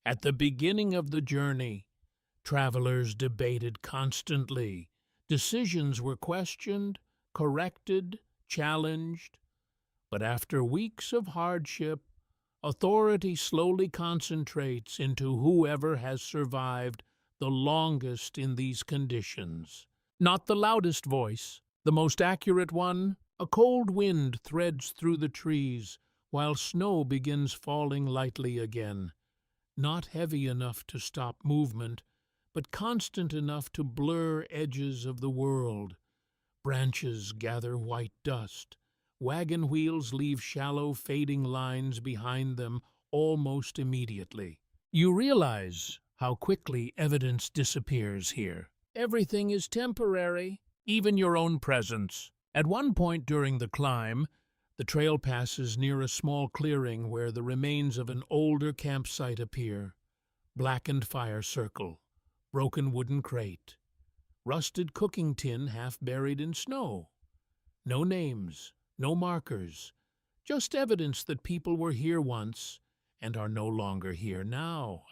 At the beginning of the journey, travelers debated constantly. Decisions were questioned, corrected, challenged. But after weeks of hardship, authority slowly concentrates into whoever has survived the longest in these conditions. Not the loudest voice, the most accurate one. A cold wind threads through the trees, while snow begins falling lightly again. Not heavy enough to stop movement, but constant enough to blur edges of the world. Branches gather white dust. Wagon wheels leave shallow, fading lines behind them almost immediately. You realize how quickly evidence disappears here. Everything is temporary, even your own presence. At one point during the climb, the trail passes near a small clearing where the remains of an older campsite appear. Blackened fire circle, broken wooden crate, rusted cooking tin half buried in snow. No names, no markers, just evidence that people were here once and are no longer here now.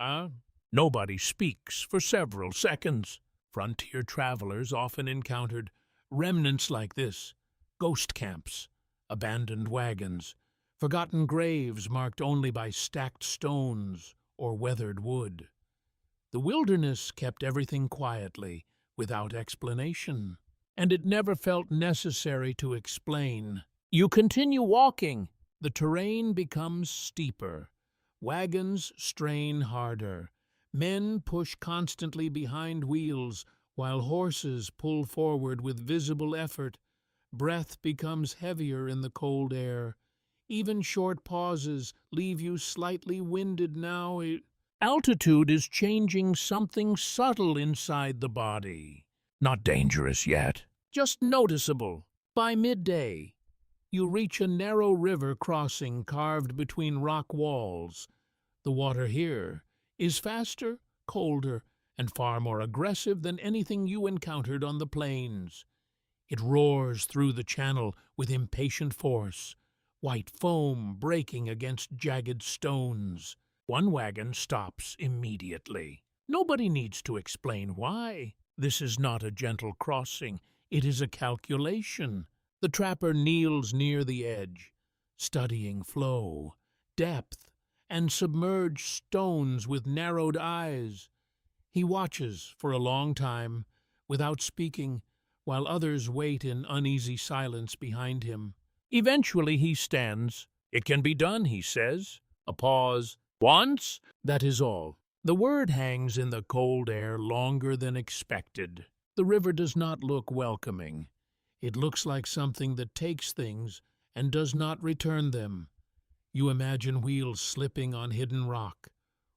Nobody speaks for several seconds. Frontier travelers often encountered remnants like this: ghost camps, abandoned wagons, forgotten graves marked only by stacked stones or weathered wood. The wilderness kept everything quietly, without explanation, and it never felt necessary to explain. You continue walking. The terrain becomes steeper. Wagons strain harder. Men push constantly behind wheels, while horses pull forward with visible effort. Breath becomes heavier in the cold air. Even short pauses leave you slightly winded now. Altitude is changing something subtle inside the body. Not dangerous yet, just noticeable. By midday, you reach a narrow river crossing carved between rock walls. The water here is faster, colder, and far more aggressive than anything you encountered on the plains. It roars through the channel with impatient force, white foam breaking against jagged stones. One wagon stops immediately. Nobody needs to explain why. This is not a gentle crossing. It is a calculation. The trapper kneels near the edge, studying flow, depth, and submerged stones with narrowed eyes. He watches for a long time, without speaking, while others wait in uneasy silence behind him. Eventually he stands. "It can be done," he says. A pause. "Once?" That is all. The word hangs in the cold air longer than expected. The river does not look welcoming. It looks like something that takes things and does not return them. You imagine wheels slipping on hidden rock,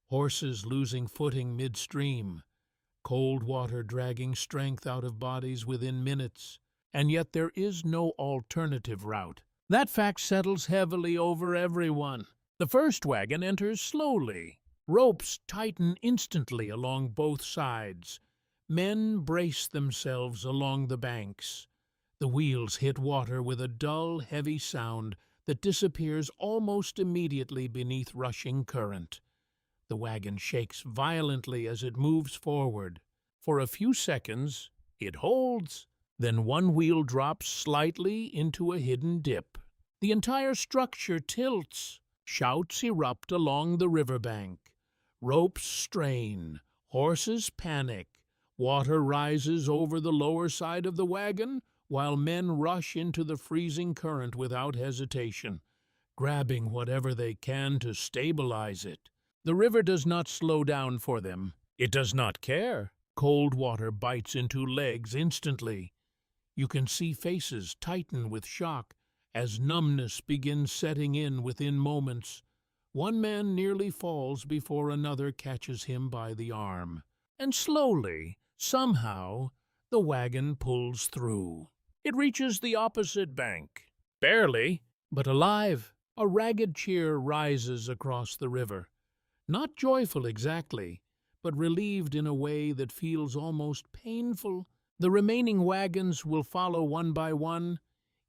horses losing footing midstream, cold water dragging strength out of bodies within minutes, and yet there is no alternative route. That fact settles heavily over everyone. The first wagon enters slowly. Ropes tighten instantly along both sides. Men brace themselves along the banks. The wheels hit water with a dull, heavy sound that disappears almost immediately beneath rushing current. The wagon shakes violently as it moves forward. For a few seconds, it holds. Then one wheel drops slightly into a hidden dip. The entire structure tilts. Shouts erupt along the riverbank. Ropes strain. Horses panic. Water rises over the lower side of the wagon, while men rush into the freezing current without hesitation, grabbing whatever they can to stabilize it. The river does not slow down for them. It does not care. Cold water bites into legs instantly. You can see faces tighten with shock as numbness begins setting in within moments. One man nearly falls before another catches him by the arm. And slowly, somehow, the wagon pulls through. It reaches the opposite bank. Barely, but alive. A ragged cheer rises across the river. Not joyful exactly, but relieved in a way that feels almost painful. The remaining wagons will follow one by one,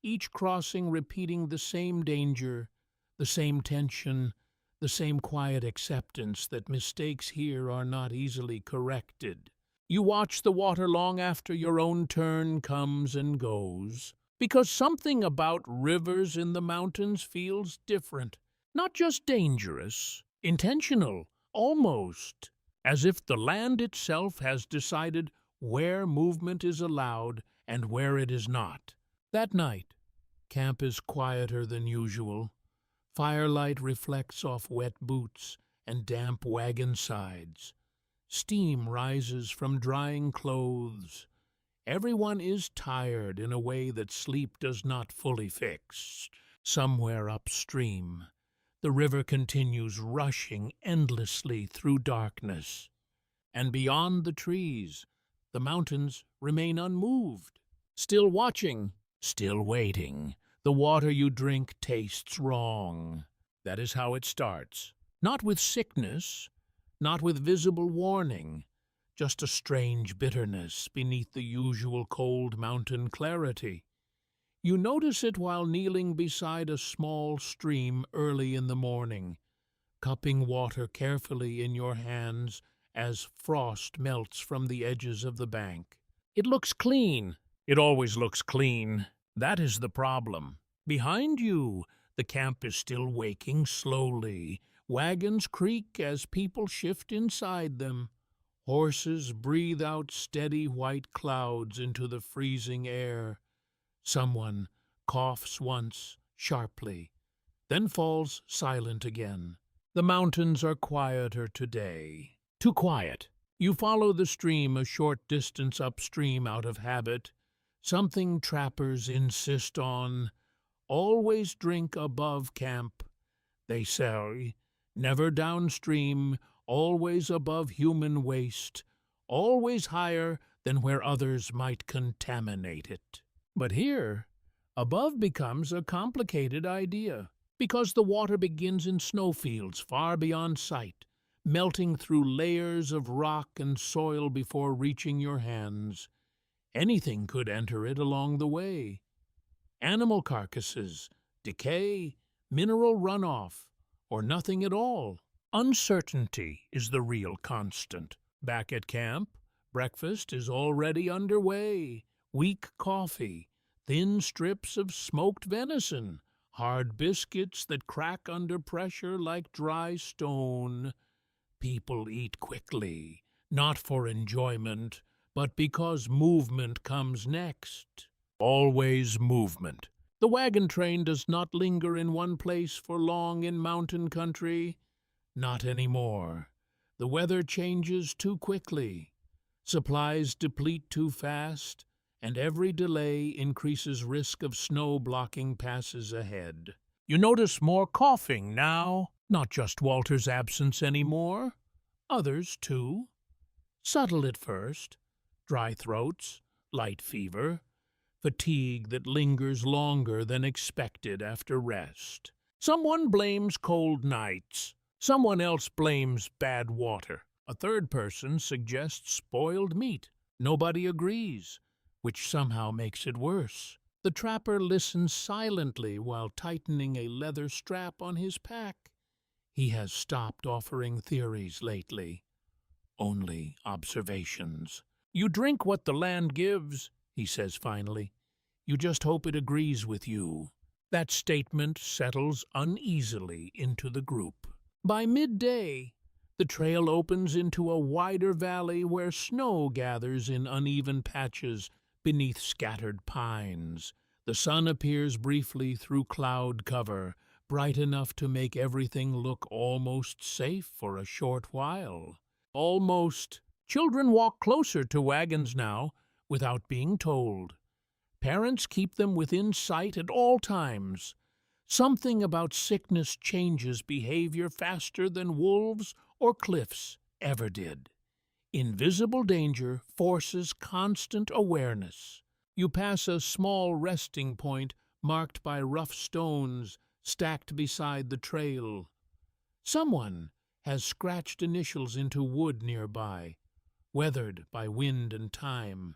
each crossing repeating the same danger, the same tension, the same quiet acceptance that mistakes here are not easily corrected. You watch the water long after your own turn comes and goes, because something about rivers in the mountains feels different, not just dangerous, intentional, almost, as if the land itself has decided where movement is allowed and where it is not. That night, camp is quieter than usual. Firelight reflects off wet boots and damp wagon sides. Steam rises from drying clothes. Everyone is tired in a way that sleep does not fully fix. Somewhere upstream, the river continues rushing endlessly through darkness. And beyond the trees, the mountains remain unmoved, still watching, still waiting. The water you drink tastes wrong. That is how it starts. Not with sickness, not with visible warning, just a strange bitterness beneath the usual cold mountain clarity. You notice it while kneeling beside a small stream early in the morning, cupping water carefully in your hands as frost melts from the edges of the bank. It looks clean. It always looks clean. That is the problem. Behind you, the camp is still waking slowly. Wagons creak as people shift inside them. Horses breathe out steady white clouds into the freezing air. Someone coughs once, sharply, then falls silent again. The mountains are quieter today. Too quiet. You follow the stream a short distance upstream out of habit. Something trappers insist on. Always drink above camp, they say. Never downstream, always above human waste, always higher than where others might contaminate it. But here, above becomes a complicated idea, because the water begins in snowfields far beyond sight, melting through layers of rock and soil before reaching your hands. Anything could enter it along the way. Animal carcasses, decay, mineral runoff, or nothing at all. Uncertainty is the real constant. Back at camp, breakfast is already underway. Weak coffee, thin strips of smoked venison, hard biscuits that crack under pressure like dry stone. People eat quickly, not for enjoyment, but because movement comes next. Always movement. The wagon train does not linger in one place for long in mountain country. Not anymore. The weather changes too quickly. Supplies deplete too fast, and every delay increases risk of snow blocking passes ahead. You notice more coughing now, not just Walter's absence anymore. Others, too. Subtle at first. Dry throats, light fever, fatigue that lingers longer than expected after rest. Someone blames cold nights. Someone else blames bad water. A third person suggests spoiled meat. Nobody agrees, which somehow makes it worse. The trapper listens silently while tightening a leather strap on his pack. He has stopped offering theories lately. Only observations. You drink what the land gives, he says finally. You just hope it agrees with you. That statement settles uneasily into the group. By midday, the trail opens into a wider valley where snow gathers in uneven patches beneath scattered pines. The sun appears briefly through cloud cover, bright enough to make everything look almost safe for a short while. Almost. Children walk closer to wagons now, without being told. Parents keep them within sight at all times. Something about sickness changes behavior faster than wolves or cliffs ever did. Invisible danger forces constant awareness. You pass a small resting point marked by rough stones stacked beside the trail. Someone has scratched initials into wood nearby, weathered by wind and time.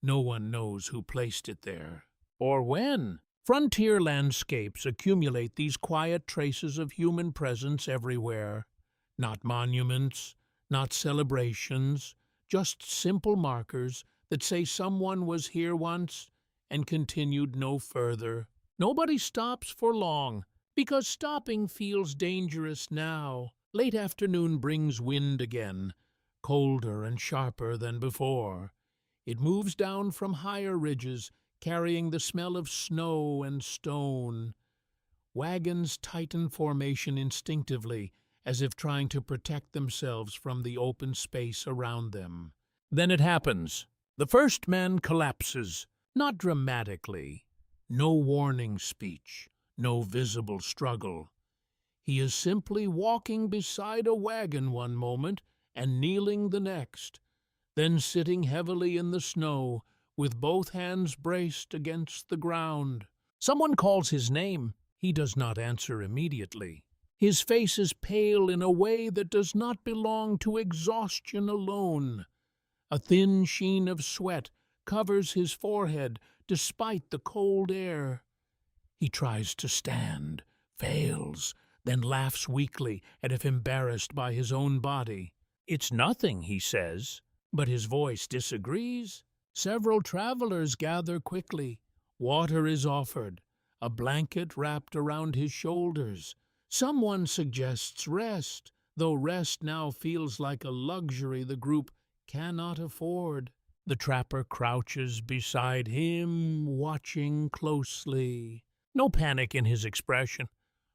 No one knows who placed it there, or when. Frontier landscapes accumulate these quiet traces of human presence everywhere. Not monuments, not celebrations, just simple markers that say someone was here once and continued no further. Nobody stops for long, because stopping feels dangerous now. Late afternoon brings wind again, colder and sharper than before. It moves down from higher ridges, carrying the smell of snow and stone. Wagons tighten formation instinctively, as if trying to protect themselves from the open space around them. Then it happens. The first man collapses, not dramatically. No warning speech, no visible struggle. He is simply walking beside a wagon one moment and kneeling the next, then sitting heavily in the snow, with both hands braced against the ground. Someone calls his name. He does not answer immediately. His face is pale in a way that does not belong to exhaustion alone. A thin sheen of sweat covers his forehead despite the cold air. He tries to stand, fails, then laughs weakly as if embarrassed by his own body. "It's nothing," he says, but his voice disagrees. Several travelers gather quickly. Water is offered, a blanket wrapped around his shoulders. Someone suggests rest, though rest now feels like a luxury the group cannot afford. The trapper crouches beside him, watching closely. No panic in his expression,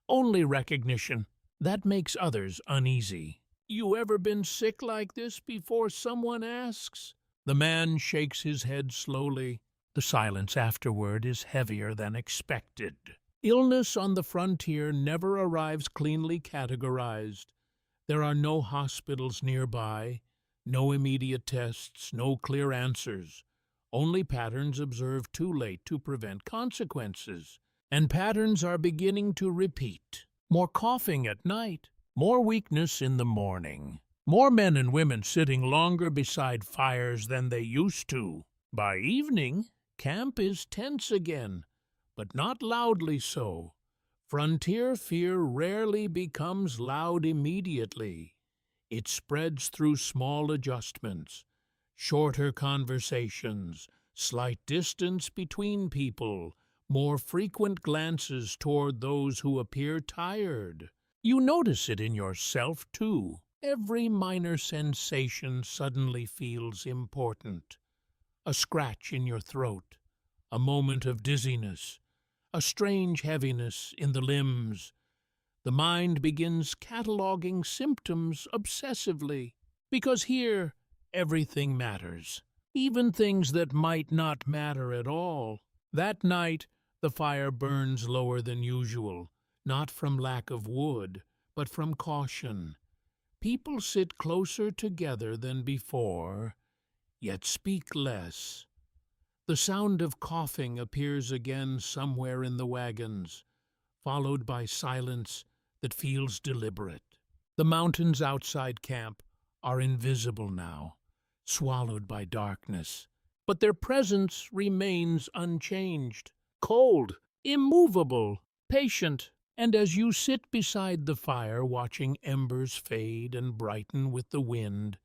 only recognition. That makes others uneasy. "You ever been sick like this before?" someone asks. The man shakes his head slowly. The silence afterward is heavier than expected. Illness on the frontier never arrives cleanly categorized. There are no hospitals nearby, no immediate tests, no clear answers. Only patterns observed too late to prevent consequences. And patterns are beginning to repeat. More coughing at night, more weakness in the morning. More men and women sitting longer beside fires than they used to. By evening, camp is tense again, but not loudly so. Frontier fear rarely becomes loud immediately. It spreads through small adjustments, shorter conversations, slight distance between people, more frequent glances toward those who appear tired. You notice it in yourself, too. Every minor sensation suddenly feels important. A scratch in your throat, a moment of dizziness, a strange heaviness in the limbs. The mind begins cataloging symptoms obsessively, because here everything matters, even things that might not matter at all. That night, the fire burns lower than usual, not from lack of wood, but from caution. People sit closer together than before, yet speak less. The sound of coughing appears again somewhere in the wagons, followed by silence that feels deliberate. The mountains outside camp are invisible now, swallowed by darkness, but their presence remains unchanged, cold, immovable, patient. And as you sit beside the fire watching embers fade and brighten with the wind,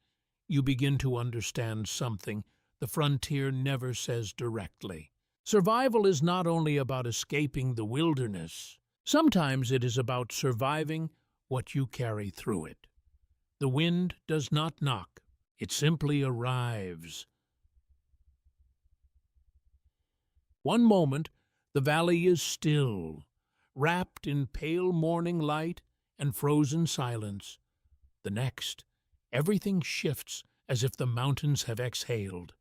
you begin to understand something the frontier never says directly. Survival is not only about escaping the wilderness. Sometimes it is about surviving what you carry through it. The wind does not knock. It simply arrives. One moment, the valley is still, wrapped in pale morning light and frozen silence. The next, everything shifts as if the mountains have exhaled.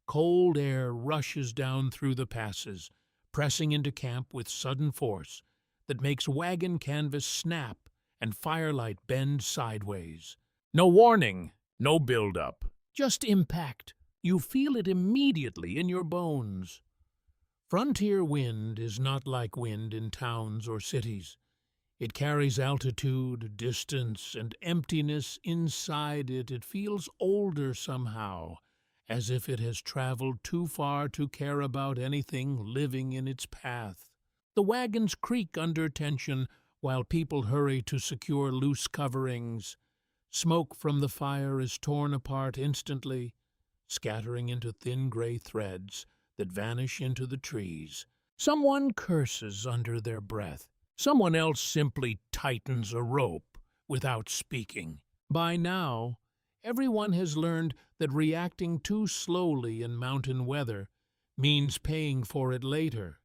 Cold air rushes down through the passes, pressing into camp with sudden force that makes wagon canvas snap and firelight bend sideways. No warning, no build-up, just impact. You feel it immediately in your bones. Frontier wind is not like wind in towns or cities. It carries altitude, distance, and emptiness inside it. It feels older somehow, as if it has traveled too far to care about anything living in its path. The wagons creak under tension while people hurry to secure loose coverings. Smoke from the fire is torn apart instantly, scattering into thin gray threads that vanish into the trees. Someone curses under their breath. Someone else simply tightens a rope without speaking. By now, everyone has learned that reacting too slowly in mountain weather means paying for it later.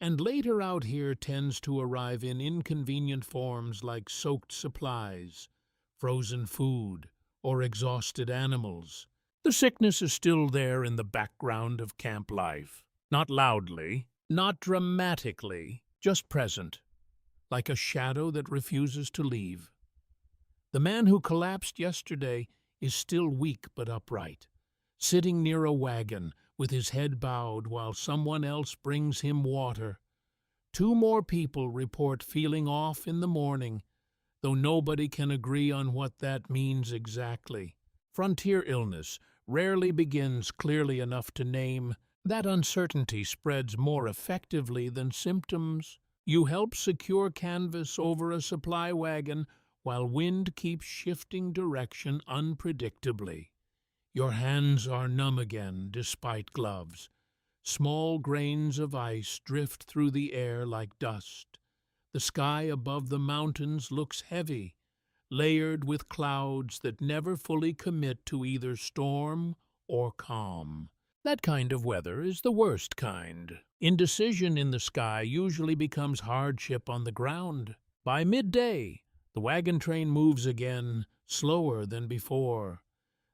And later out here tends to arrive in inconvenient forms like soaked supplies, frozen food, or exhausted animals. The sickness is still there in the background of camp life. Not loudly, not dramatically, just present, like a shadow that refuses to leave. The man who collapsed yesterday is still weak but upright, sitting near a wagon with his head bowed while someone else brings him water. 2 more people report feeling off in the morning, though nobody can agree on what that means exactly. Frontier illness rarely begins clearly enough to name. That uncertainty spreads more effectively than symptoms. You help secure canvas over a supply wagon while wind keeps shifting direction unpredictably. Your hands are numb again despite gloves. Small grains of ice drift through the air like dust. The sky above the mountains looks heavy, layered with clouds that never fully commit to either storm or calm. That kind of weather is the worst kind. Indecision in the sky usually becomes hardship on the ground. By midday, the wagon train moves again, slower than before.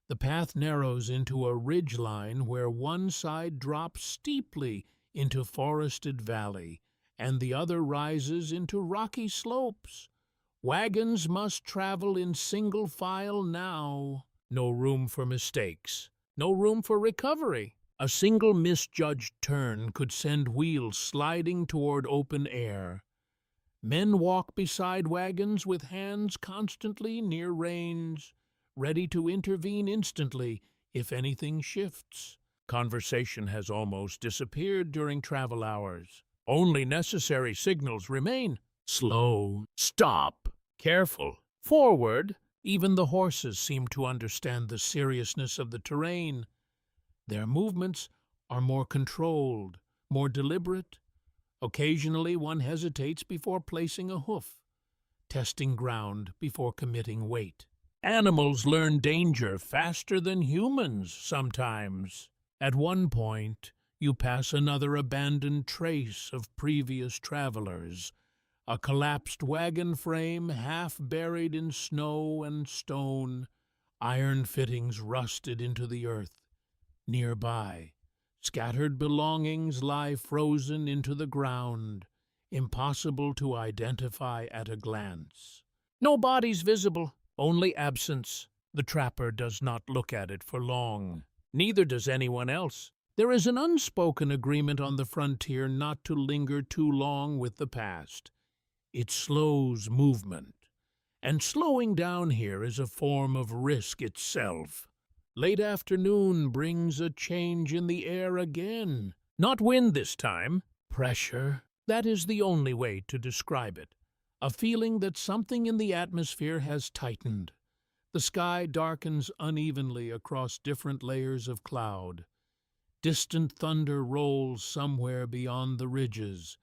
The path narrows into a ridgeline where one side drops steeply into forested valley, and the other rises into rocky slopes. Wagons must travel in single file now. No room for mistakes. No room for recovery. A single misjudged turn could send wheels sliding toward open air. Men walk beside wagons with hands constantly near reins, ready to intervene instantly if anything shifts. Conversation has almost disappeared during travel hours. Only necessary signals remain. Slow, stop, careful, forward. Even the horses seem to understand the seriousness of the terrain. Their movements are more controlled, more deliberate. Occasionally one hesitates before placing a hoof, testing ground before committing weight. Animals learn danger faster than humans sometimes. At one point, you pass another abandoned trace of previous travelers, a collapsed wagon frame half buried in snow and stone, iron fittings rusted into the earth. Nearby, scattered belongings lie frozen into the ground, impossible to identify at a glance. No bodies visible, only absence. The trapper does not look at it for long. Neither does anyone else. There is an unspoken agreement on the frontier not to linger too long with the past. It slows movement, and slowing down here is a form of risk itself. Late afternoon brings a change in the air again. Not wind this time, pressure. That is the only way to describe it. A feeling that something in the atmosphere has tightened. The sky darkens unevenly across different layers of cloud. Distant thunder rolls somewhere beyond the ridges.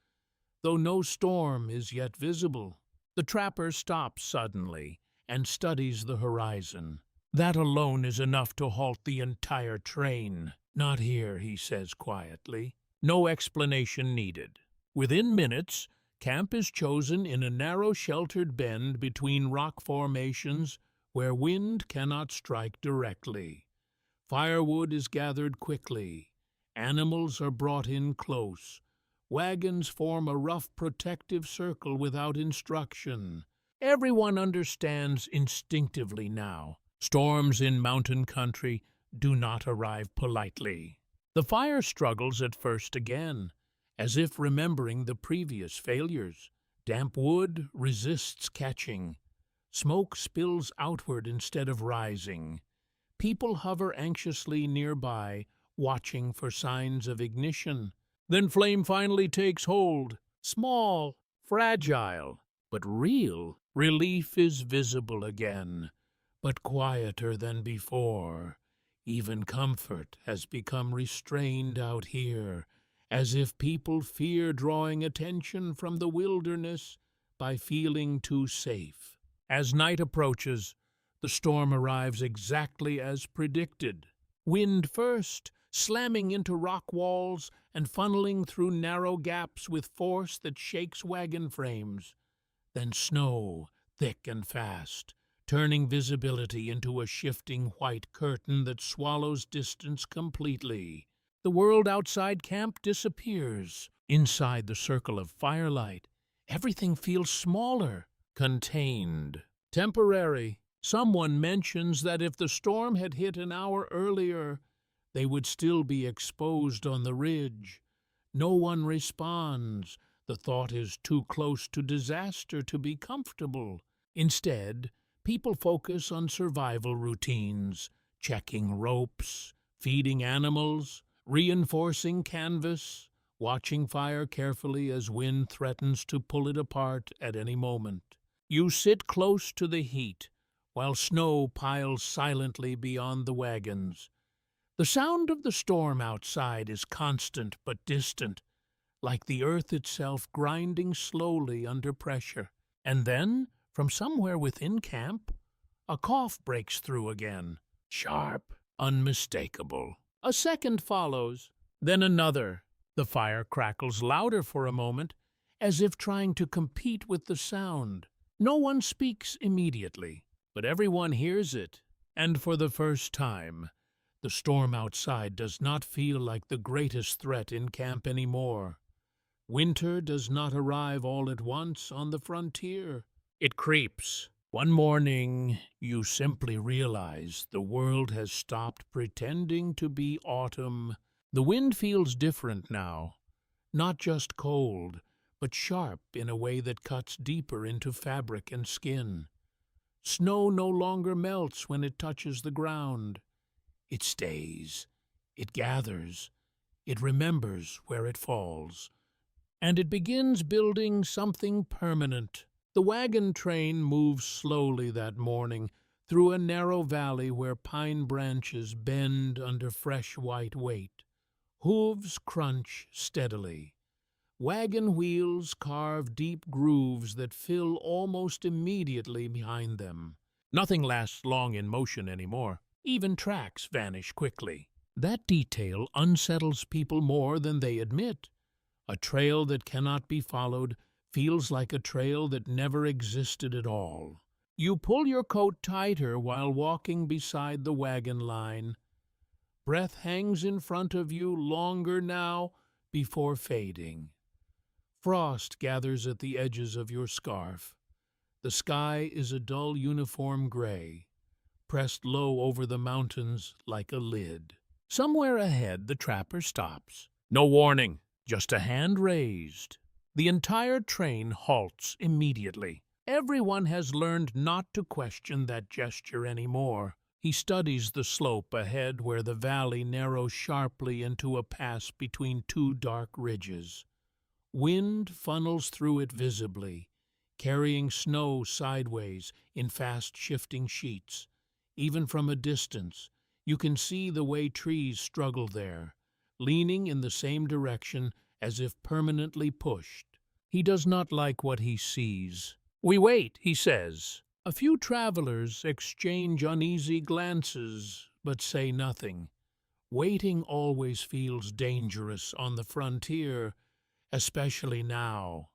Though no storm is yet visible, the trapper stops suddenly and studies the horizon. That alone is enough to halt the entire train. Not here, he says quietly. No explanation needed. Within minutes, camp is chosen in a narrow sheltered bend between rock formations where wind cannot strike directly. Firewood is gathered quickly. Animals are brought in close. Wagons form a rough protective circle without instruction. Everyone understands instinctively now. Storms in mountain country do not arrive politely. The fire struggles at first again, as if remembering the previous failures. Damp wood resists catching. Smoke spills outward instead of rising. People hover anxiously nearby, watching for signs of ignition. Then flame finally takes hold. Small, fragile, but real. Relief is visible again, but quieter than before. Even comfort has become restrained out here, as if people fear drawing attention from the wilderness by feeling too safe. As night approaches, the storm arrives exactly as predicted. Wind first, slamming into rock walls and funneling through narrow gaps with force that shakes wagon frames. Then snow, thick and fast, turning visibility into a shifting white curtain that swallows distance completely. The world outside camp disappears. Inside the circle of firelight, everything feels smaller, contained, temporary. Someone mentions that if the storm had hit an hour earlier, they would still be exposed on the ridge. No one responds. The thought is too close to disaster to be comfortable. Instead, people focus on survival routines, checking ropes, feeding animals, reinforcing canvas, watching fire carefully as wind threatens to pull it apart at any moment. You sit close to the heat, while snow piles silently beyond the wagons. The sound of the storm outside is constant but distant, like the earth itself grinding slowly under pressure. And then, from somewhere within camp, a cough breaks through again, sharp, unmistakable. A second follows, then another. The fire crackles louder for a moment, as if trying to compete with the sound. No one speaks immediately, but everyone hears it. And for the first time, the storm outside does not feel like the greatest threat in camp anymore. Winter does not arrive all at once on the frontier. It creeps. One morning, you simply realize the world has stopped pretending to be autumn. The wind feels different now, not just cold, but sharp in a way that cuts deeper into fabric and skin. Snow no longer melts when it touches the ground. It stays. It gathers, it remembers where it falls, and it begins building something permanent. The wagon train moves slowly that morning through a narrow valley where pine branches bend under fresh white weight. Hooves crunch steadily. Wagon wheels carve deep grooves that fill almost immediately behind them. Nothing lasts long in motion anymore. Even tracks vanish quickly. That detail unsettles people more than they admit. A trail that cannot be followed feels like a trail that never existed at all. You pull your coat tighter while walking beside the wagon line. Breath hangs in front of you longer now before fading. Frost gathers at the edges of your scarf. The sky is a dull uniform gray, pressed low over the mountains like a lid. Somewhere ahead, the trapper stops. No warning, just a hand raised. The entire train halts immediately. Everyone has learned not to question that gesture anymore. He studies the slope ahead where the valley narrows sharply into a pass between two dark ridges. Wind funnels through it visibly, carrying snow sideways in fast-shifting sheets. Even from a distance, you can see the way trees struggle there, leaning in the same direction as if permanently pushed. He does not like what he sees. "We wait," he says. A few travelers exchange uneasy glances, but say nothing. Waiting always feels dangerous on the frontier, especially now.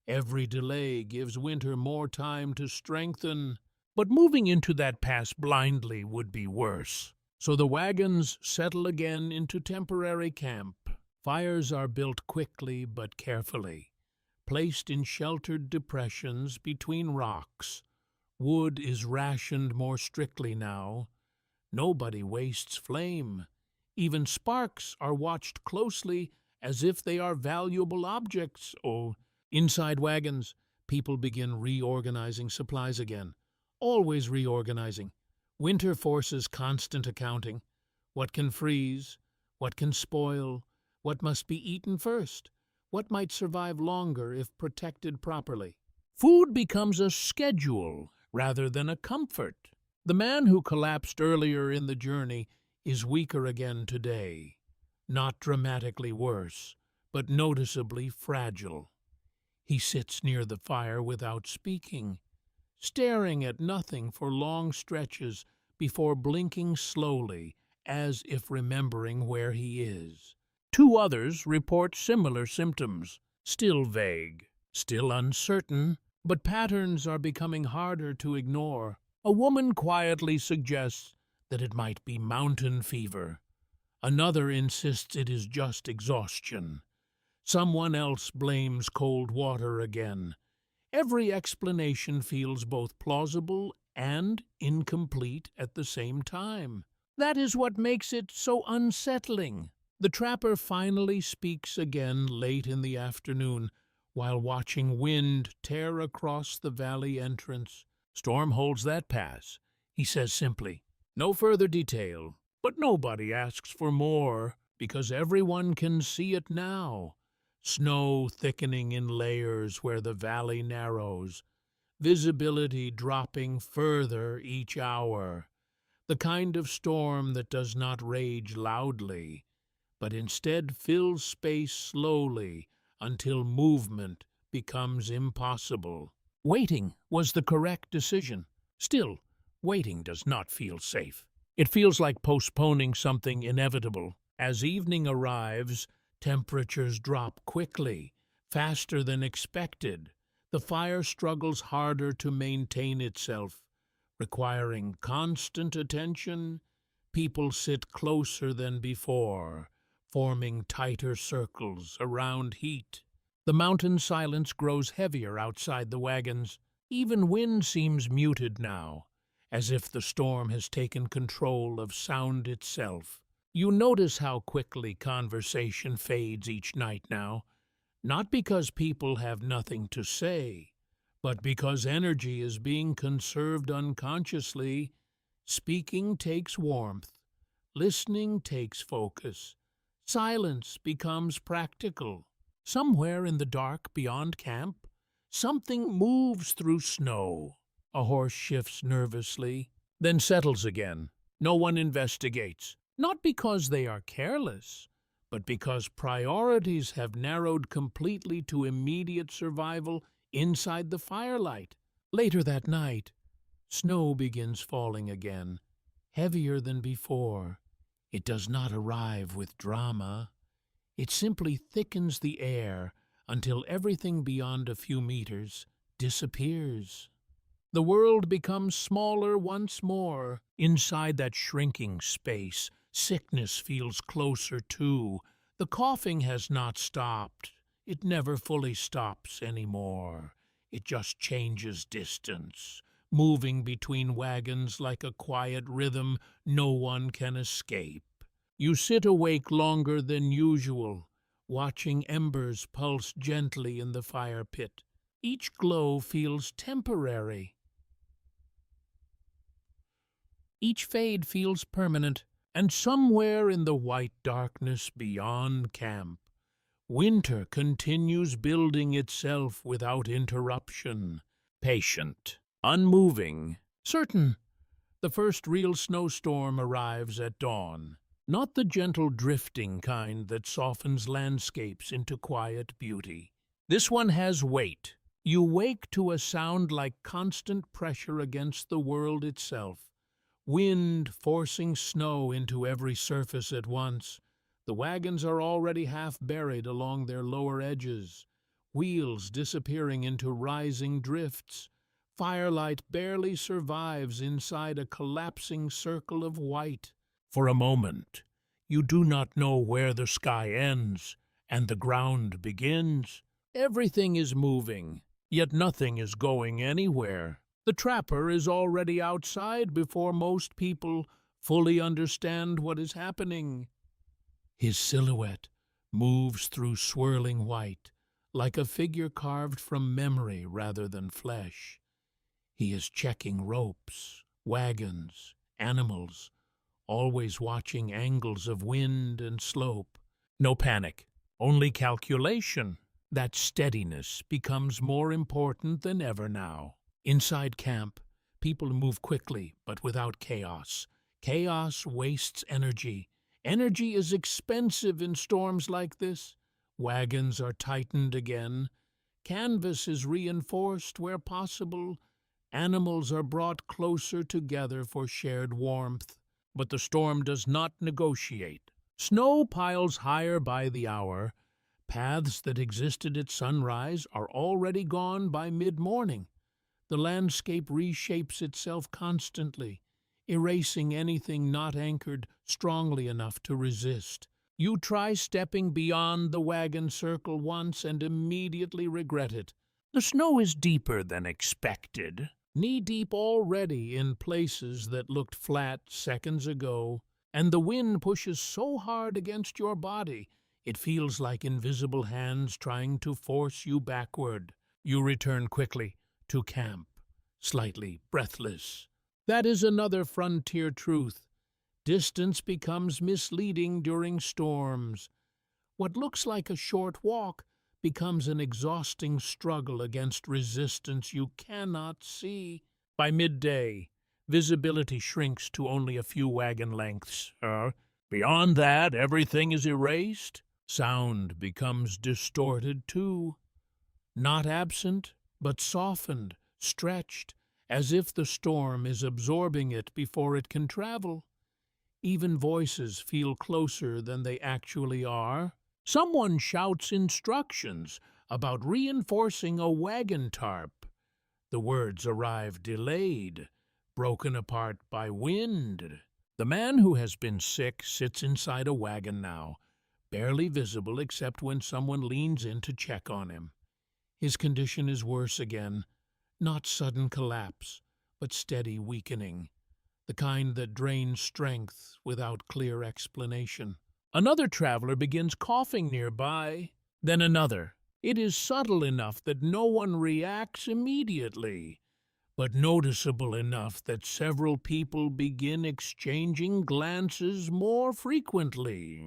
Every delay gives winter more time to strengthen. But moving into that pass blindly would be worse. So the wagons settle again into temporary camp. Fires are built quickly but carefully, placed in sheltered depressions between rocks. Wood is rationed more strictly now. Nobody wastes flame. Even sparks are watched closely as if they are valuable objects. Oh, inside wagons, people begin reorganizing supplies again. Always reorganizing. Winter forces constant accounting. What can freeze? What can spoil? What must be eaten first? What might survive longer if protected properly? Food becomes a schedule rather than a comfort. The man who collapsed earlier in the journey is weaker again today. Not dramatically worse, but noticeably fragile. He sits near the fire without speaking, staring at nothing for long stretches before blinking slowly, as if remembering where he is. Two others report similar symptoms, still vague, still uncertain, but patterns are becoming harder to ignore. A woman quietly suggests that it might be mountain fever. Another insists it is just exhaustion. Someone else blames cold water again. Every explanation feels both plausible and incomplete at the same time. That is what makes it so unsettling. The trapper finally speaks again late in the afternoon, while watching wind tear across the valley entrance. Storm holds that pass. He says simply, "No further detail," but nobody asks for more, because everyone can see it now. Snow thickening in layers where the valley narrows, visibility dropping further each hour. The kind of storm that does not rage loudly, but instead fills space slowly until movement becomes impossible. Waiting was the correct decision. Still, waiting does not feel safe. It feels like postponing something inevitable. As evening arrives, temperatures drop quickly, faster than expected. The fire struggles harder to maintain itself, requiring constant attention. People sit closer than before, forming tighter circles around heat. The mountain silence grows heavier outside the wagons. Even wind seems muted now, as if the storm has taken control of sound itself. You notice how quickly conversation fades each night now, not because people have nothing to say, but because energy is being conserved unconsciously. Speaking takes warmth, Listening takes focus. Silence becomes practical. Somewhere in the dark beyond camp, something moves through snow. A horse shifts nervously, then settles again. No one investigates, not because they are careless, but because priorities have narrowed completely to immediate survival inside the firelight. Later that night, snow begins falling again, heavier than before. It does not arrive with drama. It simply thickens the air until everything beyond a few meters disappears. The world becomes smaller once more. Inside that shrinking space, sickness feels closer too. The coughing has not stopped. It never fully stops anymore. It just changes distance, moving between wagons like a quiet rhythm no one can escape. You sit awake longer than usual, watching embers pulse gently in the fire pit. Each glow feels temporary. Each fade feels permanent, and somewhere in the white darkness beyond camp, winter continues building itself without interruption, patient, unmoving, certain. The first real snowstorm arrives at dawn, not the gentle drifting kind that softens landscapes into quiet beauty. This one has weight. You wake to a sound like constant pressure against the world itself. Wind forcing snow into every surface at once. The wagons are already half buried along their lower edges, wheels disappearing into rising drifts. Firelight barely survives inside a collapsing circle of white. For a moment, you do not know where the sky ends and the ground begins. Everything is moving, yet nothing is going anywhere. The trapper is already outside before most people fully understand what is happening. His silhouette moves through swirling white, like a figure carved from memory rather than flesh. He is checking ropes, wagons, animals, always watching angles of wind and slope. No panic, only calculation. That steadiness becomes more important than ever now. Inside camp, people move quickly, but without chaos. Chaos wastes energy. Energy is expensive in storms like this. Wagons are tightened again. Canvas is reinforced where possible. Animals are brought closer together for shared warmth. But the storm does not negotiate. Snow piles higher by the hour. Paths that existed at sunrise are already gone by mid-morning. The landscape reshapes itself constantly, erasing anything not anchored strongly enough to resist. You try stepping beyond the wagon circle once and immediately regret it. The snow is deeper than expected, knee-deep already in places that looked flat seconds ago, and the wind pushes so hard against your body it feels like invisible hands trying to force you backward. You return quickly to camp, slightly breathless. That is another frontier truth. Distance becomes misleading during storms. What looks like a short walk becomes an exhausting struggle against resistance you cannot see. By midday, visibility shrinks to only a few wagon lengths. Beyond that, everything is erased. Sound becomes distorted too. Not absent, but softened, stretched, as if the storm is absorbing it before it can travel. Even voices feel closer than they actually are. Someone shouts instructions about reinforcing a wagon tarp. The words arrive delayed, broken apart by wind. The man who has been sick sits inside a wagon now, barely visible except when someone leans in to check on him. His condition is worse again, not sudden collapse, but steady weakening, the kind that drains strength without clear explanation. Another traveler begins coughing nearby, then another. It is subtle enough that no one reacts immediately, but noticeable enough that several people begin exchanging glances more frequently.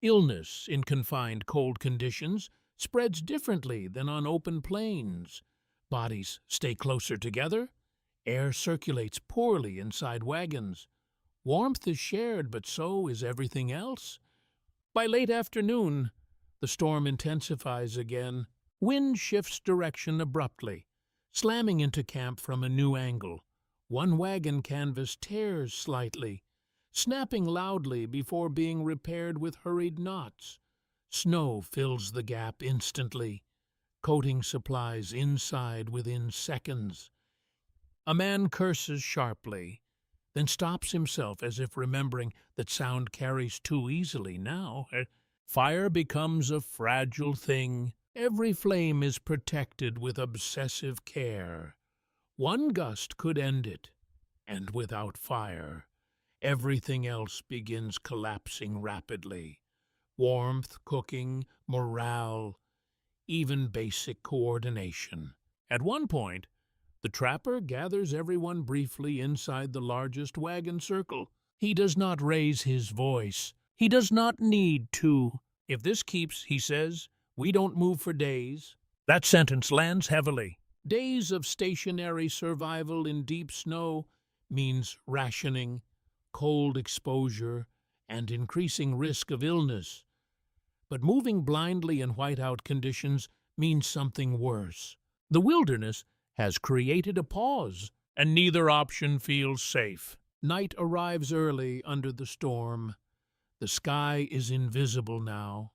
Illness in confined cold conditions spreads differently than on open plains. Bodies stay closer together. Air circulates poorly inside wagons. Warmth is shared, but so is everything else. By late afternoon, the storm intensifies again. Wind shifts direction abruptly, slamming into camp from a new angle. One wagon canvas tears slightly, snapping loudly before being repaired with hurried knots. Snow fills the gap instantly, coating supplies inside within seconds. A man curses sharply, then stops himself as if remembering that sound carries too easily now. Fire becomes a fragile thing. Every flame is protected with obsessive care. One gust could end it, and without fire, everything else begins collapsing rapidly. Warmth, cooking, morale, even basic coordination. At one point, the trapper gathers everyone briefly inside the largest wagon circle. He does not raise his voice. He does not need to. If this keeps, he says, we don't move for days. That sentence lands heavily. Days of stationary survival in deep snow means rationing, cold exposure, and increasing risk of illness. But moving blindly in whiteout conditions means something worse. The wilderness has created a pause, and neither option feels safe. Night arrives early under the storm. The sky is invisible now.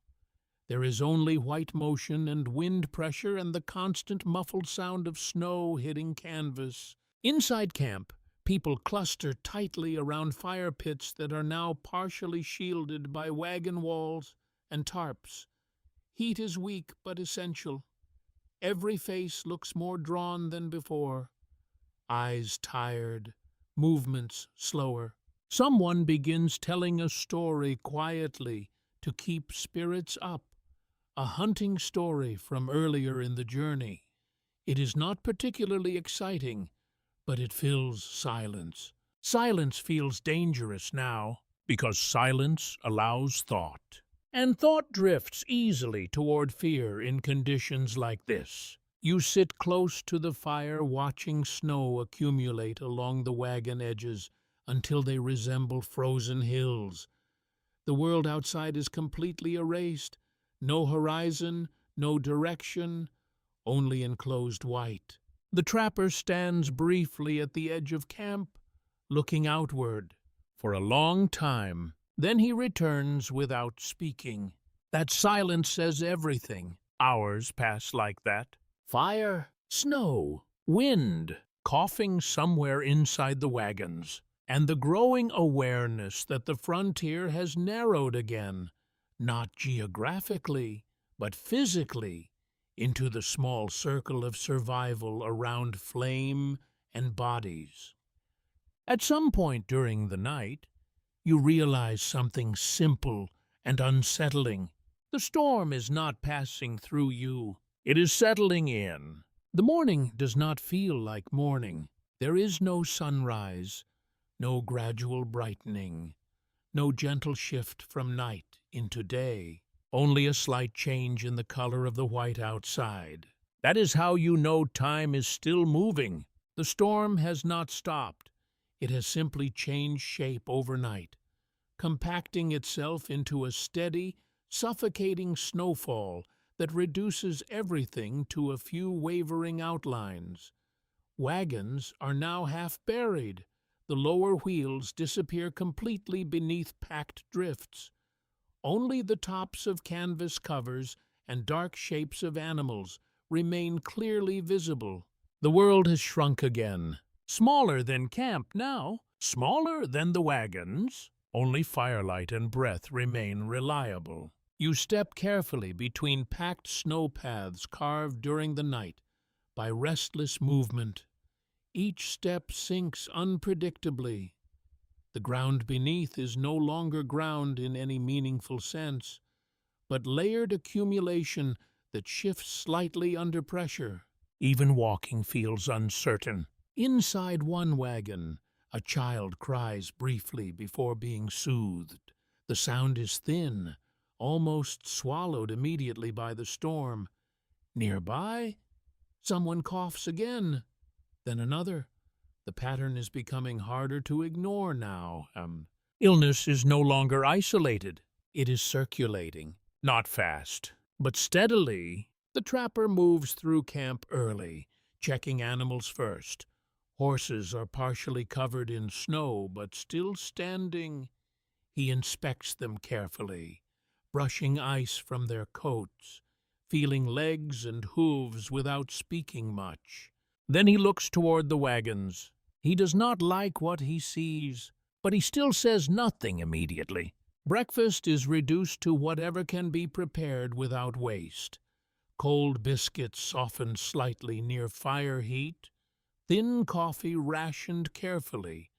There is only white motion and wind pressure and the constant muffled sound of snow hitting canvas. Inside camp, people cluster tightly around fire pits that are now partially shielded by wagon walls and tarps. Heat is weak but essential. Every face looks more drawn than before. Eyes tired, movements slower. Someone begins telling a story quietly to keep spirits up. A hunting story from earlier in the journey. It is not particularly exciting, but it fills silence. Silence feels dangerous now, because silence allows thought. And thought drifts easily toward fear in conditions like this. You sit close to the fire watching snow accumulate along the wagon edges until they resemble frozen hills. The world outside is completely erased. No horizon, no direction, only enclosed white. The trapper stands briefly at the edge of camp, looking outward, for a long time. Then he returns without speaking. That silence says everything. Hours pass like that. Fire, snow, wind, coughing somewhere inside the wagons, and the growing awareness that the frontier has narrowed again. Not geographically, but physically, into the small circle of survival around flame and bodies. At some point during the night, you realize something simple and unsettling. The storm is not passing through you. It is settling in. The morning does not feel like morning. There is no sunrise, no gradual brightening, no gentle shift from night into day, only a slight change in the color of the white outside. That is how you know time is still moving. The storm has not stopped. It has simply changed shape overnight, compacting itself into a steady, suffocating snowfall that reduces everything to a few wavering outlines. Wagons are now half buried. The lower wheels disappear completely beneath packed drifts. Only the tops of canvas covers and dark shapes of animals remain clearly visible. The world has shrunk again. Smaller than camp now, smaller than the wagons. Only firelight and breath remain reliable. You step carefully between packed snow paths carved during the night by restless movement. Each step sinks unpredictably. The ground beneath is no longer ground in any meaningful sense, but layered accumulation that shifts slightly under pressure. Even walking feels uncertain. Inside one wagon, a child cries briefly before being soothed. The sound is thin, almost swallowed immediately by the storm. Nearby, someone coughs again, then another. The pattern is becoming harder to ignore now. Illness is no longer isolated. It is circulating. Not fast, but steadily. The trapper moves through camp early, checking animals first. Horses are partially covered in snow, but still standing. He inspects them carefully, brushing ice from their coats, feeling legs and hooves without speaking much. Then he looks toward the wagons. He does not like what he sees, but he still says nothing immediately. Breakfast is reduced to whatever can be prepared without waste. Cold biscuits softened slightly near fire heat, thin coffee rationed carefully.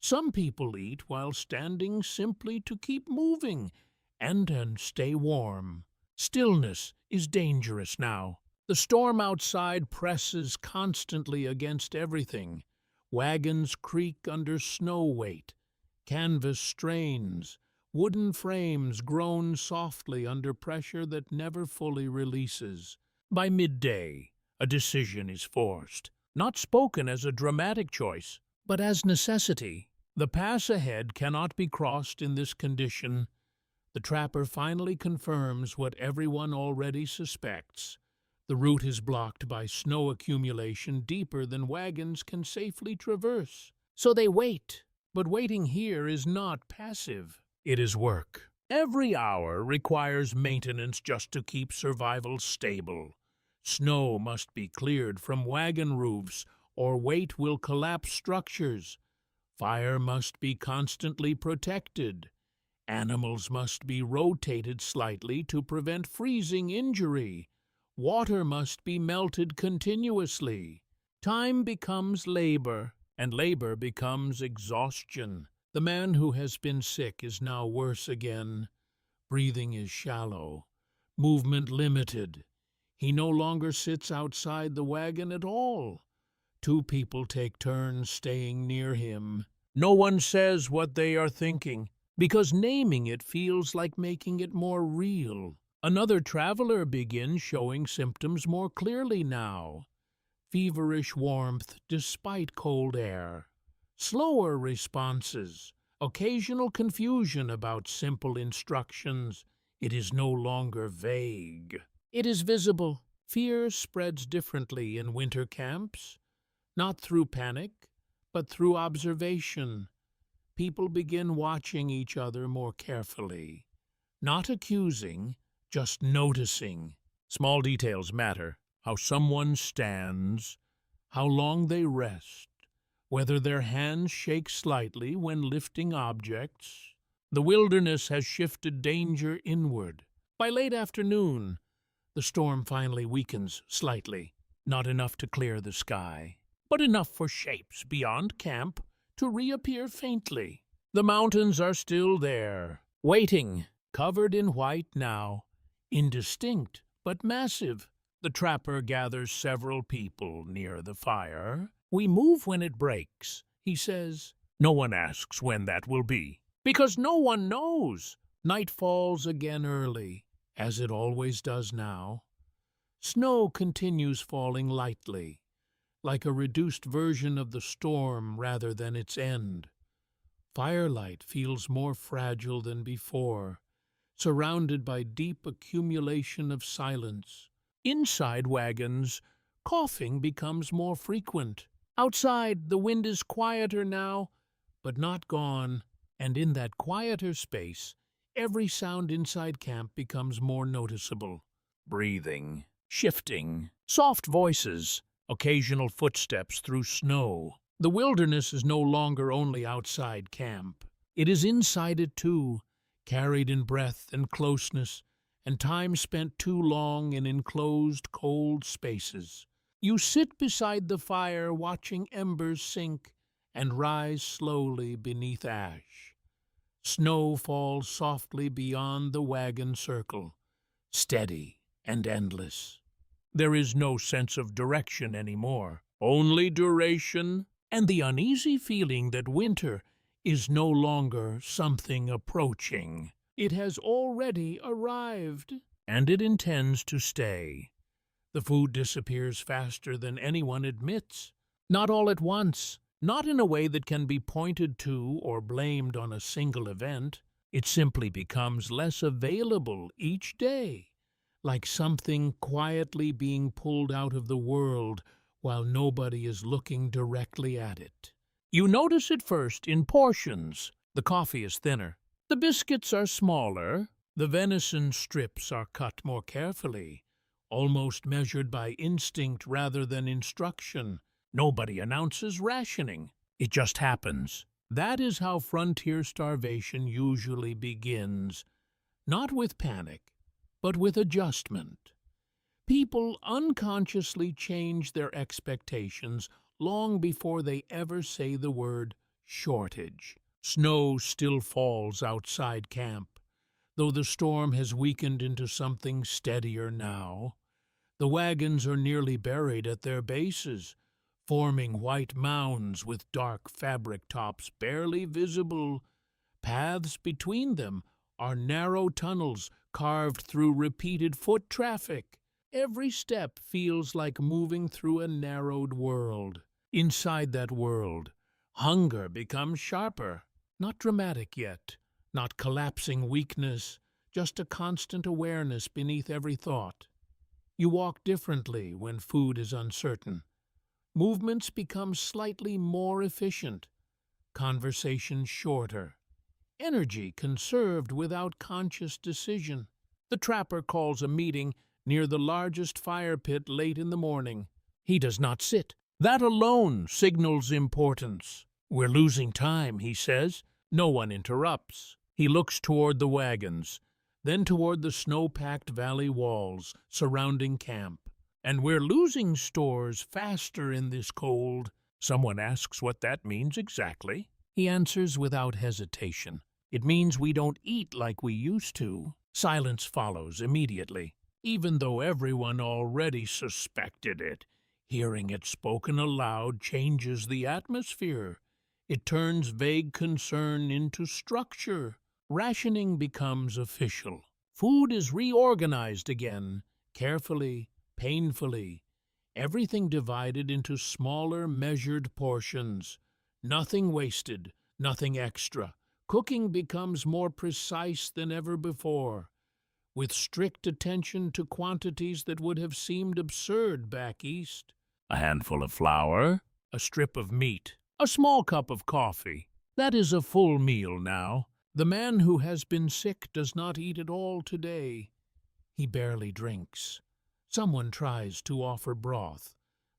Some people eat while standing simply to keep moving and stay warm. Stillness is dangerous now. The storm outside presses constantly against everything. Wagons creak under snow weight. Canvas strains. Wooden frames groan softly under pressure that never fully releases. By midday, a decision is forced, not spoken as a dramatic choice, but as necessity. The pass ahead cannot be crossed in this condition. The trapper finally confirms what everyone already suspects. The route is blocked by snow accumulation deeper than wagons can safely traverse. So they wait, but waiting here is not passive. It is work. Every hour requires maintenance just to keep survival stable. Snow must be cleared from wagon roofs, or weight will collapse structures. Fire must be constantly protected. Animals must be rotated slightly to prevent freezing injury. Water must be melted continuously. Time becomes labor, and labor becomes exhaustion. The man who has been sick is now worse again. Breathing is shallow, movement limited. He no longer sits outside the wagon at all. Two people take turns staying near him. No one says what they are thinking, because naming it feels like making it more real. Another traveler begins showing symptoms more clearly now. Feverish warmth despite cold air. Slower responses, occasional confusion about simple instructions. It is no longer vague. It is visible. Fear spreads differently in winter camps, not through panic, but through observation. People begin watching each other more carefully, not accusing, just noticing. Small details matter. How someone stands, how long they rest, whether their hands shake slightly when lifting objects. The wilderness has shifted danger inward. By late afternoon, the storm finally weakens slightly, not enough to clear the sky, but enough for shapes beyond camp to reappear faintly. The mountains are still there, waiting, covered in white now, indistinct but massive. The trapper gathers several people near the fire. We move when it breaks, he says. No one asks when that will be, because no one knows. Night falls again early, as it always does now. Snow continues falling lightly, like a reduced version of the storm rather than its end. Firelight feels more fragile than before, surrounded by deep accumulation of silence. Inside wagons, coughing becomes more frequent. Outside, the wind is quieter now, but not gone, and in that quieter space, every sound inside camp becomes more noticeable. Breathing, shifting, soft voices, occasional footsteps through snow. The wilderness is no longer only outside camp. It is inside it too, carried in breath and closeness, and time spent too long in enclosed, cold spaces. You sit beside the fire watching embers sink and rise slowly beneath ash. Snow falls softly beyond the wagon circle, steady and endless. There is no sense of direction anymore, only duration, and the uneasy feeling that winter is no longer something approaching. It has already arrived, and it intends to stay. The food disappears faster than anyone admits. Not all at once, not in a way that can be pointed to or blamed on a single event. It simply becomes less available each day, like something quietly being pulled out of the world while nobody is looking directly at it. You notice it first in portions. The coffee is thinner. The biscuits are smaller. The venison strips are cut more carefully, almost measured by instinct rather than instruction. Nobody announces rationing. It just happens. That is how frontier starvation usually begins, not with panic, but with adjustment. People unconsciously change their expectations long before they ever say the word shortage. Snow still falls outside camp, though the storm has weakened into something steadier now. The wagons are nearly buried at their bases, forming white mounds with dark fabric tops barely visible. Paths between them are narrow tunnels carved through repeated foot traffic. Every step feels like moving through a narrowed world. Inside that world, hunger becomes sharper, not dramatic yet, not collapsing weakness, just a constant awareness beneath every thought. You walk differently when food is uncertain. Movements become slightly more efficient, conversation shorter, energy conserved without conscious decision. The trapper calls a meeting near the largest fire pit late in the morning. He does not sit. That alone signals importance. "We're losing time," he says. No one interrupts. He looks toward the wagons, then toward the snow-packed valley walls surrounding camp. "And we're losing stores faster in this cold." Someone asks what that means exactly. He answers without hesitation. "It means we don't eat like we used to." Silence follows immediately, even though everyone already suspected it. Hearing it spoken aloud changes the atmosphere. It turns vague concern into structure. Rationing becomes official. Food is reorganized again, carefully, painfully. Everything divided into smaller, measured portions. Nothing wasted, nothing extra. Cooking becomes more precise than ever before, with strict attention to quantities that would have seemed absurd back east. A handful of flour, a strip of meat, a small cup of coffee. That is a full meal now. The man who has been sick does not eat at all today. He barely drinks. Someone tries to offer broth,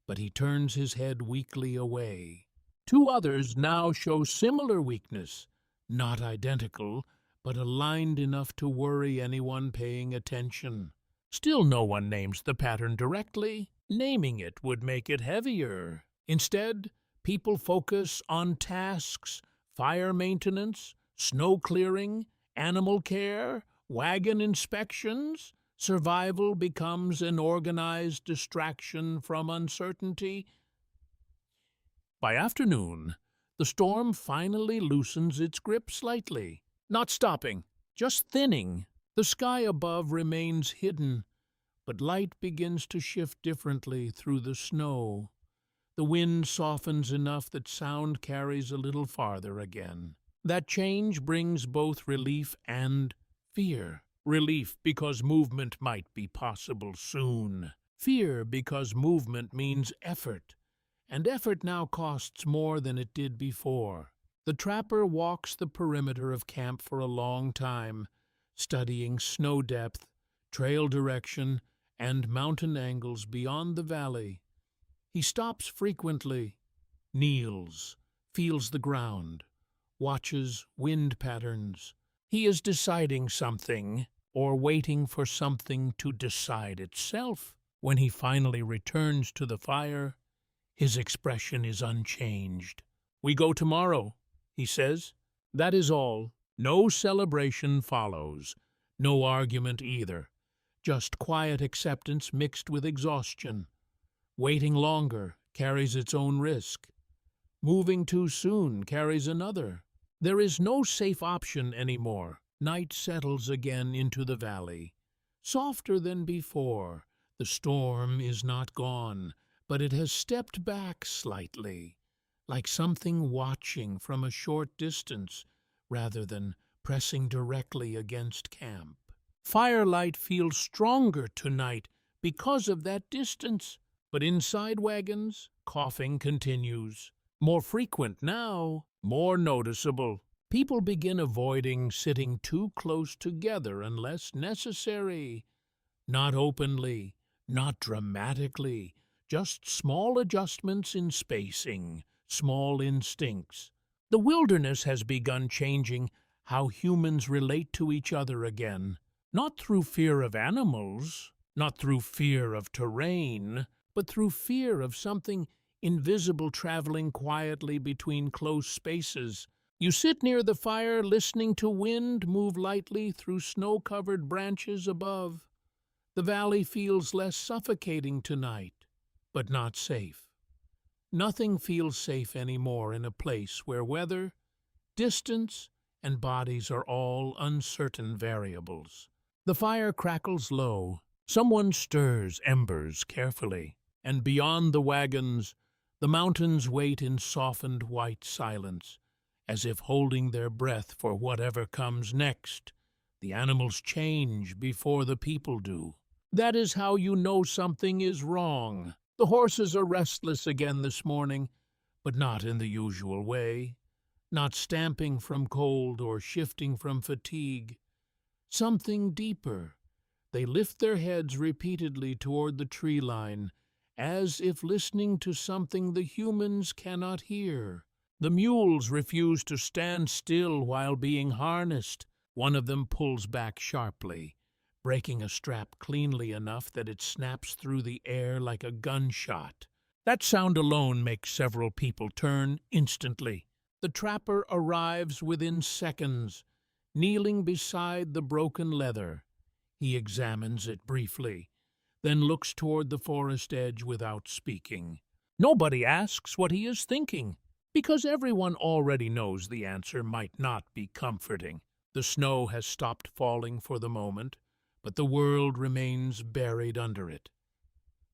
but he turns his head weakly away. Two others now show similar weakness, not identical, but aligned enough to worry anyone paying attention. Still no one names the pattern directly. Naming it would make it heavier. Instead, people focus on tasks, fire maintenance, snow clearing, animal care, wagon inspections. Survival becomes an organized distraction from uncertainty. By afternoon, the storm finally loosens its grip slightly. Not stopping, just thinning. The sky above remains hidden, but light begins to shift differently through the snow. The wind softens enough that sound carries a little farther again. That change brings both relief and fear. Relief because movement might be possible soon. Fear because movement means effort, and effort now costs more than it did before. The trapper walks the perimeter of camp for a long time, studying snow depth, trail direction, and mountain angles beyond the valley. He stops frequently, kneels, feels the ground, watches wind patterns. He is deciding something, or waiting for something to decide itself. When he finally returns to the fire, his expression is unchanged. "We go tomorrow," he says. That is all. No celebration follows. No argument either. Just quiet acceptance mixed with exhaustion. Waiting longer, carries its own risk. Moving too soon carries another. There is no safe option anymore. Night settles again into the valley. Softer than before, the storm is not gone, but it has stepped back slightly, like something watching from a short distance rather than pressing directly against camp. Firelight feels stronger tonight because of that distance, but inside wagons, coughing continues. More frequent now, more noticeable. People begin avoiding sitting too close together unless necessary. Not openly, not dramatically, just small adjustments in spacing, small instincts. The wilderness has begun changing how humans relate to each other again, not through fear of animals, not through fear of terrain, but through fear of something invisible traveling quietly between close spaces. You sit near the fire, listening to wind move lightly through snow-covered branches above. The valley feels less suffocating tonight, but not safe. Nothing feels safe anymore in a place where weather, distance, and bodies are all uncertain variables. The fire crackles low. Someone stirs embers carefully, and beyond the wagons, the mountains wait in softened white silence, as if holding their breath for whatever comes next. The animals change before the people do. That is how you know something is wrong. The horses are restless again this morning, but not in the usual way, not stamping from cold or shifting from fatigue. Something deeper. They lift their heads repeatedly toward the tree line, as if listening to something the humans cannot hear. The mules refuse to stand still while being harnessed. One of them pulls back sharply, breaking a strap cleanly enough that it snaps through the air like a gunshot. That sound alone makes several people turn instantly. The trapper arrives within seconds, kneeling beside the broken leather. He examines it briefly, then looks toward the forest edge without speaking. Nobody asks what he is thinking, because everyone already knows the answer might not be comforting. The snow has stopped falling for the moment, but the world remains buried under it.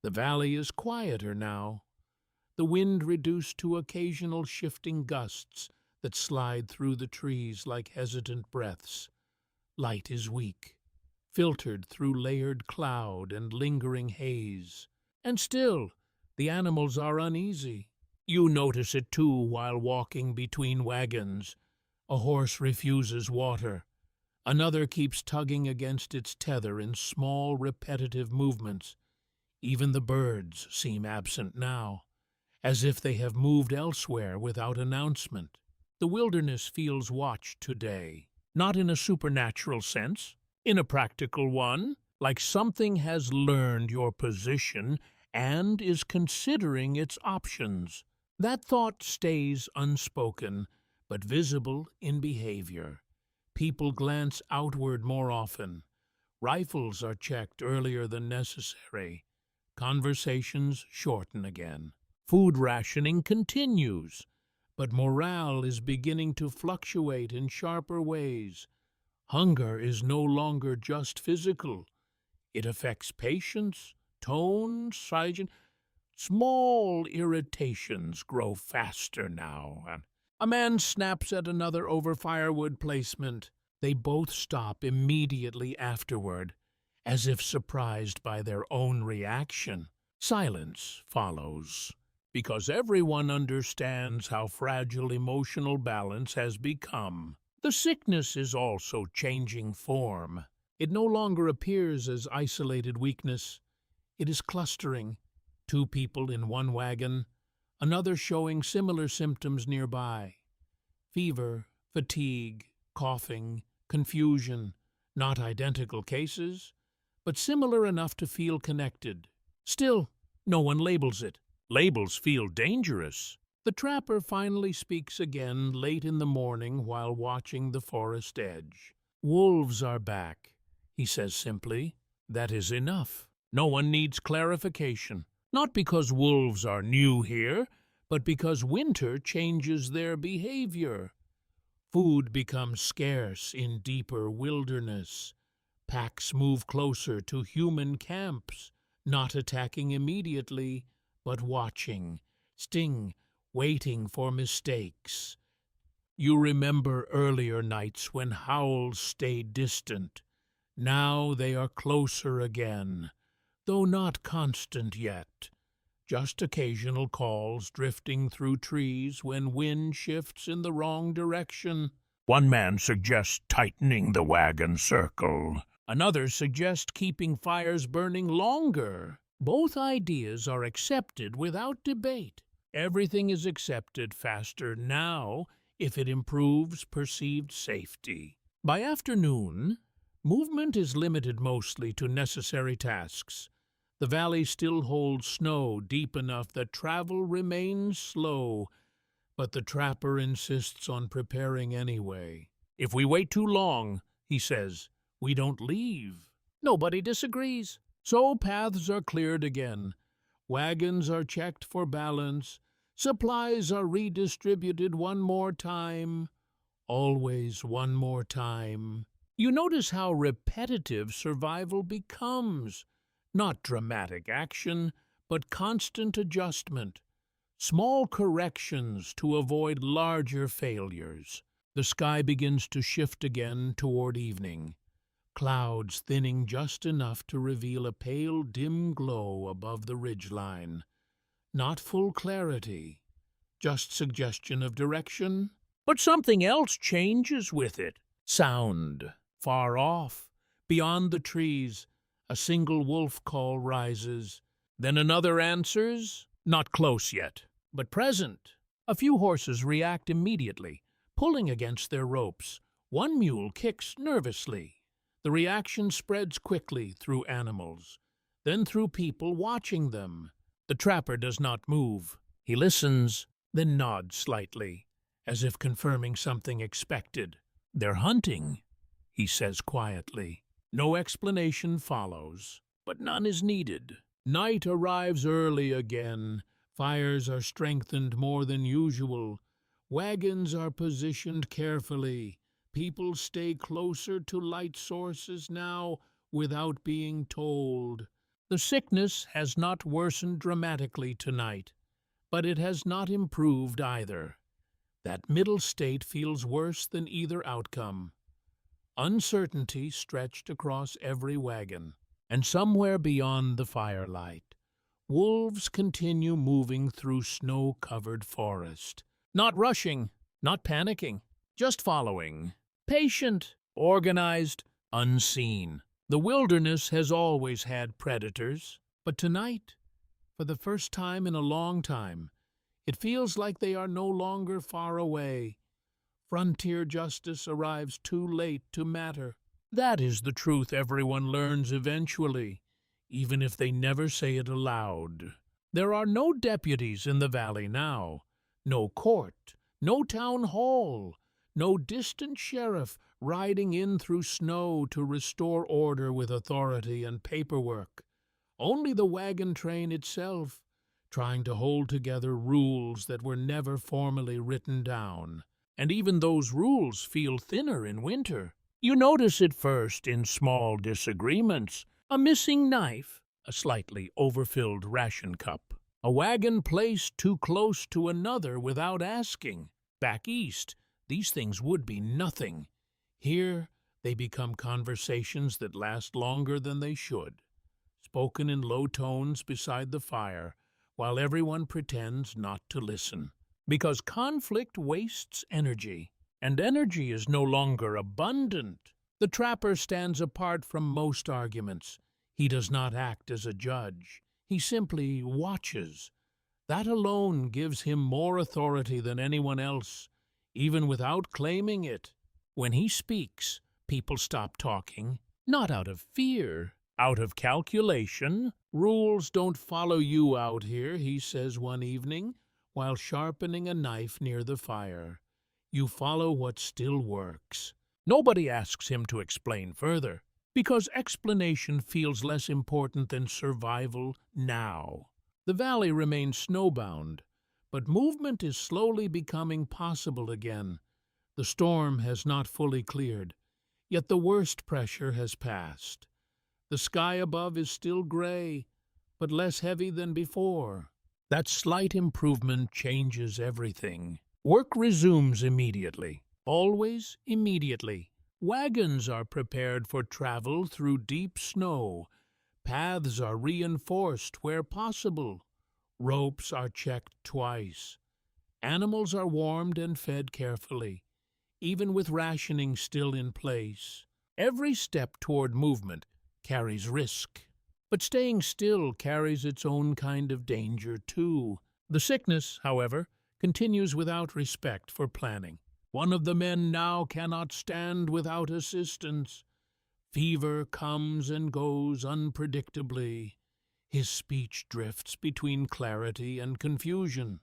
The valley is quieter now, the wind reduced to occasional shifting gusts that slide through the trees like hesitant breaths. Light is weak, filtered through layered cloud and lingering haze. And still, the animals are uneasy. You notice it too while walking between wagons. A horse refuses water. Another keeps tugging against its tether in small, repetitive movements. Even the birds seem absent now, as if they have moved elsewhere without announcement. The wilderness feels watched today, not in a supernatural sense, in a practical one, like something has learned your position and is considering its options. That thought stays unspoken, but visible in behavior. People glance outward more often. Rifles are checked earlier than necessary. Conversations shorten again. Food rationing continues, but morale is beginning to fluctuate in sharper ways. Hunger is no longer just physical. It affects patience, tone, silence. Small irritations grow faster now. A man snaps at another over firewood placement. They both stop immediately afterward, as if surprised by their own reaction. Silence follows, because everyone understands how fragile emotional balance has become. The sickness is also changing form. It no longer appears as isolated weakness. It is clustering. 2 people in one wagon, another showing similar symptoms nearby. Fever, fatigue, coughing, confusion, not identical cases, but similar enough to feel connected. Still, no one labels it. Labels feel dangerous. The trapper finally speaks again late in the morning while watching the forest edge. "Wolves are back," he says simply. That is enough. No one needs clarification. Not because wolves are new here, but because winter changes their behavior. Food becomes scarce in deeper wilderness. Packs move closer to human camps, not attacking immediately, but watching, waiting for mistakes. You remember earlier nights when howls stayed distant. Now they are closer again, though not constant yet. Just occasional calls drifting through trees when wind shifts in the wrong direction. One man suggests tightening the wagon circle. Another suggests keeping fires burning longer. Both ideas are accepted without debate. Everything is accepted faster now if it improves perceived safety. By afternoon, movement is limited mostly to necessary tasks. The valley still holds snow deep enough that travel remains slow, but the trapper insists on preparing anyway. If we wait too long, he says, we don't leave. Nobody disagrees. So paths are cleared again. Wagons are checked for balance. Supplies are redistributed one more time. Always one more time. You notice how repetitive survival becomes. Not dramatic action, but constant adjustment. Small corrections to avoid larger failures. The sky begins to shift again toward evening. Clouds thinning just enough to reveal a pale, dim glow above the ridgeline. Not full clarity, just suggestion of direction. But something else changes with it. Sound. Far off, beyond the trees, a single wolf call rises. Then another answers, not close yet, but present. A few horses react immediately, pulling against their ropes. One mule kicks nervously. The reaction spreads quickly through animals, then through people watching them. The trapper does not move. He listens, then nods slightly, as if confirming something expected. They're hunting, he says quietly. No explanation follows, but none is needed. Night arrives early again. Fires are strengthened more than usual. Wagons are positioned carefully. People stay closer to light sources now without being told. The sickness has not worsened dramatically tonight, but it has not improved either. That middle state feels worse than either outcome. Uncertainty stretched across every wagon, and somewhere beyond the firelight, wolves continue moving through snow-covered forest. Not rushing, not panicking, just following. Patient, organized, unseen. The wilderness has always had predators, but tonight, for the first time in a long time, it feels like they are no longer far away. Frontier justice arrives too late to matter. That is the truth everyone learns eventually, even if they never say it aloud. There are no deputies in the valley now, no court, no town hall, no distant sheriff riding in through snow to restore order with authority and paperwork. Only the wagon train itself, trying to hold together rules that were never formally written down. And even those rules feel thinner in winter. You notice it first in small disagreements. A missing knife, a slightly overfilled ration cup, a wagon placed too close to another without asking. Back east, these things would be nothing. Here, they become conversations that last longer than they should, spoken in low tones beside the fire, while everyone pretends not to listen. Because conflict wastes energy, and energy is no longer abundant. The trapper stands apart from most arguments. He does not act as a judge. He simply watches. That alone gives him more authority than anyone else, even without claiming it. When he speaks, people stop talking, not out of fear, out of calculation. Rules don't follow you out here, he says one evening, while sharpening a knife near the fire. You follow what still works. Nobody asks him to explain further, because explanation feels less important than survival now. The valley remains snowbound, but movement is slowly becoming possible again. The storm has not fully cleared, yet the worst pressure has passed. The sky above is still gray, but less heavy than before. That slight improvement changes everything. Work resumes immediately, always immediately. Wagons are prepared for travel through deep snow. Paths are reinforced where possible. Ropes are checked twice. Animals are warmed and fed carefully, even with rationing still in place. Every step toward movement carries risk. But staying still carries its own kind of danger, too. The sickness, however, continues without respect for planning. One of the men now cannot stand without assistance. Fever comes and goes unpredictably. His speech drifts between clarity and confusion.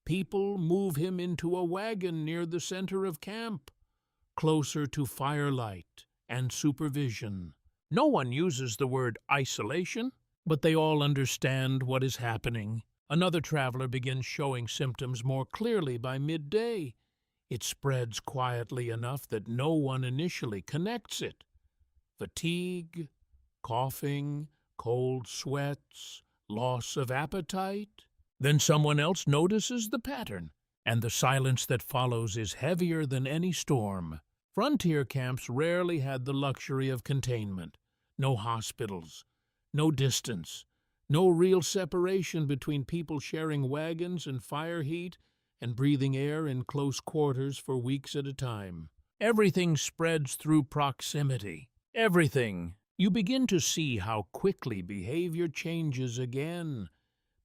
People move him into a wagon near the center of camp, closer to firelight and supervision. No one uses the word isolation, but they all understand what is happening. Another traveler begins showing symptoms more clearly by midday. It spreads quietly enough that no one initially connects it. Fatigue, coughing, cold sweats, loss of appetite. Then someone else notices the pattern, and the silence that follows is heavier than any storm. Frontier camps rarely had the luxury of containment. No hospitals, no distance, no real separation between people sharing wagons and fire heat and breathing air in close quarters for weeks at a time. Everything spreads through proximity. Everything. You begin to see how quickly behavior changes again.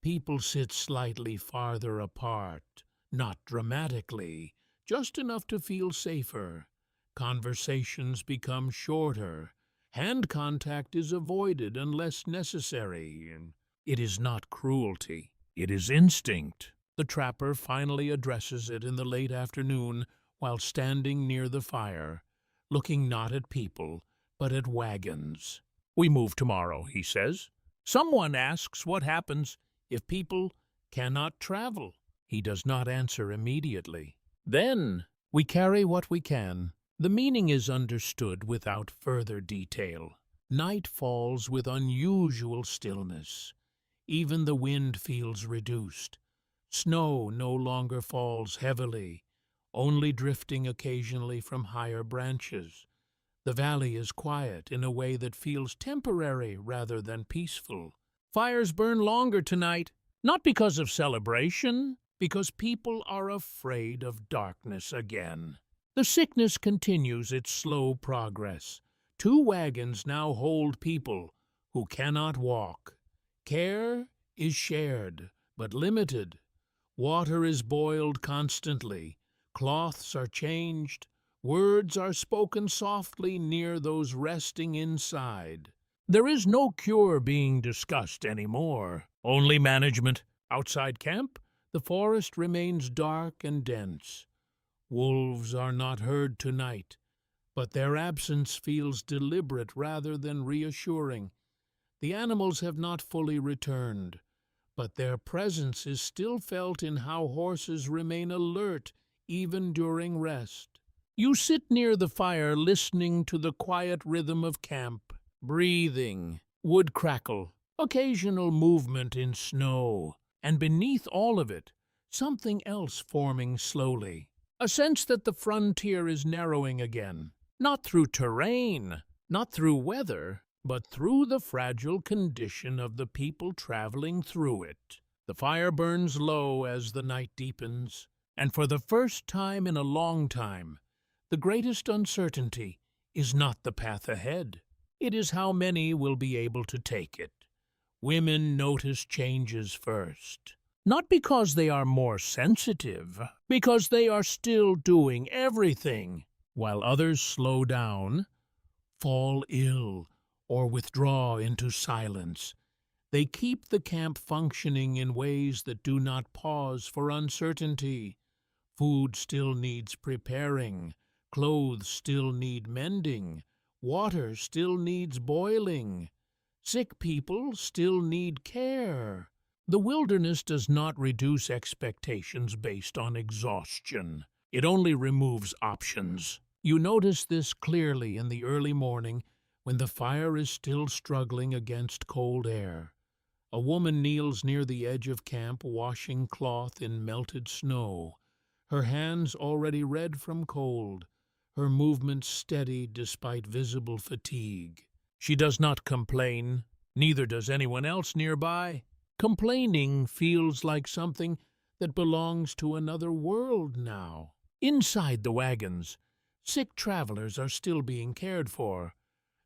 People sit slightly farther apart, not dramatically, just enough to feel safer. Conversations become shorter. Hand contact is avoided unless necessary. It is not cruelty. It is instinct. The trapper finally addresses it in the late afternoon while standing near the fire, looking not at people, but at wagons. "We move tomorrow," he says. Someone asks what happens if people cannot travel. He does not answer immediately. Then we carry what we can. The meaning is understood without further detail. Night falls with unusual stillness. Even the wind feels reduced. Snow no longer falls heavily, only drifting occasionally from higher branches. The valley is quiet in a way that feels temporary rather than peaceful. Fires burn longer tonight, not because of celebration, because people are afraid of darkness again. The sickness continues its slow progress. 2 wagons now hold people who cannot walk. Care is shared, but limited. Water is boiled constantly. Cloths are changed. Words are spoken softly near those resting inside. There is no cure being discussed anymore, only management. Outside camp, the forest remains dark and dense. Wolves are not heard tonight, but their absence feels deliberate rather than reassuring. The animals have not fully returned, but their presence is still felt in how horses remain alert even during rest. You sit near the fire listening to the quiet rhythm of camp, breathing, wood crackle, occasional movement in snow, and beneath all of it, something else forming slowly. A sense that the frontier is narrowing again, not through terrain, not through weather, but through the fragile condition of the people traveling through it. The fire burns low as the night deepens, and for the first time in a long time, the greatest uncertainty is not the path ahead. It is how many will be able to take it. Women notice changes first. Not because they are more sensitive, because they are still doing everything, while others slow down, fall ill, or withdraw into silence. They keep the camp functioning in ways that do not pause for uncertainty. Food still needs preparing, clothes still need mending, water still needs boiling. Sick people still need care. The wilderness does not reduce expectations based on exhaustion. It only removes options. You notice this clearly in the early morning when the fire is still struggling against cold air. A woman kneels near the edge of camp washing cloth in melted snow, her hands already red from cold, her movements steady despite visible fatigue. She does not complain, neither does anyone else nearby. Complaining feels like something that belongs to another world now. Inside the wagons, sick travelers are still being cared for,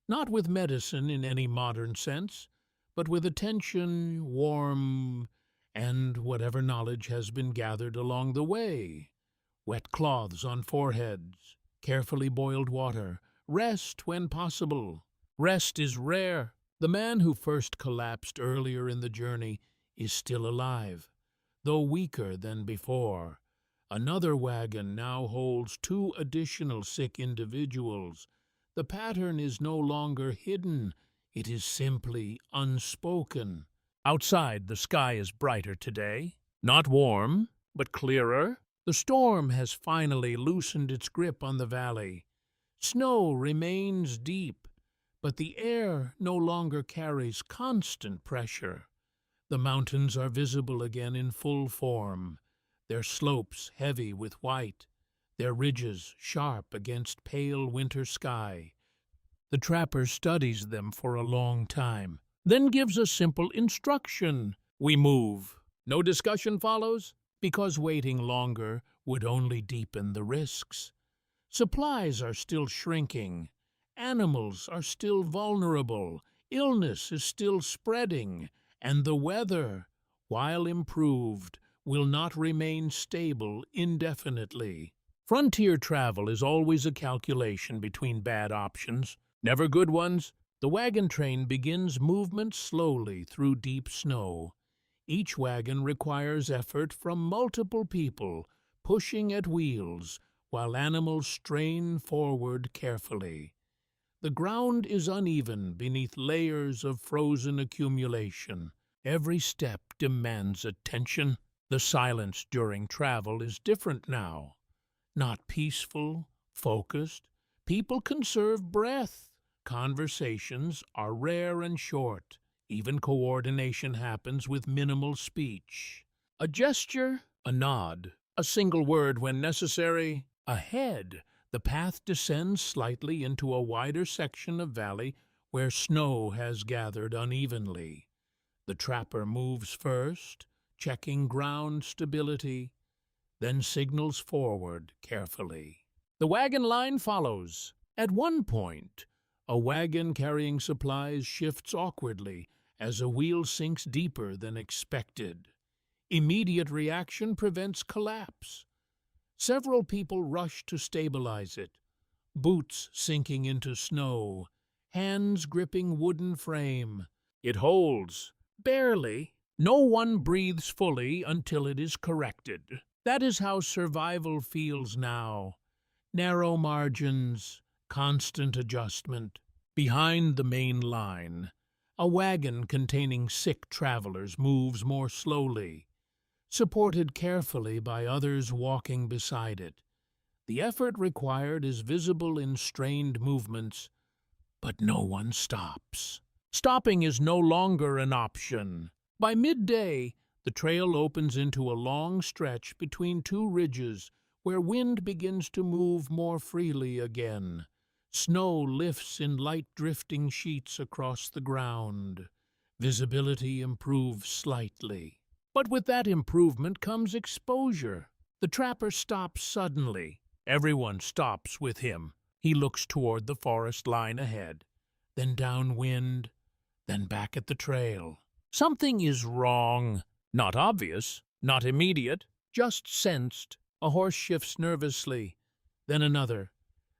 not with medicine in any modern sense, but with attention, warmth, and whatever knowledge has been gathered along the way. Wet cloths on foreheads, carefully boiled water, rest when possible. Rest is rare. The man who first collapsed earlier in the journey is still alive, though weaker than before. Another wagon now holds 2 additional sick individuals. The pattern is no longer hidden, it is simply unspoken. Outside, the sky is brighter today. Not warm, but clearer. The storm has finally loosened its grip on the valley. Snow remains deep, but the air no longer carries constant pressure. The mountains are visible again in full form, their slopes heavy with white, their ridges sharp against pale winter sky. The trapper studies them for a long time, then gives a simple instruction. We move. No discussion follows, because waiting longer would only deepen the risks. Supplies are still shrinking. Animals are still vulnerable. Illness is still spreading. And the weather, while improved, will not remain stable indefinitely. Frontier travel is always a calculation between bad options, never good ones. The wagon train begins movement slowly through deep snow. Each wagon requires effort from multiple people, pushing at wheels, while animals strain forward carefully. The ground is uneven beneath layers of frozen accumulation. Every step demands attention. The silence during travel is different now. Not peaceful, focused. People conserve breath. Conversations are rare and short. Even coordination happens with minimal speech. A gesture, a nod, a single word when necessary. Ahead, the path descends slightly into a wider section of valley where snow has gathered unevenly. The trapper moves first, checking ground stability, then signals forward carefully. The wagon line follows. At one point, a wagon carrying supplies shifts awkwardly as a wheel sinks deeper than expected. Immediate reaction prevents collapse. Several people rush to stabilize it, boots sinking into snow, hands gripping wooden frame. It holds, barely. No one breathes fully until it is corrected. That is how survival feels now. Narrow margins, constant adjustment. Behind the main line, a wagon containing sick travelers moves more slowly, supported carefully by others walking beside it. The effort required is visible in strained movements, but no one stops. Stopping is no longer an option. By midday, the trail opens into a long stretch between 2 ridges where wind begins to move more freely again. Snow lifts in light drifting sheets across the ground. Visibility improves slightly. But with that improvement comes exposure. The trapper stops suddenly. Everyone stops with him. He looks toward the forest line ahead, then downwind, then back at the trail. Something is wrong. Not obvious, not immediate, just sensed. A horse shifts nervously, then another.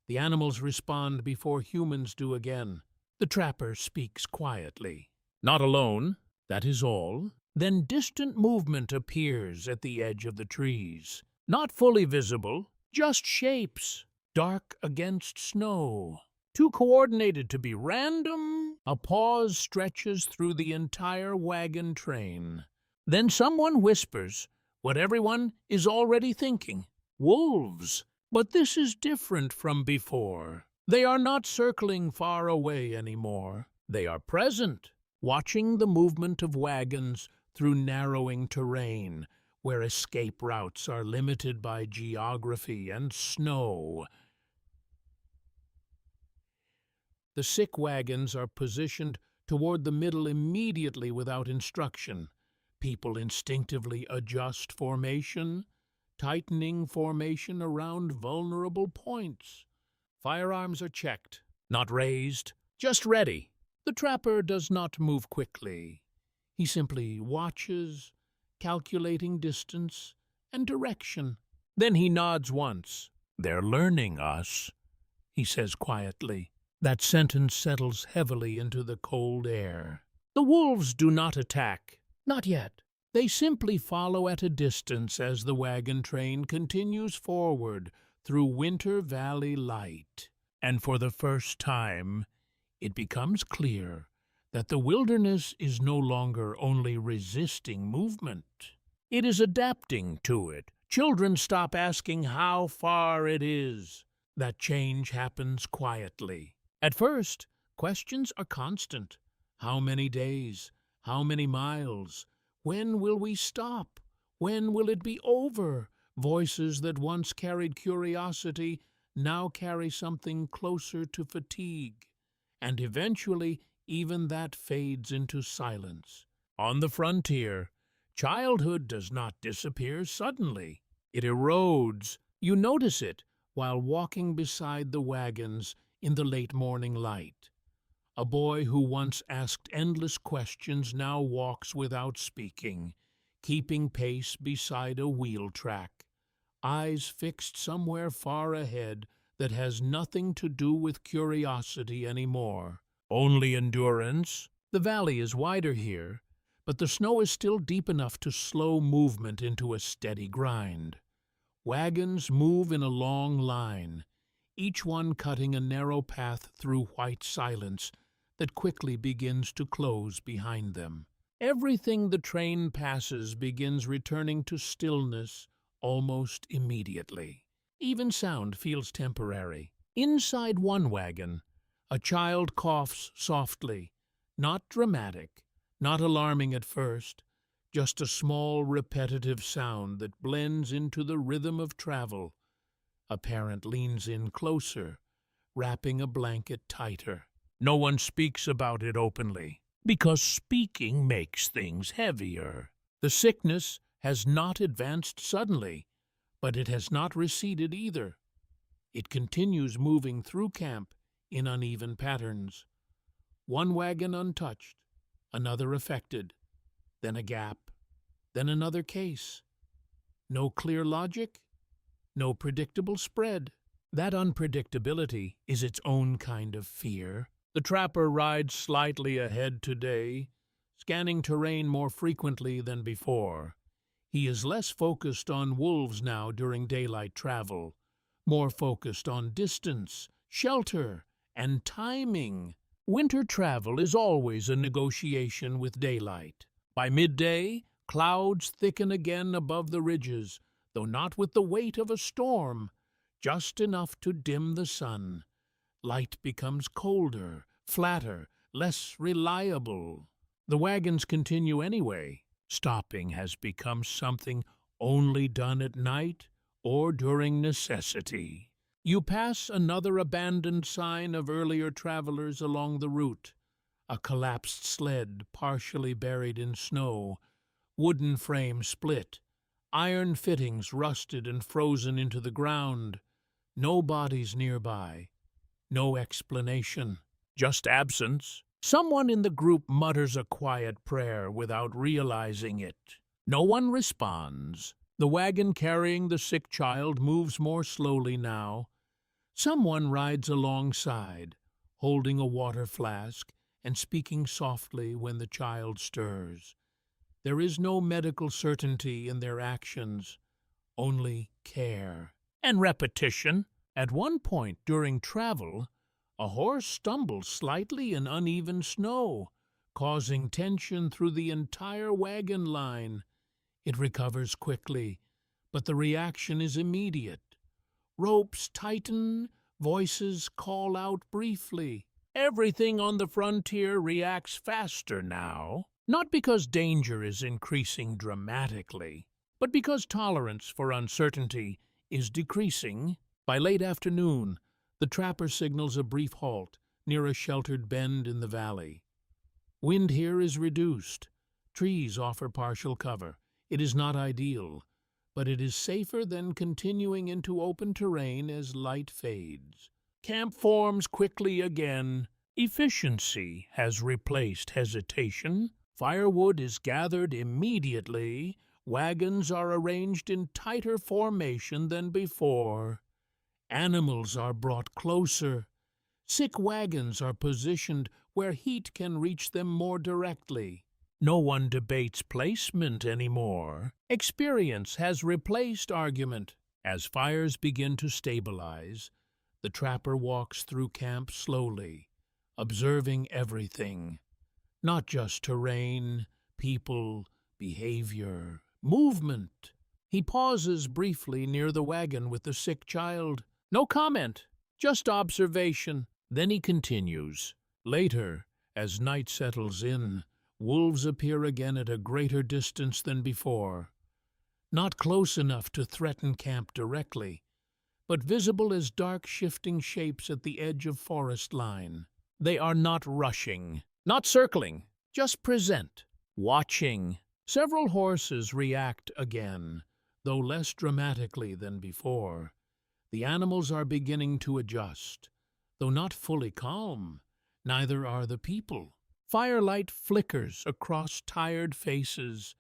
The animals respond before humans do again. The trapper speaks quietly. Not alone, that is all. Then distant movement appears at the edge of the trees. Not fully visible, just shapes, dark against snow. Too coordinated to be random, a pause stretches through the entire wagon train. Then someone whispers what everyone is already thinking. Wolves. But this is different from before. They are not circling far away anymore. They are present, watching the movement of wagons through narrowing terrain, where escape routes are limited by geography and snow. The sick wagons are positioned toward the middle immediately without instruction. People instinctively adjust formation, tightening formation around vulnerable points. Firearms are checked, not raised, just ready. The trapper does not move quickly. He simply watches, calculating distance and direction. Then he nods once. "They're learning us," he says quietly. That sentence settles heavily into the cold air. The wolves do not attack. Not yet. They simply follow at a distance as the wagon train continues forward through Winter Valley light. And for the first time, it becomes clear that the wilderness is no longer only resisting movement. It is adapting to it. Children stop asking how far it is. That change happens quietly. At first, questions are constant. How many days? How many miles? When will we stop? When will it be over? Voices that once carried curiosity now carry something closer to fatigue. And eventually, even that fades into silence. On the frontier, childhood does not disappear suddenly. It erodes. You notice it while walking beside the wagons in the late morning light. A boy who once asked endless questions now walks without speaking, keeping pace beside a wheel track, eyes fixed somewhere far ahead that has nothing to do with curiosity anymore. Only endurance. The valley is wider here, but the snow is still deep enough to slow movement into a steady grind. Wagons move in a long line, each one cutting a narrow path through white silence that quickly begins to close behind them. Everything the train passes begins returning to stillness almost immediately. Even sound feels temporary. Inside one wagon, a child coughs softly, not dramatic, not alarming at first, just a small repetitive sound that blends into the rhythm of travel. A parent leans in closer, wrapping a blanket tighter. No one speaks about it openly, because speaking makes things heavier. The sickness has not advanced suddenly, but it has not receded either. It continues moving through camp in uneven patterns. One wagon untouched, another affected, then a gap, then another case. No clear logic, no predictable spread. That unpredictability is its own kind of fear. The trapper rides slightly ahead today, scanning terrain more frequently than before. He is less focused on wolves now during daylight travel, more focused on distance, shelter, and timing. Winter travel is always a negotiation with daylight. By midday, clouds thicken again above the ridges, though not with the weight of a storm, just enough to dim the sun. Light becomes colder, flatter, less reliable. The wagons continue anyway. Stopping has become something only done at night or during necessity. You pass another abandoned sign of earlier travelers along the route. A collapsed sled partially buried in snow, wooden frame split, iron fittings rusted and frozen into the ground. No bodies nearby. No explanation, just absence. Someone in the group mutters a quiet prayer without realizing it. No one responds. The wagon carrying the sick child moves more slowly now. Someone rides alongside, holding a water flask and speaking softly when the child stirs. There is no medical certainty in their actions, only care and repetition. At one point during travel, a horse stumbles slightly in uneven snow, causing tension through the entire wagon line. It recovers quickly, but the reaction is immediate. Ropes tighten, voices call out briefly. Everything on the frontier reacts faster now, not because danger is increasing dramatically, but because tolerance for uncertainty is decreasing. By late afternoon, the trapper signals a brief halt near a sheltered bend in the valley. Wind here is reduced. Trees offer partial cover. It is not ideal, but it is safer than continuing into open terrain as light fades. Camp forms quickly again. Efficiency has replaced hesitation. Firewood is gathered immediately. Wagons are arranged in tighter formation than before. Animals are brought closer. Sick wagons are positioned where heat can reach them more directly. No one debates placement anymore. Experience has replaced argument. As fires begin to stabilize, the trapper walks through camp slowly, observing everything. Not just terrain, people, behavior, movement. He pauses briefly near the wagon with the sick child. No comment, just observation. Then he continues. Later, as night settles in, wolves appear again at a greater distance than before. Not close enough to threaten camp directly, but visible as dark shifting shapes at the edge of forest line. They are not rushing, not circling, just present, watching. Several horses react again, though less dramatically than before. The animals are beginning to adjust, though not fully calm. Neither are the people. Firelight flickers across tired faces.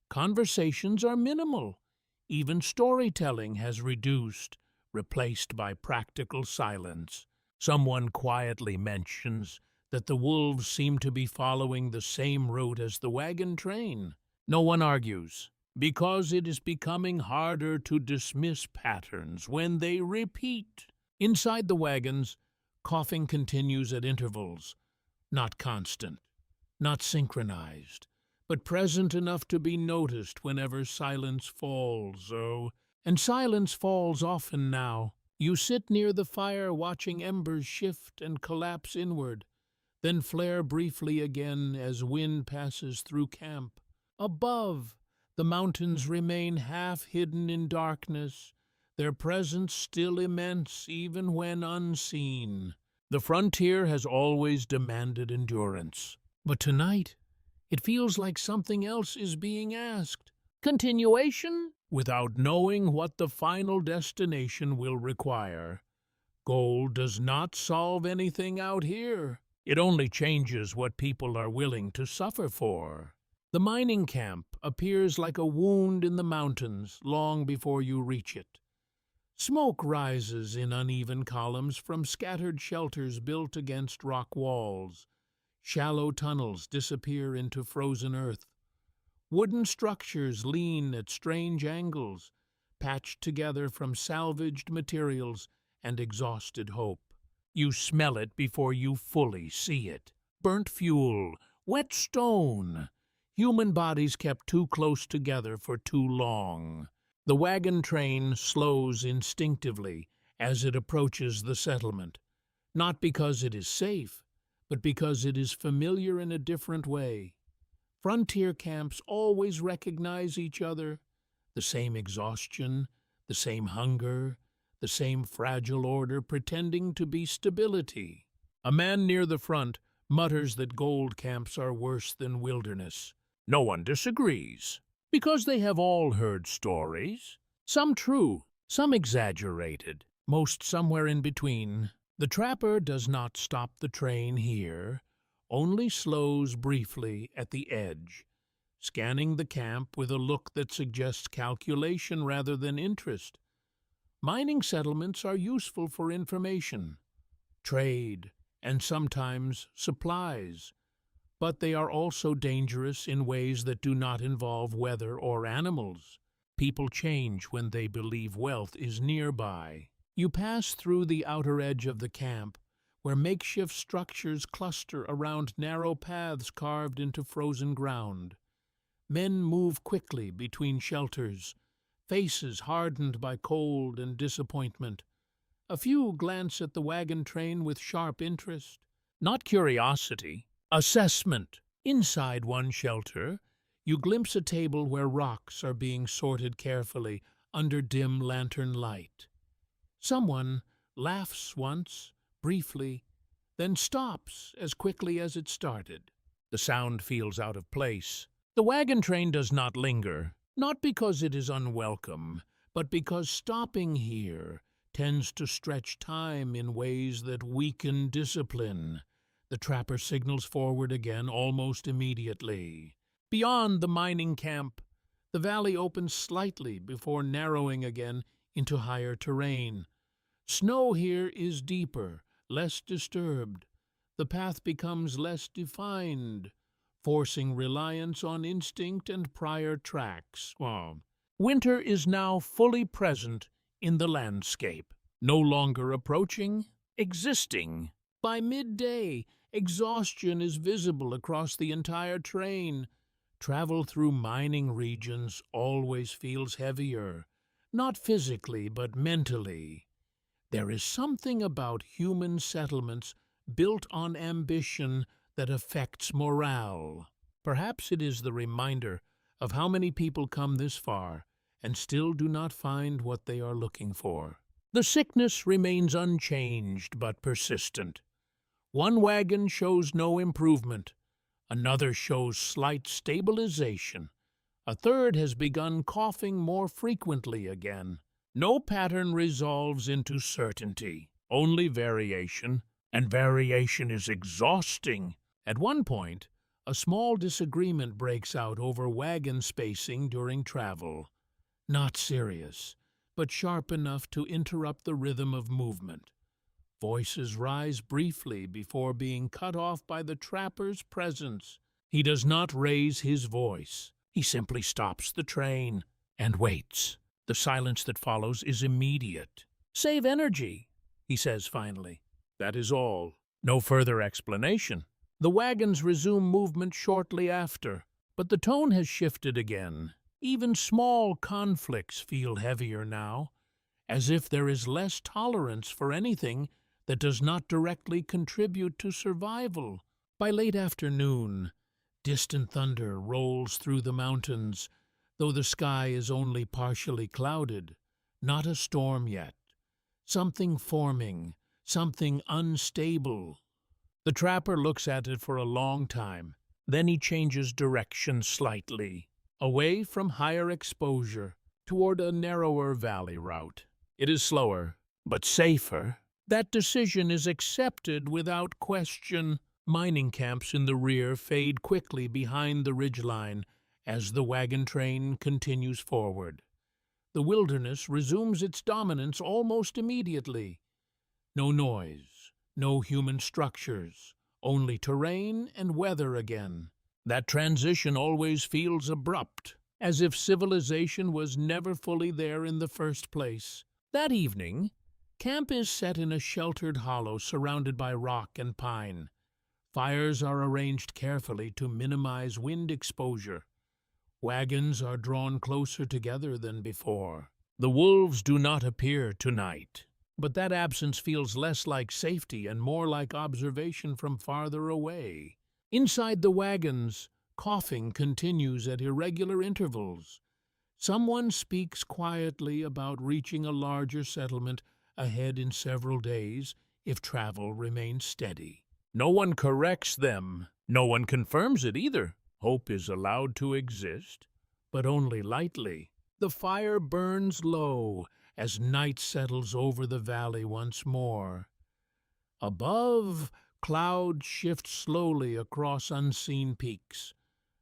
Conversations are minimal. Even storytelling has reduced, replaced by practical silence. Someone quietly mentions that the wolves seem to be following the same route as the wagon train. No one argues, because it is becoming harder to dismiss patterns when they repeat. Inside the wagons, coughing continues at intervals, not constant, not synchronized, but present enough to be noticed whenever silence falls. And silence falls often now. You sit near the fire watching embers shift and collapse inward, then flare briefly again as wind passes through camp. Above, the mountains remain half hidden in darkness, their presence still immense even when unseen. The frontier has always demanded endurance, but tonight it feels like something else is being asked. Continuation? Without knowing what the final destination will require. Gold does not solve anything out here. It only changes what people are willing to suffer for. The mining camp appears like a wound in the mountains long before you reach it. Smoke rises in uneven columns from scattered shelters built against rock walls. Shallow tunnels disappear into frozen earth. Wooden structures lean at strange angles, patched together from salvaged materials and exhausted hope. You smell it before you fully see it. Burnt fuel, wet stone. Human bodies kept too close together for too long. The wagon train slows instinctively as it approaches the settlement, not because it is safe, but because it is familiar in a different way. Frontier camps always recognize each other, the same exhaustion, the same hunger, the same fragile order pretending to be stability. A man near the front mutters that gold camps are worse than wilderness. No one disagrees, because they have all heard stories, some true, some exaggerated, most somewhere in between. The trapper does not stop the train here, only slows briefly at the edge, scanning the camp with a look that suggests calculation rather than interest. Mining settlements are useful for information, trade, and sometimes supplies, but they are also dangerous in ways that do not involve weather or animals. People change when they believe wealth is nearby. You pass through the outer edge of the camp, where makeshift structures cluster around narrow paths carved into frozen ground. Men move quickly between shelters, faces hardened by cold and disappointment. A few glance at the wagon train with sharp interest. Not curiosity, assessment. Inside one shelter, you glimpse a table where rocks are being sorted carefully under dim lantern light. Someone laughs once, briefly, then stops as quickly as it started. The sound feels out of place. The wagon train does not linger, not because it is unwelcome, but because stopping here tends to stretch time in ways that weaken discipline. The trapper signals forward again almost immediately. Beyond the mining camp, the valley opens slightly before narrowing again into higher terrain. Snow here is deeper, less disturbed. The path becomes less defined, forcing reliance on instinct and prior tracks. Winter is now fully present in the landscape, no longer approaching, existing. By midday, exhaustion is visible across the entire train. Travel through mining regions always feels heavier, not physically but mentally. There is something about human settlements built on ambition that affects morale. Perhaps it is the reminder of how many people come this far and still do not find what they are looking for. The sickness remains unchanged but persistent. One wagon shows no improvement. Another shows slight stabilization. A third has begun coughing more frequently again. No pattern resolves into certainty, only variation, and variation is exhausting. At one point, a small disagreement breaks out over wagon spacing during travel. Not serious, but sharp enough to interrupt the rhythm of movement. Voices rise briefly before being cut off by the trapper's presence. He does not raise his voice. He simply stops the train and waits. The silence that follows is immediate. "Save energy," he says finally. That is all. No further explanation. The wagons resume movement shortly after, but the tone has shifted again. Even small conflicts feel heavier now, as if there is less tolerance for anything that does not directly contribute to survival. By late afternoon, distant thunder rolls through the mountains, though the sky is only partially clouded. Not a storm yet. Something forming, something unstable. The trapper looks at it for a long time. Then he changes direction slightly, away from higher exposure, toward a narrower valley route. It is slower, but safer. That decision is accepted without question. Mining camps in the rear fade quickly behind the ridgeline as the wagon train continues forward. The wilderness resumes its dominance almost immediately. No noise, no human structures, only terrain and weather again. That transition always feels abrupt, as if civilization was never fully there in the first place. That evening, camp is set in a sheltered hollow surrounded by rock and pine. Fires are arranged carefully to minimize wind exposure. Wagons are drawn closer together than before. The wolves do not appear tonight, but that absence feels less like safety and more like observation from farther away. Inside the wagons, coughing continues at irregular intervals. Someone speaks quietly about reaching a larger settlement ahead in several days if travel remains steady. No one corrects them. No one confirms it either. Hope is allowed to exist, but only lightly. The fire burns low as night settles over the valley once more. Above, clouds shift slowly across unseen peaks.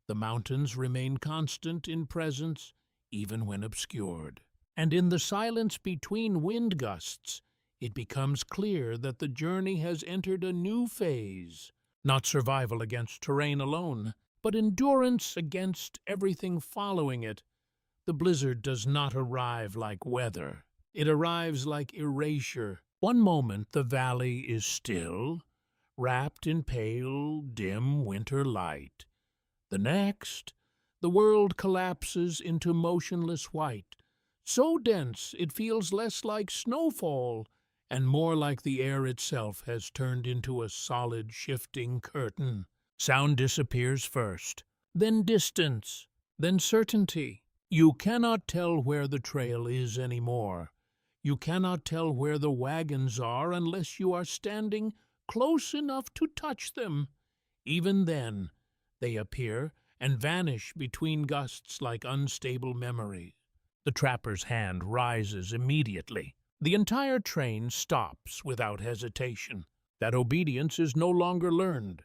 The mountains remain constant in presence, even when obscured. And in the silence between wind gusts, it becomes clear that the journey has entered a new phase. Not survival against terrain alone, but endurance against everything following it. The blizzard does not arrive like weather. It arrives like erasure, One moment the valley is still, wrapped in pale, dim winter light. The next, the world collapses into motionless white, so dense it feels less like snowfall and more like the air itself has turned into a solid, shifting curtain. Sound disappears first, then distance, then certainty. You cannot tell where the trail is anymore. You cannot tell where the wagons are unless you are standing close enough to touch them. Even then, they appear and vanish between gusts like unstable memories. The trapper's hand rises immediately. The entire train stops without hesitation. That obedience is no longer learned.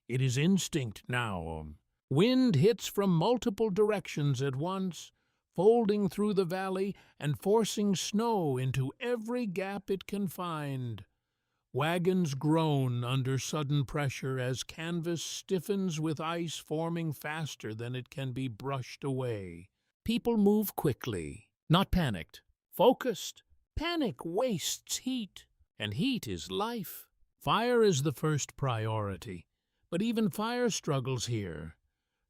It is instinct now. Wind hits from multiple directions at once, folding through the valley and forcing snow into every gap it can find. Wagons groan under sudden pressure as canvas stiffens with ice forming faster than it can be brushed away. People move quickly, not panicked, focused. Panic wastes heat, and heat is life. Fire is the first priority, but even fire struggles here.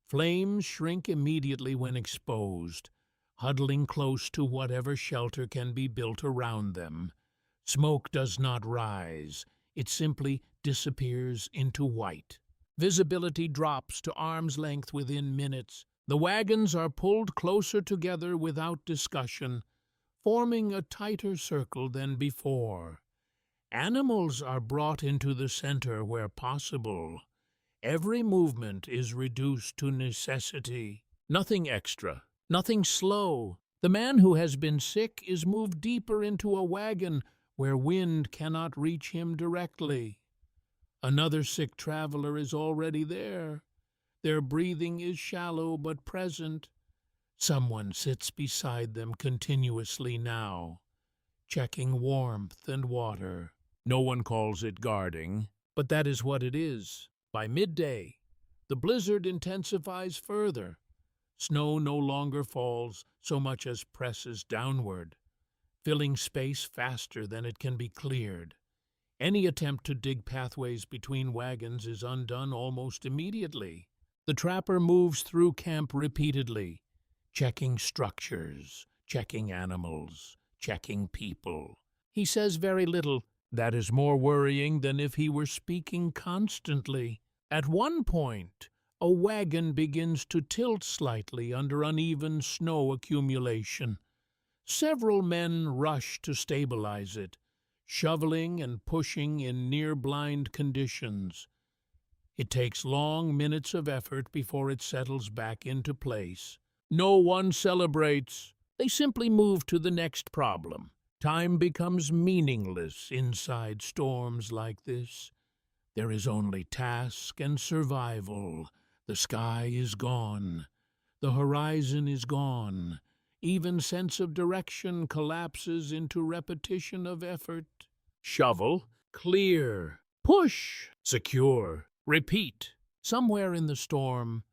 Flames shrink immediately when exposed, huddling close to whatever shelter can be built around them. Smoke does not rise, it simply disappears into white. Visibility drops to arm's length within minutes. The wagons are pulled closer together without discussion, forming a tighter circle than before. Animals are brought into the center where possible. Every movement is reduced to necessity. Nothing extra, nothing slow. The man who has been sick is moved deeper into a wagon where wind cannot reach him directly. Another sick traveler is already there. Their breathing is shallow but present. Someone sits beside them continuously now, checking warmth and water. No one calls it guarding, but that is what it is. By midday, the blizzard intensifies further. Snow no longer falls so much as presses downward, filling space faster than it can be cleared. Any attempt to dig pathways between wagons is undone almost immediately. The trapper moves through camp repeatedly, checking structures, checking animals, checking people. He says very little. That is more worrying than if he were speaking constantly. At one point, a wagon begins to tilt slightly under uneven snow accumulation. Several men rush to stabilize it, shoveling and pushing in near-blind conditions. It takes long minutes of effort before it settles back into place. No one celebrates. They simply move to the next problem. Time becomes meaningless inside storms like this. There is only task and survival. The sky is gone. The horizon is gone. Even sense of direction collapses into repetition of effort. Shovel, clear, push, secure, repeat. Somewhere in the storm,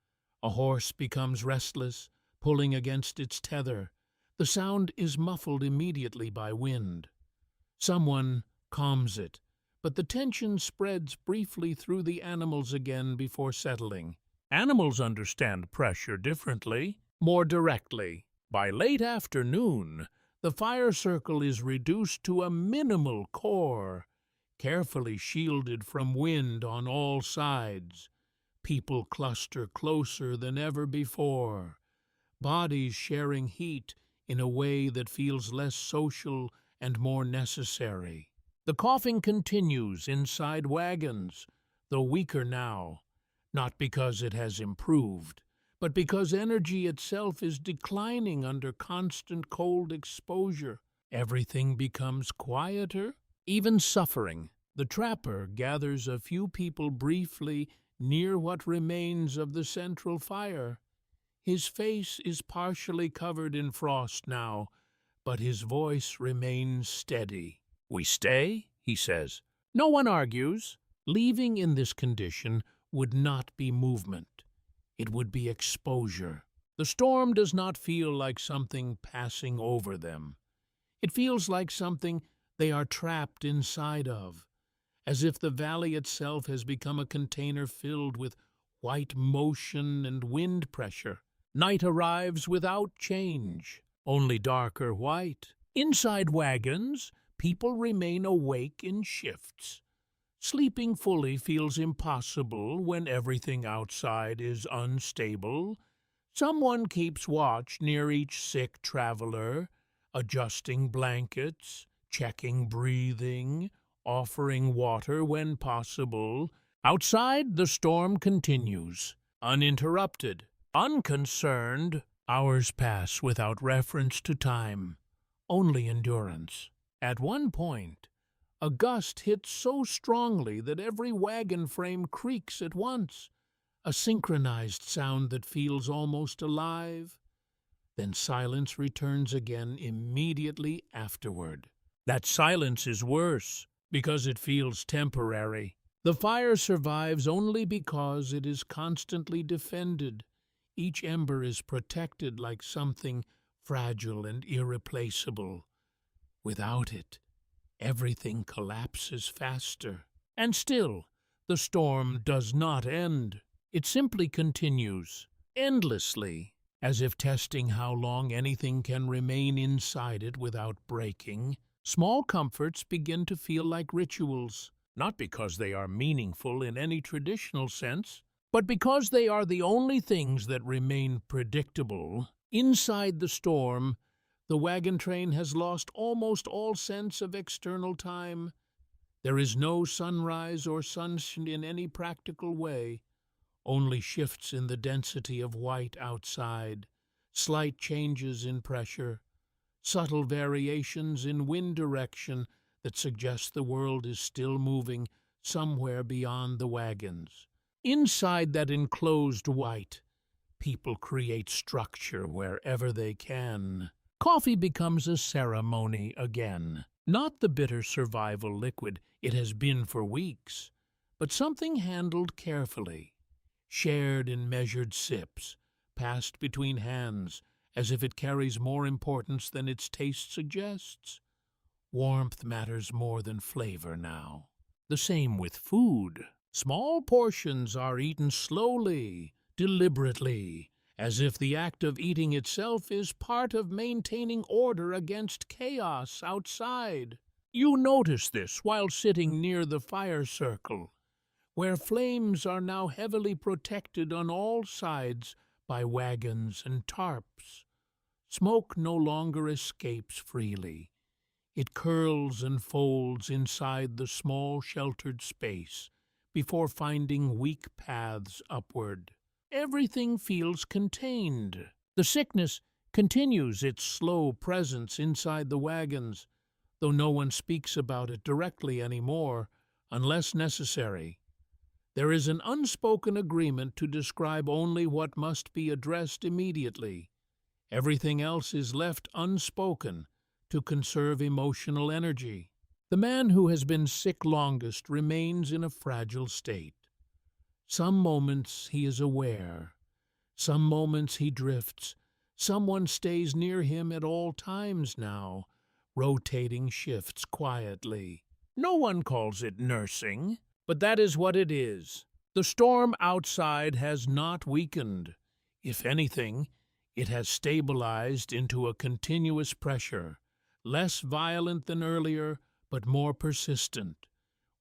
a horse becomes restless, pulling against its tether. The sound is muffled immediately by wind. Someone calms it, but the tension spreads briefly through the animals again before settling. Animals understand pressure differently, more directly. By late afternoon, the fire circle is reduced to a minimal core, carefully shielded from wind on all sides. People cluster closer than ever before, bodies sharing heat in a way that feels less social and more necessary. The coughing continues inside wagons, though weaker now, not because it has improved, but because energy itself is declining under constant cold exposure. Everything becomes quieter, even suffering. The trapper gathers a few people briefly near what remains of the central fire. His face is partially covered in frost now, but his voice remains steady. "We stay," he says. No one argues. Leaving in this condition would not be movement. It would be exposure. The storm does not feel like something passing over them. It feels like something they are trapped inside of, as if the valley itself has become a container filled with white motion and wind pressure. Night arrives without change, only darker white. Inside wagons, people remain awake in shifts. Sleeping fully feels impossible when everything outside is unstable. Someone keeps watch near each sick traveler, adjusting blankets, checking breathing, offering water when possible. Outside, the storm continues, uninterrupted, unconcerned. Hours pass without reference to time, only endurance. At one point, a gust hits so strongly that every wagon frame creaks at once, a synchronized sound that feels almost alive. Then silence returns again immediately afterward. That silence is worse, because it feels temporary. The fire survives only because it is constantly defended. Each ember is protected like something fragile and irreplaceable. Without it, everything collapses faster. And still, the storm does not end. It simply continues, endlessly, as if testing how long anything can remain inside it without breaking. Small comforts begin to feel like rituals, not because they are meaningful in any traditional sense, but because they are the only things that remain predictable. Inside the storm, the wagon train has lost almost all sense of external time. There is no sunrise or sunset in any practical way, only shifts in the density of white outside, slight changes in pressure, subtle variations in wind direction that suggest the world is still moving somewhere beyond the wagons. Inside that enclosed white, people create structure wherever they can. Coffee becomes a ceremony again. Not the bitter survival liquid it has been for weeks, but something handled carefully, shared in measured sips, passed between hands as if it carries more importance than its taste suggests. Warmth matters more than flavor now. The same with food. Small portions are eaten slowly, deliberately, as if the act of eating itself is part of maintaining order against chaos outside. You notice this while sitting near the fire circle, where flames are now heavily protected on all sides by wagons and tarps. Smoke no longer escapes freely. It curls and folds inside the small sheltered space before finding weak paths upward. Everything feels contained. The sickness continues its slow presence inside the wagons, though no one speaks about it directly anymore, unless necessary. There is an unspoken agreement to describe only what must be addressed immediately. Everything else is left unspoken to conserve emotional energy. The man who has been sick longest remains in a fragile state. Some moments he is aware, some moments he drifts. Someone stays near him at all times now, rotating shifts quietly. No one calls it nursing, but that is what it is. The storm outside has not weakened. If anything, it has stabilized into a continuous pressure, less violent than earlier, but more persistent.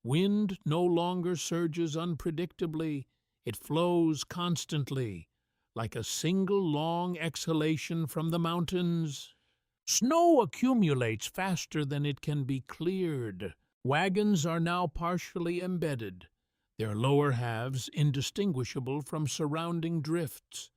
Wind no longer surges unpredictably, it flows constantly, like a single long exhalation from the mountains. Snow accumulates faster than it can be cleared. Wagons are now partially embedded, their lower halves indistinguishable from surrounding drifts.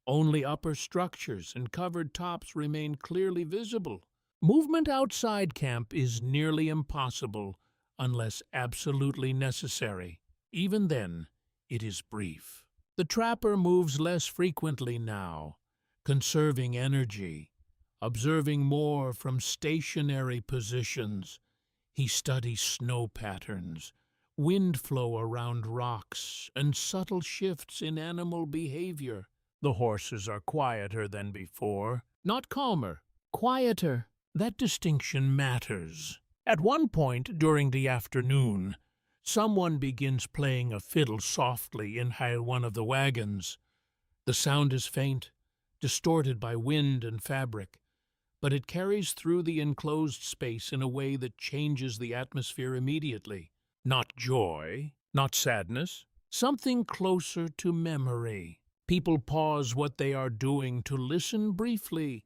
Only upper structures and covered tops remain clearly visible. Movement outside camp is nearly impossible unless absolutely necessary. Even then, it is brief. The trapper moves less frequently now, conserving energy, observing more from stationary positions. He studies snow patterns, wind flow around rocks, and subtle shifts in animal behavior. The horses are quieter than before, not calmer, quieter. That distinction matters. At one point during the afternoon, someone begins playing a fiddle softly inside one of the wagons. The sound is faint, distorted by wind and fabric, but it carries through the enclosed space in a way that changes the atmosphere immediately. Not joy, not sadness, something closer to memory. People pause what they are doing to listen briefly.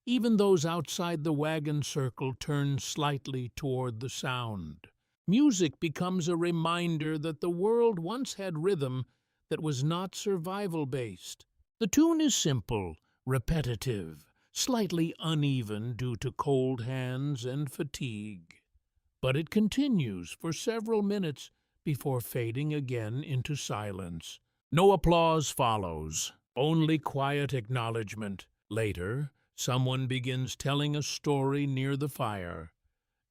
Even those outside the wagon circle turn slightly toward the sound. Music becomes a reminder that the world once had rhythm that was not survival-based. The tune is simple, repetitive, slightly uneven due to cold hands and fatigue. But it continues for several minutes before fading again into silence. No applause follows, only quiet acknowledgement. Later, someone begins telling a story near the fire.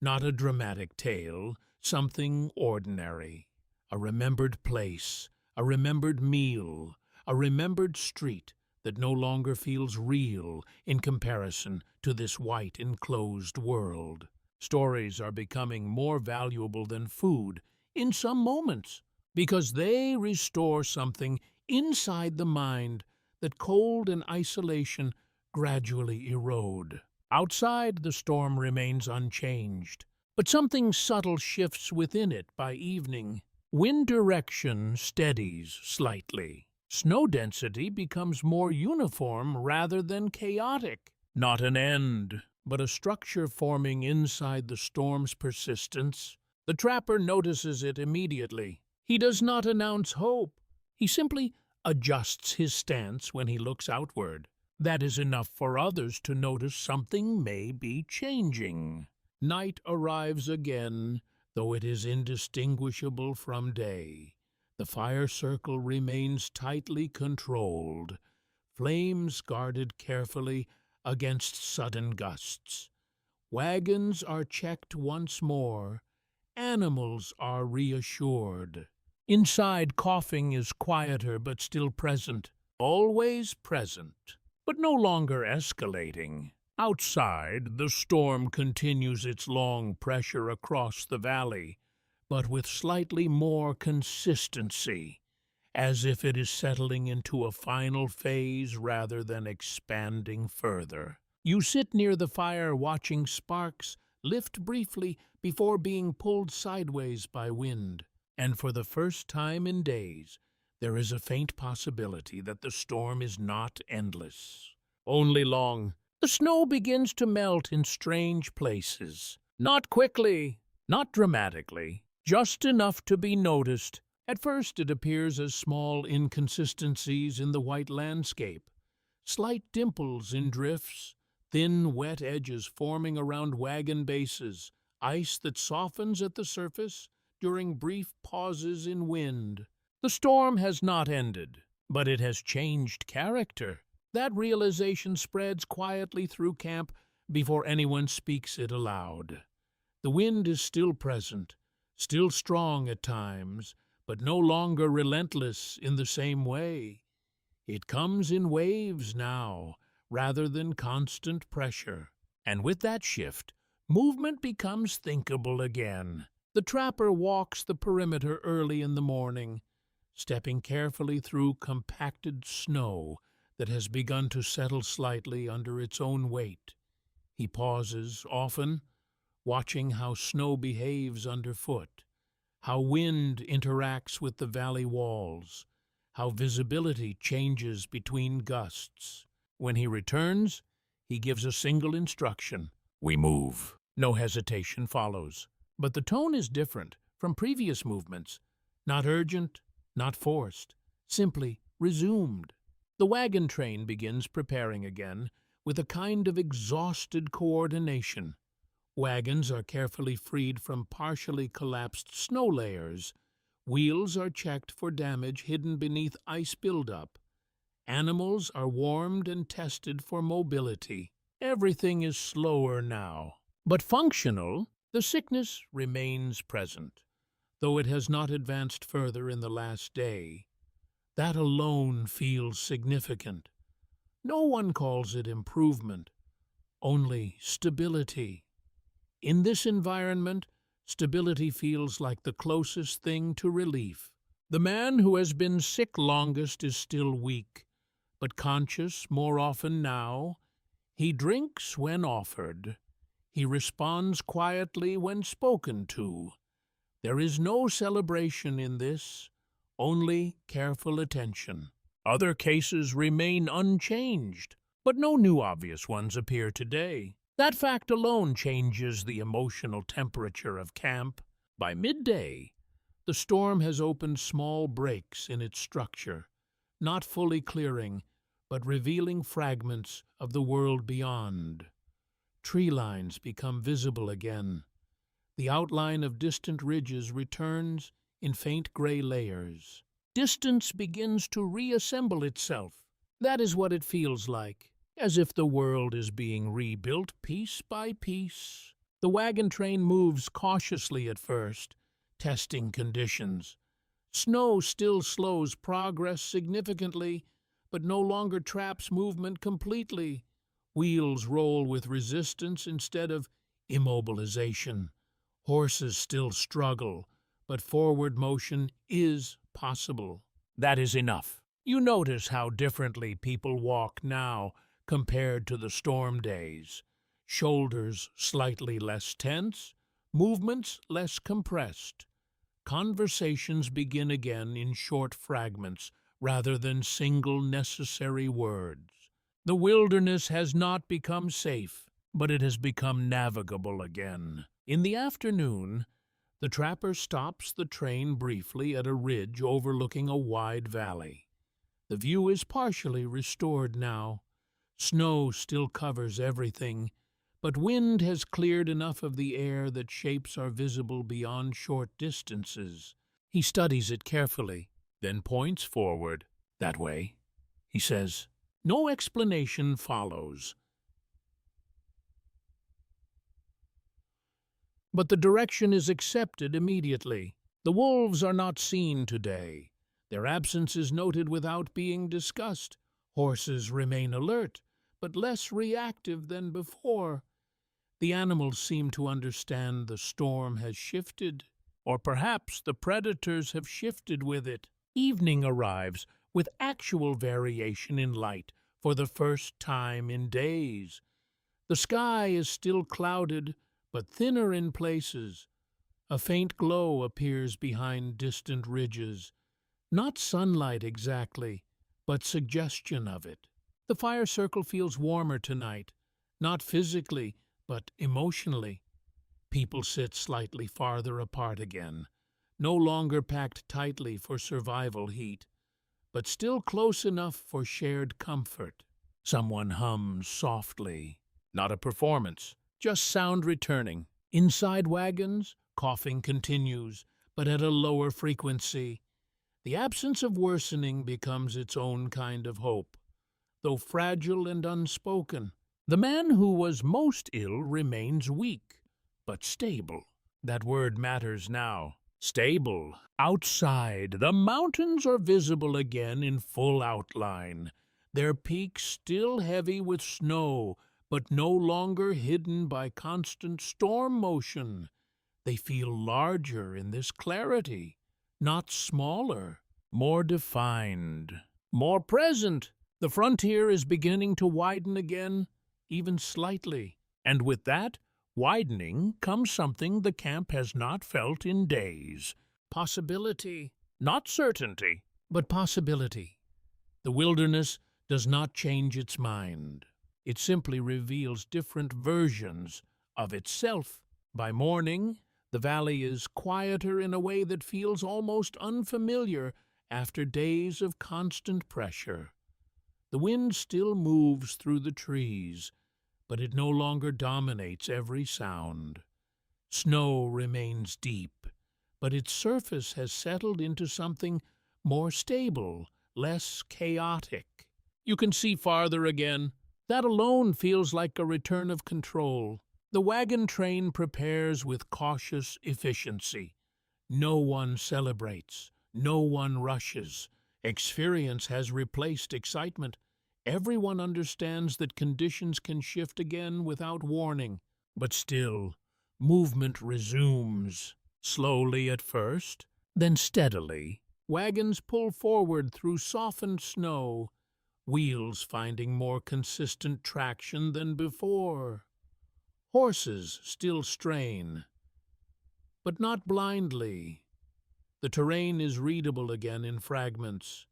Not a dramatic tale, something ordinary. A remembered place, a remembered meal, a remembered street that no longer feels real in comparison to this white enclosed world. Stories are becoming more valuable than food in some moments because they restore something inside the mind that cold and isolation gradually erode. Outside, the storm remains unchanged, but something subtle shifts within it by evening. Wind direction steadies slightly. Snow density becomes more uniform rather than chaotic. Not an end, but a structure forming inside the storm's persistence. The trapper notices it immediately. He does not announce hope. He simply adjusts his stance when he looks outward. That is enough for others to notice something may be changing. Night arrives again, though it is indistinguishable from day. The fire circle remains tightly controlled, flames guarded carefully against sudden gusts. Wagons are checked once more. Animals are reassured. Inside, coughing is quieter but still present. Always present, but no longer escalating. Outside, the storm continues its long pressure across the valley, but with slightly more consistency, as if it is settling into a final phase rather than expanding further. You sit near the fire watching sparks lift briefly before being pulled sideways by wind, and for the first time in days, there is a faint possibility that the storm is not endless, only long. The snow begins to melt in strange places, not quickly, not dramatically, just enough to be noticed. At first it appears as small inconsistencies in the white landscape, slight dimples in drifts, thin wet edges forming around wagon bases, ice that softens at the surface during brief pauses in wind. The storm has not ended, but it has changed character. That realization spreads quietly through camp before anyone speaks it aloud. The wind is still present, still strong at times, but no longer relentless in the same way. It comes in waves now, rather than constant pressure. And with that shift, movement becomes thinkable again. The trapper walks the perimeter early in the morning, stepping carefully through compacted snow that has begun to settle slightly under its own weight. He pauses, often, watching how snow behaves underfoot, how wind interacts with the valley walls, how visibility changes between gusts. When he returns, he gives a single instruction: "We move." No hesitation follows, but the tone is different from previous movements, not urgent, not forced, simply resumed. The wagon train begins preparing again with a kind of exhausted coordination. Wagons are carefully freed from partially collapsed snow layers. Wheels are checked for damage hidden beneath ice buildup. Animals are warmed and tested for mobility. Everything is slower now, but functional. The sickness remains present, though it has not advanced further in the last day. That alone feels significant. No one calls it improvement, only stability. In this environment, stability feels like the closest thing to relief. The man who has been sick longest is still weak, but conscious more often now. He drinks when offered. He responds quietly when spoken to. There is no celebration in this, only careful attention. Other cases remain unchanged, but no new obvious ones appear today. That fact alone changes the emotional temperature of camp. By midday, the storm has opened small breaks in its structure, not fully clearing, but revealing fragments of the world beyond. Tree lines become visible again. The outline of distant ridges returns in faint gray layers. Distance begins to reassemble itself. That is what it feels like, as if the world is being rebuilt piece by piece. The wagon train moves cautiously at first, testing conditions. Snow still slows progress significantly, but no longer traps movement completely. Wheels roll with resistance instead of immobilization. Horses still struggle, but forward motion is possible. That is enough. You notice how differently people walk now compared to the storm days. Shoulders slightly less tense, movements less compressed. Conversations begin again in short fragments rather than single necessary words. The wilderness has not become safe, but it has become navigable again. In the afternoon, the trapper stops the train briefly at a ridge overlooking a wide valley. The view is partially restored now. Snow still covers everything, but wind has cleared enough of the air that shapes are visible beyond short distances. He studies it carefully, then points forward. That way, he says. No explanation follows. But the direction is accepted immediately. The wolves are not seen today. Their absence is noted without being discussed. Horses remain alert, but less reactive than before. The animals seem to understand the storm has shifted, or perhaps the predators have shifted with it. Evening arrives with actual variation in light for the first time in days. The sky is still clouded, but thinner in places. A faint glow appears behind distant ridges. Not sunlight exactly, but suggestion of it. The fire circle feels warmer tonight, not physically, but emotionally. People sit slightly farther apart again, no longer packed tightly for survival heat, but still close enough for shared comfort. Someone hums softly. Not a performance, just sound returning. Inside wagons, coughing continues, but at a lower frequency. The absence of worsening becomes its own kind of hope, though fragile and unspoken. The man who was most ill remains weak, but stable. That word matters now. Stable. Outside, the mountains are visible again in full outline, their peaks still heavy with snow, but no longer hidden by constant storm motion. They feel larger in this clarity, not smaller, more defined, more present. The frontier is beginning to widen again, even slightly, and with that widening comes something the camp has not felt in days. Possibility. Not certainty, but possibility. The wilderness does not change its mind. It simply reveals different versions of itself. By morning, the valley is quieter in a way that feels almost unfamiliar after days of constant pressure. The wind still moves through the trees, but it no longer dominates every sound. Snow remains deep, but its surface has settled into something more stable, less chaotic. You can see farther again. That alone feels like a return of control. The wagon train prepares with cautious efficiency. No one celebrates. No one rushes. Experience has replaced excitement. Everyone understands that conditions can shift again without warning. But still, Movement resumes, slowly at first, then steadily. Wagons pull forward through softened snow, wheels finding more consistent traction than before. Horses still strain, but not blindly. The terrain is readable again in fragments.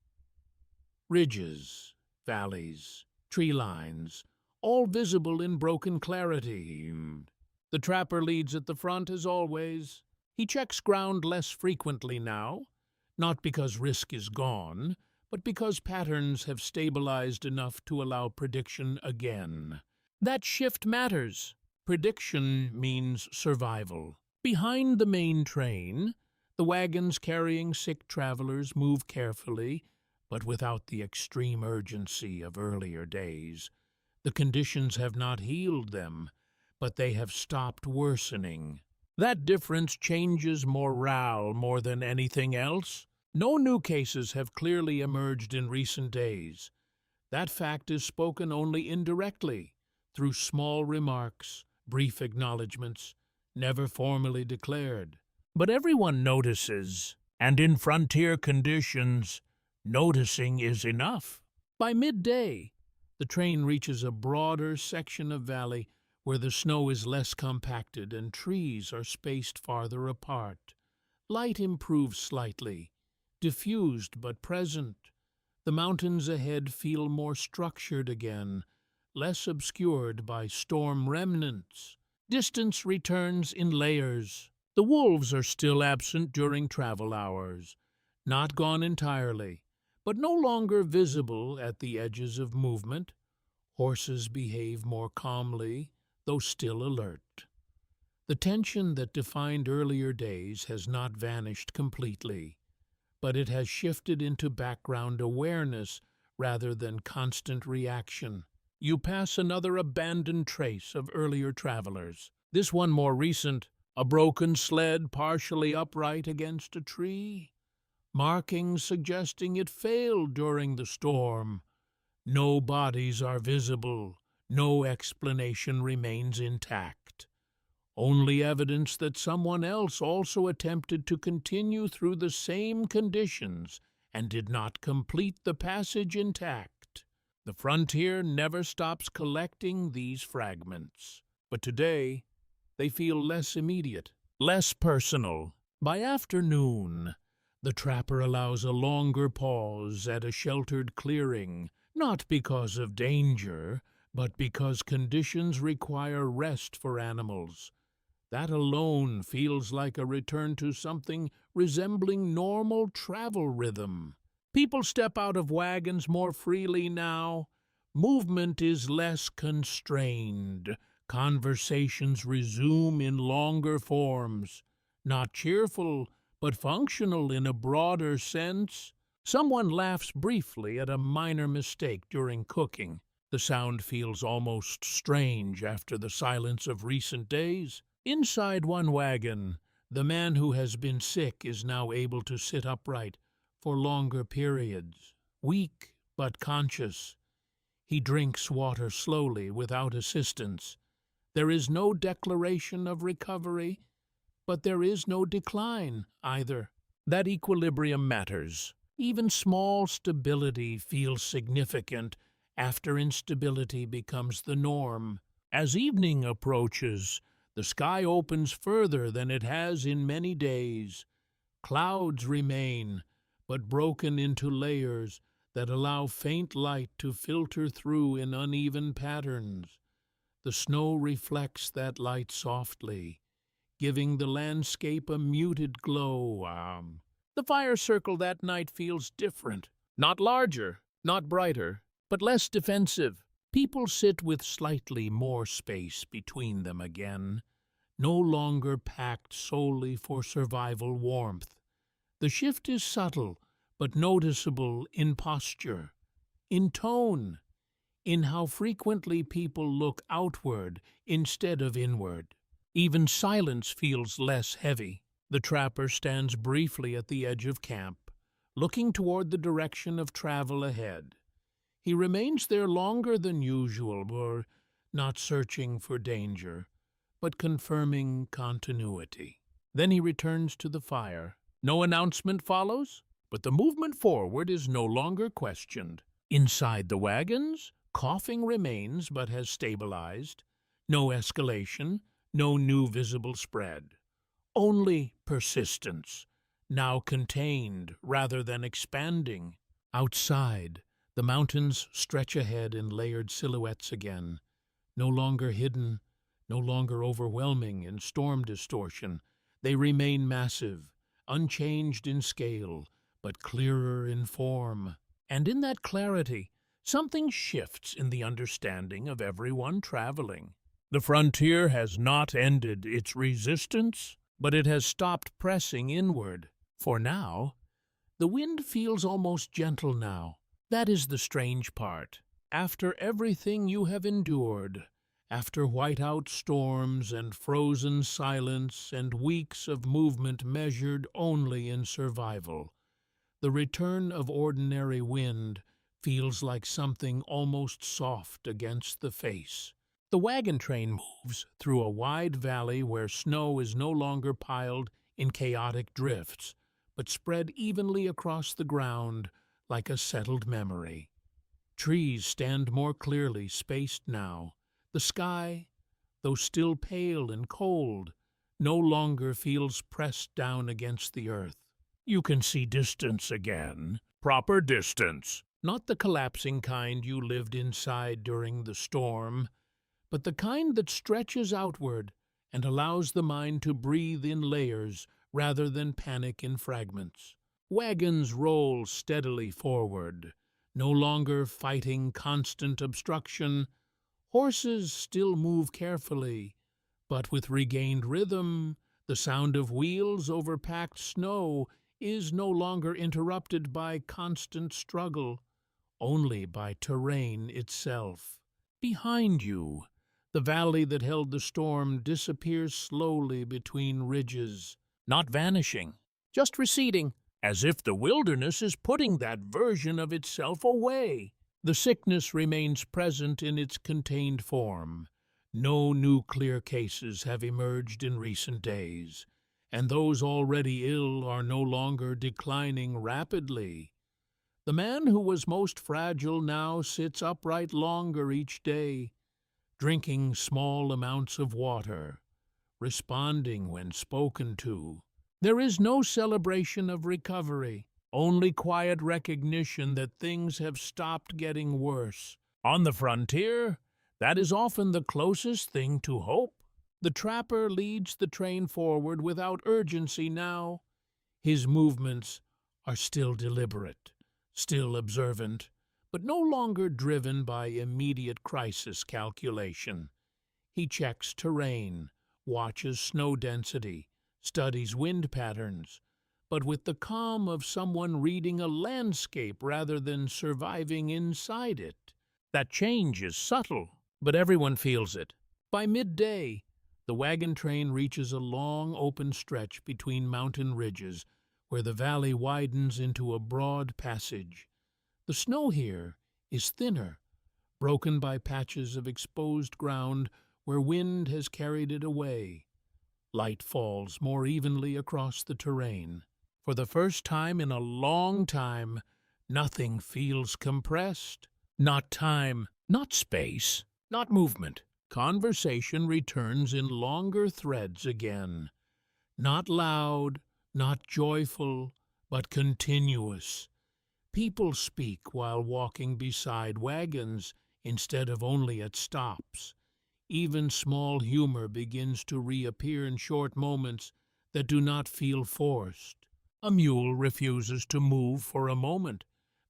Ridges, valleys, tree lines, all visible in broken clarity. The trapper leads at the front as always. He checks ground less frequently now, not because risk is gone, but because patterns have stabilized enough to allow prediction again. That shift matters. Prediction means survival. Behind the main train, the wagons carrying sick travelers move carefully, but without the extreme urgency of earlier days. The conditions have not healed them, but they have stopped worsening. That difference changes morale more than anything else. No new cases have clearly emerged in recent days. That fact is spoken only indirectly, through small remarks, brief acknowledgments, never formally declared. But everyone notices, and in frontier conditions, noticing is enough. By midday, the train reaches a broader section of valley where the snow is less compacted and trees are spaced farther apart. Light improves slightly, diffused but present. The mountains ahead feel more structured again, less obscured by storm remnants. Distance returns in layers. The wolves are still absent during travel hours, not gone entirely, but no longer visible at the edges of movement. Horses behave more calmly, though still alert. The tension that defined earlier days has not vanished completely, but it has shifted into background awareness rather than constant reaction. You pass another abandoned trace of earlier travelers, this one more recent, a broken sled partially upright against a tree, markings suggesting it failed during the storm. No bodies are visible, no explanation remains intact. Only evidence that someone else also attempted to continue through the same conditions and did not complete the passage intact. The frontier never stops collecting these fragments, but today they feel less immediate, less personal. By afternoon, the trapper allows a longer pause at a sheltered clearing, not because of danger, but because conditions require rest for animals. That alone feels like a return to something resembling normal travel rhythm. People step out of wagons more freely now. Movement is less constrained. Conversations resume in longer forms, not cheerful, but functional in a broader sense. Someone laughs briefly at a minor mistake during cooking. The sound feels almost strange after the silence of recent days. Inside one wagon, the man who has been sick is now able to sit upright for longer periods, weak but conscious. He drinks water slowly without assistance. There is no declaration of recovery, but there is no decline either. That equilibrium matters. Even small stability feels significant after instability becomes the norm. As evening approaches, the sky opens further than it has in many days. Clouds remain, but broken into layers that allow faint light to filter through in uneven patterns. The snow reflects that light softly, giving the landscape a muted glow. The fire circle that night feels different. Not larger, not brighter, but less defensive. People sit with slightly more space between them again, no longer packed solely for survival warmth. The shift is subtle, but noticeable in posture, in tone, in how frequently people look outward instead of inward. Even silence feels less heavy. The trapper stands briefly at the edge of camp, looking toward the direction of travel ahead. He remains there longer than usual, not searching for danger, but confirming continuity. Then he returns to the fire. No announcement follows, but the movement forward is no longer questioned. Inside the wagons, coughing remains but has stabilized. No escalation, no new visible spread. Only persistence, now contained rather than expanding. Outside, the mountains stretch ahead in layered silhouettes again, no longer hidden, no longer overwhelming in storm distortion. They remain massive, unchanged in scale, but clearer in form. And in that clarity, something shifts in the understanding of everyone traveling. The frontier has not ended its resistance, but it has stopped pressing inward. For now, the wind feels almost gentle now. That is the strange part. After everything you have endured, after whiteout storms and frozen silence and weeks of movement measured only in survival, the return of ordinary wind feels like something almost soft against the face. The wagon train moves through a wide valley where snow is no longer piled in chaotic drifts, but spread evenly across the ground like a settled memory. Trees stand more clearly spaced now. The sky, though still pale and cold, no longer feels pressed down against the earth. You can see distance again, proper distance, not the collapsing kind you lived inside during the storm, but the kind that stretches outward and allows the mind to breathe in layers rather than panic in fragments. Wagons roll steadily forward, no longer fighting constant obstruction. Horses still move carefully, but with regained rhythm. The sound of wheels over packed snow is no longer interrupted by constant struggle, only by terrain itself. Behind you, the valley that held the storm disappears slowly between ridges, not vanishing, just receding, as if the wilderness is putting that version of itself away. The sickness remains present in its contained form. No new clear cases have emerged in recent days, and those already ill are no longer declining rapidly. The man who was most fragile now sits upright longer each day, drinking small amounts of water, responding when spoken to. There is no celebration of recovery, only quiet recognition that things have stopped getting worse. On the frontier, that is often the closest thing to hope. The trapper leads the train forward without urgency now. His movements are still deliberate, still observant, but no longer driven by immediate crisis calculation. He checks terrain, watches snow density, studies wind patterns, but with the calm of someone reading a landscape rather than surviving inside it. That change is subtle, but everyone feels it. By midday, the wagon train reaches a long open stretch between mountain ridges where the valley widens into a broad passage. The snow here is thinner, broken by patches of exposed ground where wind has carried it away. Light falls more evenly across the terrain. For the first time in a long time, nothing feels compressed. Not time, not space, not movement. Conversation returns in longer threads again. Not loud, not joyful, but continuous. People speak while walking beside wagons instead of only at stops. Even small humor begins to reappear in short moments that do not feel forced. A mule refuses to move for a moment,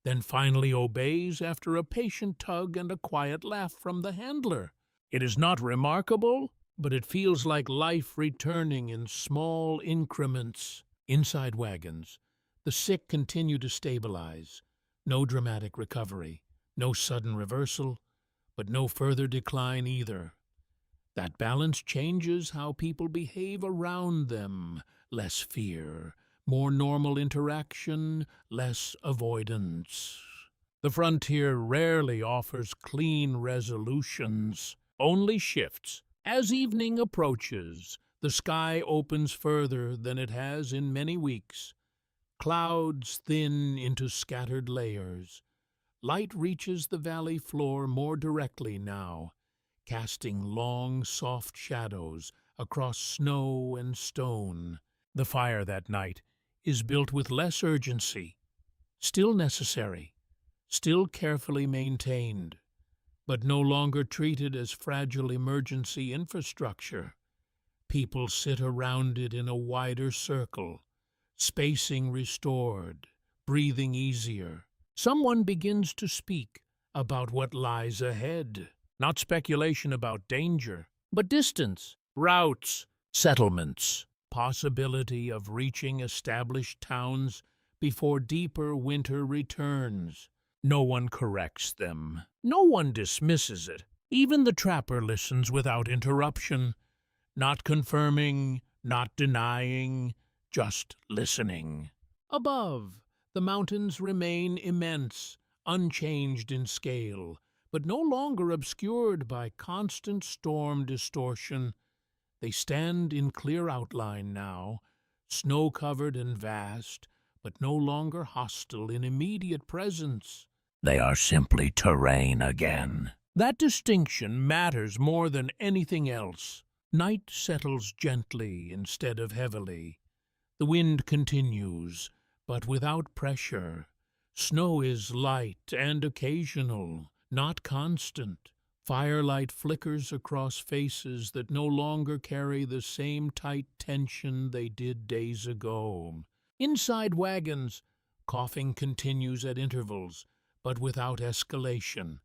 then finally obeys after a patient tug and a quiet laugh from the handler. It is not remarkable, but it feels like life returning in small increments. Inside wagons, the sick continue to stabilize. No dramatic recovery, no sudden reversal, but no further decline either. That balance changes how people behave around them. Less fear, more normal interaction, less avoidance. The frontier rarely offers clean resolutions, only shifts, As evening approaches, the sky opens further than it has in many weeks. Clouds thin into scattered layers. Light reaches the valley floor more directly now, casting long, soft shadows across snow and stone. The fire that night is built with less urgency, still necessary, still carefully maintained, but no longer treated as fragile emergency infrastructure. People sit around it in a wider circle, spacing restored, breathing easier. Someone begins to speak about what lies ahead. Not speculation about danger, but distance, routes, settlements, possibility of reaching established towns before deeper winter returns. No one corrects them. No one dismisses it. Even the trapper listens without interruption, not confirming, not denying, just listening. Above, the mountains remain immense, unchanged in scale, but no longer obscured by constant storm distortion. They stand in clear outline now, snow-covered and vast, but no longer hostile in immediate presence. They are simply terrain again. That distinction matters more than anything else. Night settles gently instead of heavily. The wind continues, but without pressure. Snow is light and occasional, not constant. Firelight flickers across faces that no longer carry the same tight tension they did days ago. Inside wagons, coughing continues at intervals, but without escalation.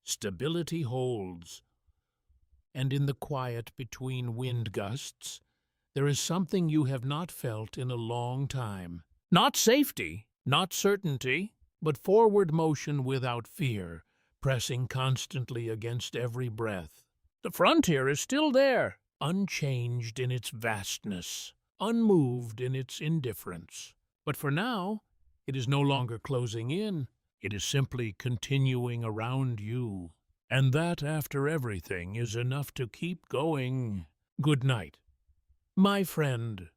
Stability holds. And in the quiet between wind gusts, there is something you have not felt in a long time. Not safety, not certainty, but forward motion without fear, pressing constantly against every breath. The frontier is still there, unchanged in its vastness, unmoved in its indifference. But for now, it is no longer closing in. It is simply continuing around you. And that, after everything, is enough to keep going. Good night, my friend.